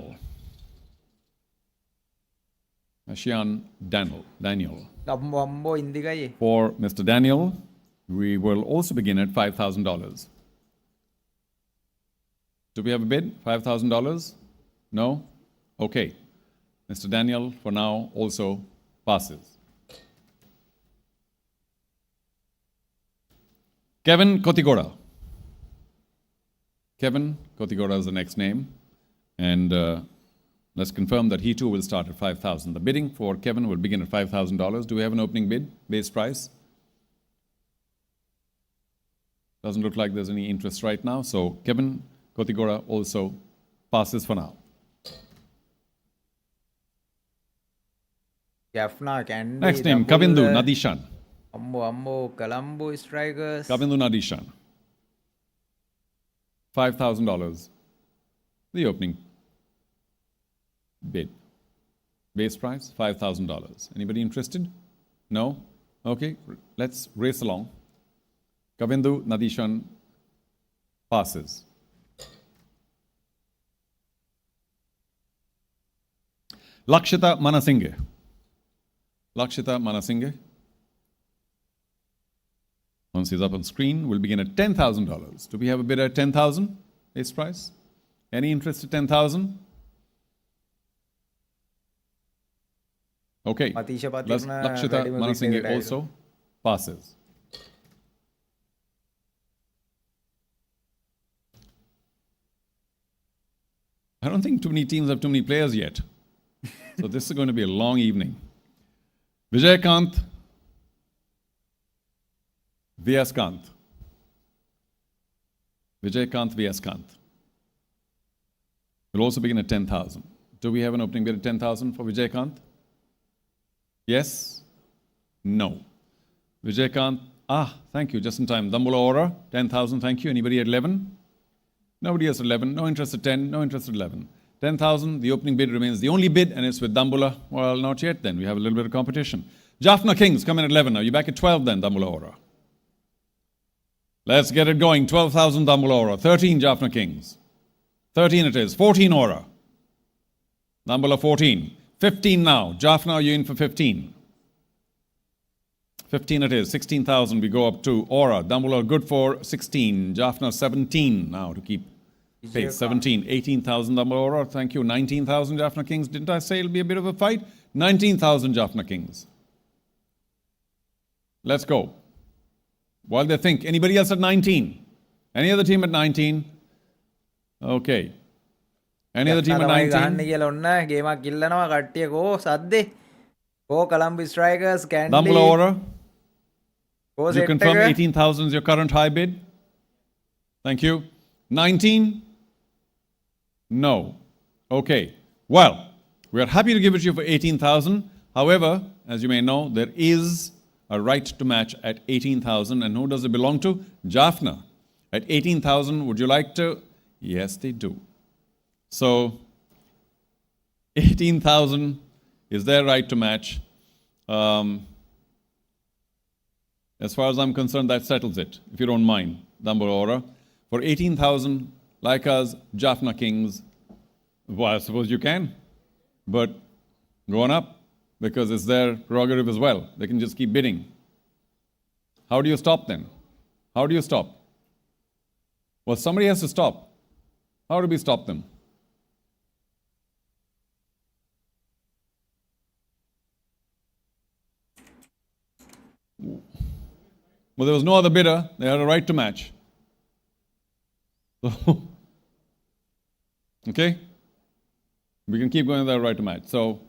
Ashian Daniel. අම්බෝ අම්බෝ ඉන්දිකයි For Mr. Daniel, we will also begin at $5,000. Do we have a bid? $5,000? No? Okay. Mr. Daniel, for now, also passes. Kevin Kotigora. Kevin Kotigora is the next name. And let's confirm that he too will start at 5,000. The bidding for Kevin will begin at $5,000. Do we have an opening bid, base price? Doesn't look like there's any interest right now. So Kevin Kotigora also passes for now. Jaffna Kandy Next name, Kavindu Nadishan. අම්බෝ අම්බෝ Colombo Strikers Kavindu Nadishan. $5,000. The opening bid. Base price, $5,000. Anybody interested? No? Okay, let's race along. Kavindu Nadishan passes. Lakshita Manasinghe. Lakshita Manasinghe. Once he's up on screen, we'll begin at $10,000. Do we have a bid at 10,000 base price? Any interest at 10,000? Okay. Matisha Patirna Lakshita Manasinghe also passes. I don't think too many teams have too many players yet. So this is going to be a long evening. Vijaykanth, Vyaskant. Vijaykanth, Vyaskant. We'll also begin at 10,000. Do we have an opening bid at 10,000 for Vijaykanth? Yes? No. Vijaykanth, thank you, just in time. Dambula Aura, 10,000, thank you. Anybody at 11? Nobody has 11, no interest at 10, no interest at 11. 10,000, the opening bid remains the only bid, and it's with Dambula. Well, not yet then, we have a little bit of competition. Jaffna Kings, come in at 11. Are you back at 12 then, Dambula Aura? Let's get it going. 12,000 Dambula Aura. 13 Jaffna Kings. 13 it is. 14 Aura. Dambula 14. 15 now. Jaffna, are you in for 15? 15 it is. 16,000 we go up to Aura. Dambula good for 16. Jaffna 17 now to keep pace. 17. 18,000 Dambula Aura. Thank you. 19,000 Jaffna Kings. Didn't I say it'll be a bit of a fight? 19,000 Jaffna Kings. Let's go. While they think. Anybody else at 19? Any other team at 19? Okay. Any other team at 19? ගහන්න කියලා ඔන්න ගේමක් ඉල්ලනවා කට්ටිය කෝ සද්දේ. කෝ Colombo Strikers Candy. Dambula Aura. කෝ You set confirm එක. 18,000 is your current high bid? Thank you. 19? No. Okay. Well, we are happy to give it to you for 18,000. However, as you may know, there is a right to match at 18,000. And who does it belong to? Jaffna. At 18,000, would you like to? Yes, they do. So, 18,000 is their right to match. As far as I'm concerned, that settles it, if you don't mind, Dambula Aura. For 18,000, like us, Jaffna Kings, well, I suppose you can, but go on up, because it's their prerogative as well. They can just keep bidding. How do you stop then? How do you stop? Well, somebody has to stop. How do we stop them? Well, there was no other bidder. They had a right to match. So, okay? We can keep going with that right to match. So,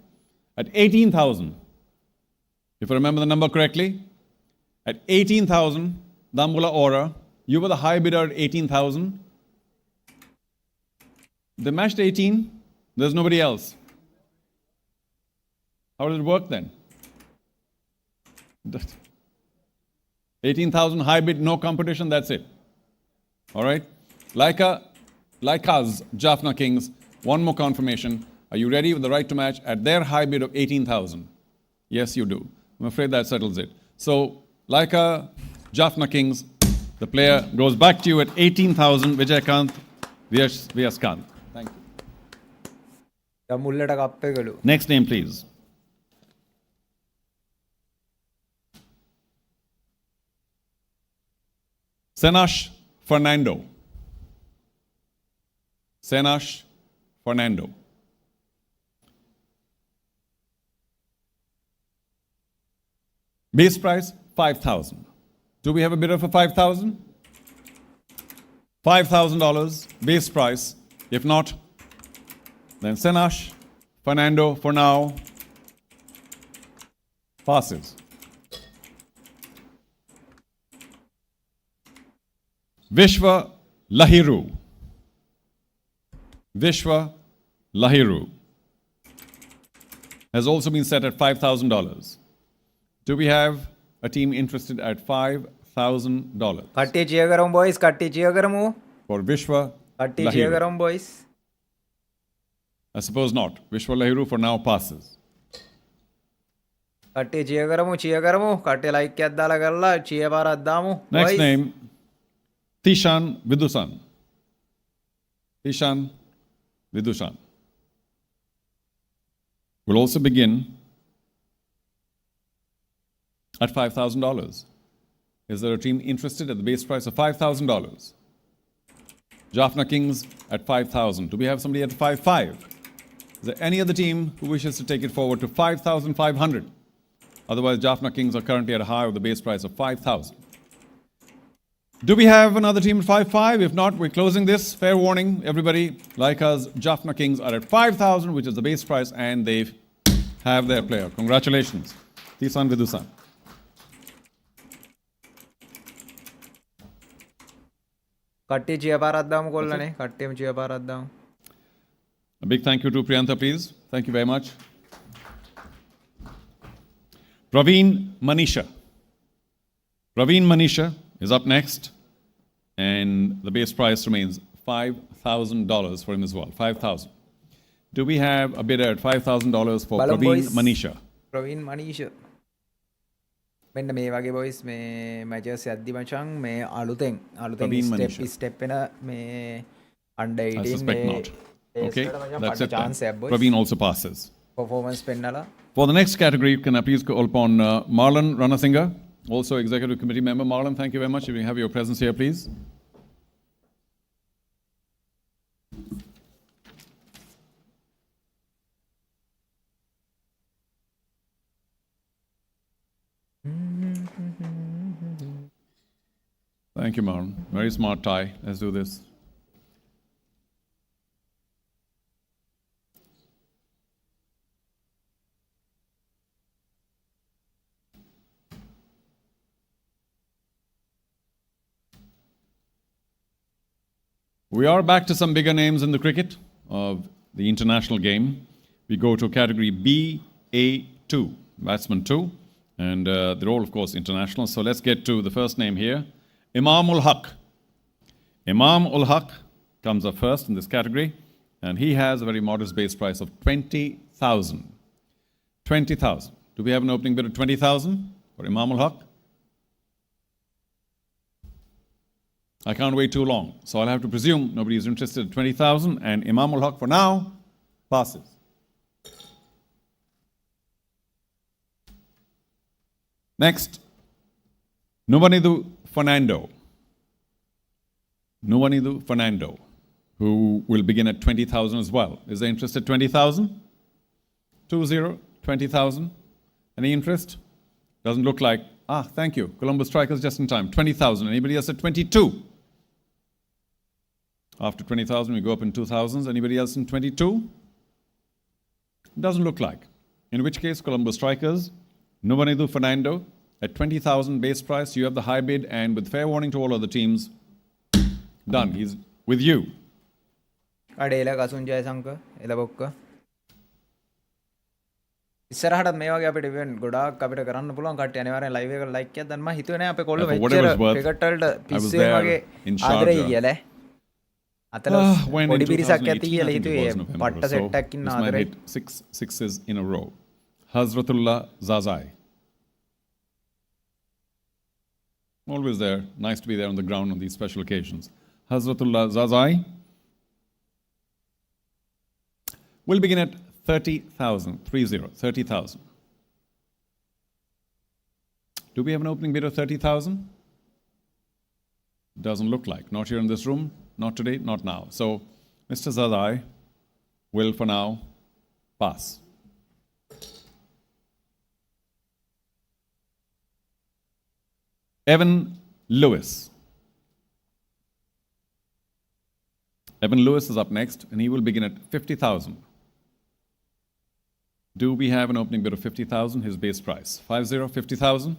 at 18,000, if I remember the number correctly, at 18,000, Dambula Aura, you were the high bidder at 18,000. They matched 18, there's nobody else. How does it work then? 18,000 high bid, no competition, that's it. All right? Like us, Jaffna Kings, one more confirmation. Are you ready with the right to match at their high bid of 18,000? Yes, you do. I'm afraid that settles it. So, like Jaffna Kings, the player goes back to you at 18,000, Vijaykanth, Vyaskant. Thank you. මුල්ලට cup එකලු. Next name, please. Senash Fernando. Senash Fernando. Base price, 5,000. Do we have a bidder for 5,000? $5,000 base price. If not, then Senash Fernando, for now, passes. Vishwa Lahiru. Vishwa Lahiru has also been set at $5,000. Do we have a team interested at $5,000? කට්ටිය cheer කරමු boys. කට්ටිය cheer කරමු. For Vishwa කට්ටිය cheer Lahiru. කරමු boys. I suppose not. Vishwa Lahiru for now passes. කට්ටිය cheer කරමු. cheer කරමු. කට්ටිය like එකක් දාලා කරලා cheer පාරක් දාමු. Next boys. name, Tishan Vidusan. Tishan Vidusan. Will also begin at $5,000. Is there a team interested at the base price of $5,000? Jaffna Kings at 5,000. Do we have somebody at 5,500? Is there any other team who wishes to take it forward to 5,500? Otherwise, Jaffna Kings are currently at a high of the base price of 5,000. Do we have another team at 5,500? If not, we're closing this. Fair warning, everybody, like us, Jaffna Kings are at 5,000, which is the base price, and they have their player. Congratulations. Tisan Vidusan. කට්ටිය චියපාරක් දාමු කොල්ලනේ. කට්ටියම චියපාරක් දාමු. A big thank you to Priyantha, please. Thank you very much. Praveen Manisha. Praveen Manisha is up next, and the base price remains $5,000 for him as well. 5,000. Do we have a bidder at $5,000 for Balam Praveen boys. Manisha? Praveen මනීෂ. මෙන්න මේ වගේ boys මේ matches යද්දි මචං මේ අලුතෙන් Praveen step Manisha. Step වෙන මේ අන්ඩර් I 18 suspect මේ not. Okay, that's it. chance Then. boys. Praveen also passes. performance pennala. For the next category, can I please call upon Marlon Ranasinghe, also Executive Committee member. Marlon, thank you very much. If you have your presence here, please. Thank you, Marlon. Very smart tie. Let's do this. We are back to some bigger names in the cricket of the international game. We go to category BA2, batsman 2, and they're all, of course, international. So let's get to the first name here, Imam ul Haq. Imam ul Haq comes up first in this category, and he has a very modest base price of 20,000. 20,000. Do we have an opening bid of 20,000 for Imam ul Haq? I can't wait too long, so I'll have to presume nobody is interested in 20,000, and Imam ul Haq for now passes. Next, Nuvanidu Fernando. Nuvanidu Fernando, who will begin at 20,000 as well. Is there interest at 20,000? 20, 20,000. Any interest? Doesn't look like. Ah, thank you. Colombo Strikers just in time. 20,000. Anybody else at 22? After 20,000, we go up in 2,000s. Anybody else in 22? Doesn't look like. In which case, Colombo Strikers, Nuvanidu Fernando, at 20,000 base price, you have the high bid, and with fair warning to all other teams, done. He's with you. අඩේල කසුන් ජයසංක එල බොක්ක ඉස්සරහටත් මේ වගේ අපිට event ගොඩාක් අපිට කරන්න පුළුවන් කට්ටිය අනිවාර්යෙන් ලයිව් එක ලයික් එකක් දැන් මම හිතුවේ නෑ අපේ කොල්ල For මෙච්චර whatever it's worth, ක්‍රිකට් වලට I was පිස්සුවෙන් there වගේ in ආදරෙයි Sharjah. කියලා අතල When in පොඩි පිරිසක් 2018, ඇති I කියලා think it හිතුවේ was November පට්ට or so, සෙට් එකක් ඉන්න this man ආදරෙයි hit 6 sixes in a row. Hazratullah Zazai. Always there. Nice to be there on the ground on these special occasions. Hazratullah Zazai will begin at 30,000. 30,000. Do we have an opening bid of 30,000? Doesn't look like. Not here in this room. Not today. Not now. So, Mr. Zazai will, for now, pass. Evan Lewis. Evan Lewis is up next, and he will begin at 50,000. Do we have an opening bid of 50,000? His base price. 50,000.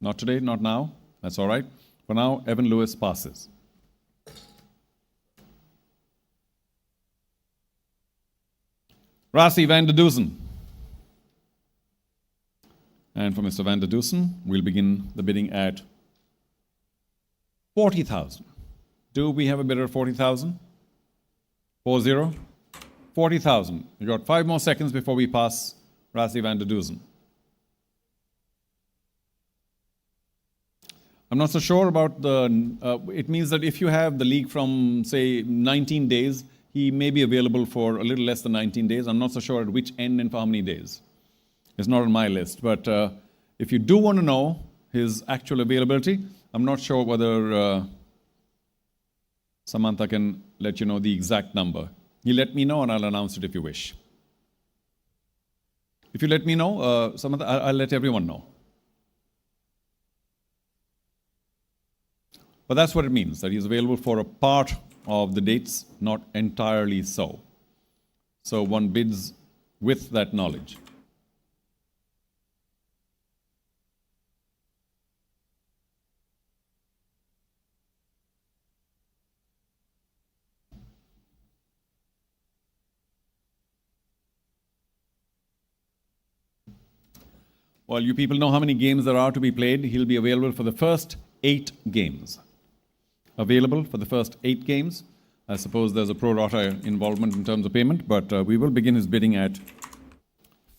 Not today, not now. That's all right. For now, Evan Lewis passes. Rassi van der Dusen. And for Mr. van der Dusen, we'll begin the bidding at 40,000. Do we have a bidder of 40,000? 40? 40,000. You got 5 more seconds before we pass Rassi van der Dusen. I'm not so sure about the. It means that if you have the league from, say, 19 days, he may be available for a little less than 19 days. I'm not so sure at which end and for how many days. It's not on my list. But if you do want to know his actual availability, I'm not sure whether Samantha can let you know the exact number. You let me know and I'll announce it if you wish. If you let me know, Samantha, I'll let everyone know. But that's what it means, that he's available for a part of the dates, not entirely so. So one bids with that knowledge. Well, you people know how many games there are to be played. He'll be available for the first 8 games. Available for the first 8 games. I suppose there's a pro rata involvement in terms of payment, but we will begin his bidding at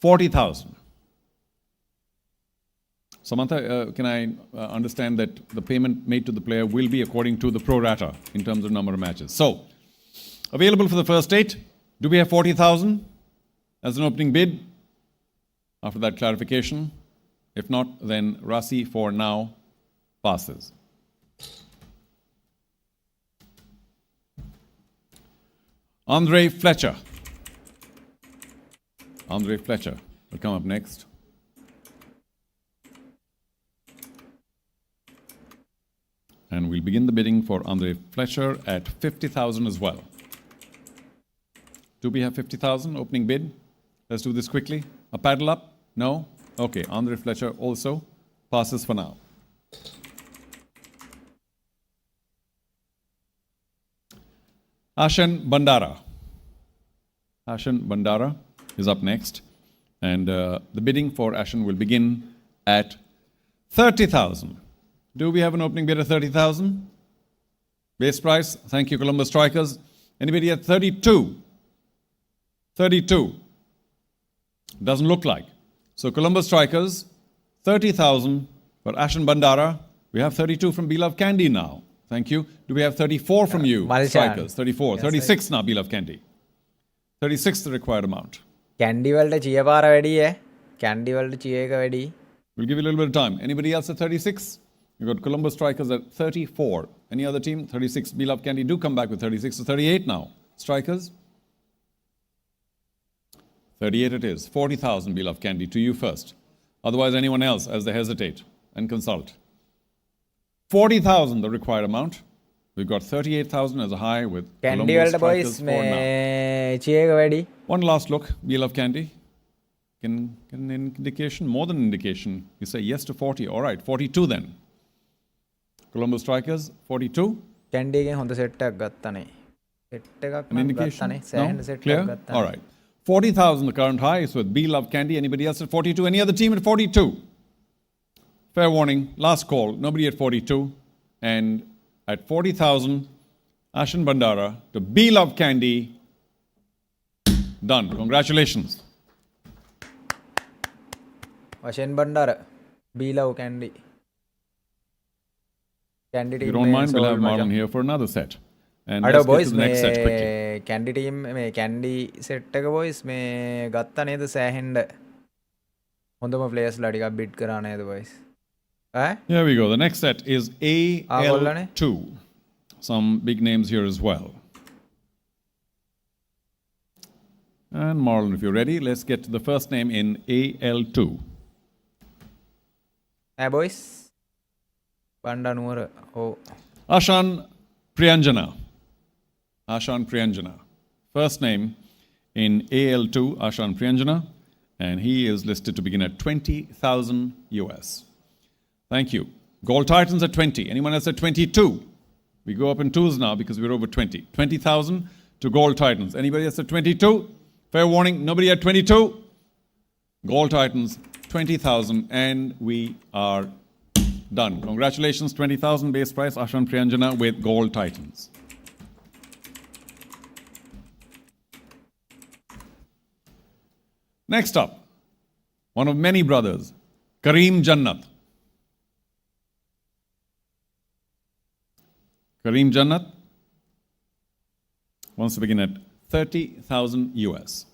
40,000. Samantha, can I understand that the payment made to the player will be according to the pro rata in terms of number of matches? So, available for the first 8. Do we have 40,000 as an opening bid? After that clarification, if not, then Rasi for now passes. Andre Fletcher. Andre Fletcher will come up next. And we'll begin the bidding for Andre Fletcher at 50,000 as well. Do we have 50,000 opening bid? Let's do this quickly. A paddle up? No? Okay, Andre Fletcher also passes for now. Ashan Bandara. Ashan Bandara is up next. And the bidding for Ashan will begin at 30,000. Do we have an opening bid at 30,000? Base price. Thank you, Columbus Strikers. Anybody at 32? 32. Doesn't look like. So Columbus Strikers, 30,000 for Ashan Bandara. We have 32 from Beloved Candy now. Thank you. Do we have 34 from you, Strikers? 34. Yes, 36 now, Beloved Candy. 36 the required amount. Candy වලට චිය පාර වැඩි ඈ. Candy වලට චිය එක වැඩි. We'll give you a little bit of time. Anybody else at 36? You've got Columbus Strikers at 34. Any other team? 36. Beloved Candy do come back with 36 to 38 now. Strikers? 38 it is. 40,000 Beloved Candy to you first. Otherwise, anyone else as they hesitate and consult. 40,000 the required amount. We've got 38,000 as a high with Candy Columbus වලට boys Strikers for now. මේ චිය එක වැඩි. One last look. Beloved Candy. Can an indication? More than an indication. You say yes to 40. All right. 42 then. Columbus Strikers, 42. Candy එකෙන් හොඳ set එකක් ගත්තානේ. Set එකක් An නම් indication? ගත්තානේ. සෑහෙන No? Set Clear? එකක් ගත්තානේ. All right. 40,000 the current high is with Beloved Candy. Anybody else at 42? Any other team at 42? Fair warning. Last call. Nobody at 42. And at 40,000, Ashan Bandara to Beloved Candy. Done. Congratulations. Ashan Bandara. Beloved Candy. Candy If team you don't mind, we'll have sold Marlon මචං. here for another set. And අඩෝ let's get boys to the next set quickly. මේ Candy team මේ Candy set එක boys මේ ගත්තා නේද සෑහෙන්න. හොඳම players ලා ටිකක් bid කරා නේද boys? ඈ? Here we go. The next set is ගොල්ලනේ. AL2. Some big names here as well. And Marlon, if you're ready, let's get to the first name in AL2. boys. බණ්ඩනුවර. ඔව්. Ashan Priyanjana. Ashan Priyanjana. First name in AL2, Ashan Priyanjana. And he is listed to begin at 20,000 US. Thank you. Gold Titans at 20. Anyone else at 22? We go up in twos now because we're over 20. 20,000 to Gold Titans. Anybody else at 22? Fair warning, nobody at 22? Gold Titans, 20,000, and we are done. Congratulations, 20,000 base price, Ashan Priyanjana with Gold Titans. Next up, one of many brothers, Kareem Jannat. Kareem Jannat wants to begin at 30,000 US.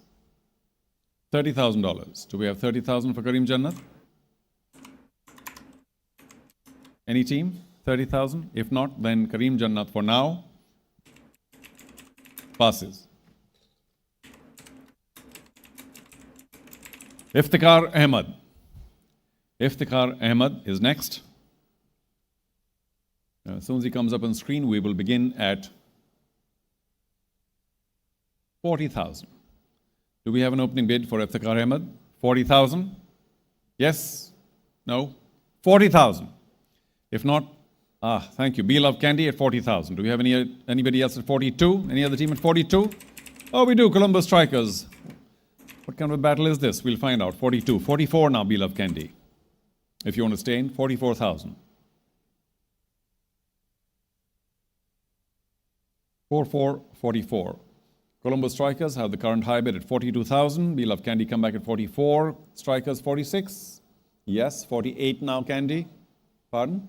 $30,000. Do we have 30,000 for Kareem Jannat? Any team? 30,000? If not, then Kareem Jannat for now passes. Iftikhar Ahmed. Iftikhar Ahmed is next. As soon as he comes up on screen, we will begin at 40,000. Do we have an opening bid for Iftikhar Ahmed? 40,000? Yes? No? 40,000. If not, thank you. Be Love Candy at 40,000. Do we have anybody else at 42? Any other team at 42? Oh, we do. Columbus Strikers. What kind of a battle is this? We'll find out. 42. 44 now, Be Love Candy. If you want to stay in, 44,000. 44. Columbus Strikers have the current high bid at 42,000. We Love Candy come back at 44. Strikers 46. Yes, 48 now, Candy. Pardon?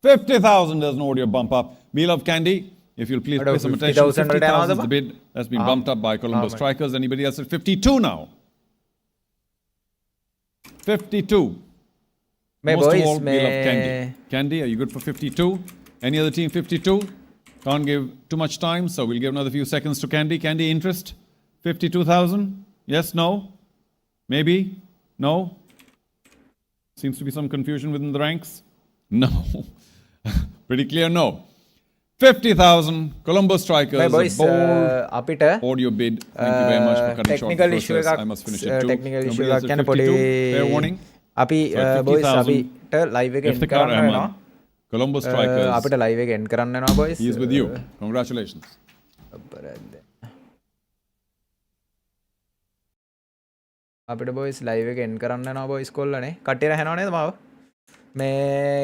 50,000. There's no audio bump up. We Love Candy. If you'll please pay some attention. 50,000 is the bid that's been bumped up by Columbus Strikers. Anybody else at 52 now? 52. Most of all, we love Candy. Candy, are you good for 52? Any other team 52? Can't give too much time, so we'll give another few seconds to Candy. Candy, interest? 52,000? Yes, no? Maybe? No? Seems to be some confusion within the ranks. No. Pretty clear, no. 50,000 Columbus Strikers. Boys, audio bid. Thank you very much for cutting short the process. I must finish it too. Technical issue Nobody else at 52? Fair warning. boys, live එක end කරන්න වෙනවා. Columbus Strikers. අපිට live එක end කරන්න වෙනවා boys. He is with you. Congratulations. අපිට boys live එක end කරන්න වෙනවා boys කොල්ලනේ. කට්ටිය රැහෙනව නේද මාව? මේ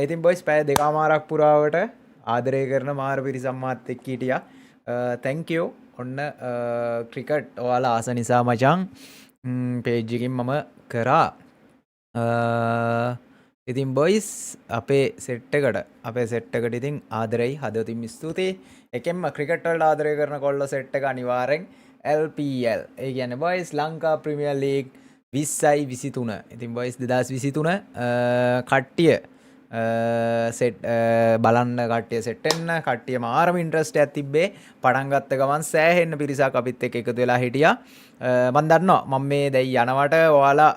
ඉතින් boys පැය දෙකමාරක් පුරාවට ආදරය කරන මාර පිරිසක් මාත් එක්ක හිටියා. thank you. ඔන්න ක්‍රිකට් ඔයාලා ආස නිසා මචං page එකකින් මම කරා. ඉතින් බොයිස් අපේ සෙට් එකට ඉතින් ආදරෙයි හදවතින් ස්තුතියි. එකෙන්ම ක්‍රිකට් වලට ආදරය කරන කොල්ල සෙට් එක අනිවාර්යෙන් LPL. ඒ කියන්නේ බොයිස් ලංකා ප්‍රීමියර් ලීග් 20යි 23. ඉතින් බොයිස් 2023 කට්ටිය සෙට් බලන්න කට්ටිය සෙට් වෙන්න කට්ටිය මාරම ඉන්ට්‍රස්ට් එකක් තිබ්බේ. පටන් ගත්ත ගමන් සෑහෙන්න පිරිසක් අපිත් එක්ක එකතු වෙලා හිටියා. මම දන්නවා මම මේ දැන් යනවට ඔයාලා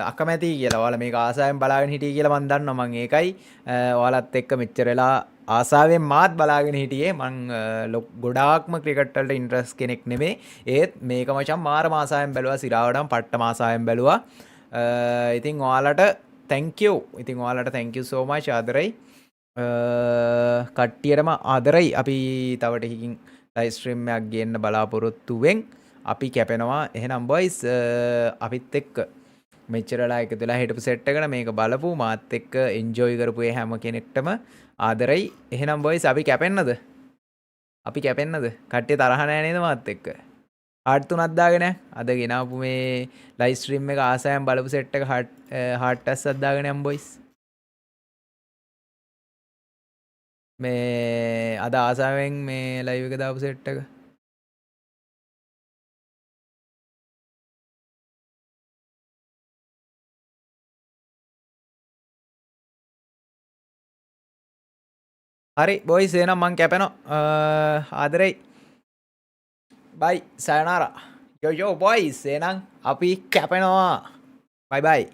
අකමැති කියලා ඔයාලා මේක ආසාවෙන් බලාගෙන හිටියේ කියලා මම දන්නවා. මම ඒකයි ඔයාලත් එක්ක මෙච්චර වෙලා ආසාවෙන් මාත් බලාගෙන හිටියේ. මම ගොඩාක්ම ක්‍රිකට් වලට ඉන්ට්‍රස්ට් කෙනෙක් නෙමෙයි. ඒත් මේක මචං මාරම ආසාවෙන් බැලුවා. සිරාවටම පට්ටම ආසාවෙන් බැලුවා. ඉතින් ඔයාලට thank you. ඉතින් ඔයාලට thank you so much ආදරයි. කට්ටියටම ආදරයි. අපි තව ටිකකින් live stream එකක් ගේන්න බලාපොරොත්තු වෙන්. අපි කැපෙනවා. එහෙනම් boys අපිත් එක්ක මෙච්චරලා එකතු වෙලා හිටපු සෙට් එකට මේක බලපු මාත් එක්ක enjoy කරපු ඒ හැම කෙනෙක්ටම ආදරයි. එහෙනම් boys අපි කැපෙන්නද? කට්ටිය තරහ නැහැ නේද මාත් එක්ක? හાર્ට් තුනක් දාගෙන අද ගෙනාවු මේ live stream එක ආසයෙන් බලපු සෙට් එක හાર્ට් ඇස්සක් දාගෙන යමු boys. මේ අද ආසයෙන් මේ live එක දාපු සෙට් එක හරි boys එහෙනම් මං කැපෙනවා. ආදරෙයි. bye sayonara. yo boys එහෙනම් අපි කැපෙනවා. bye bye.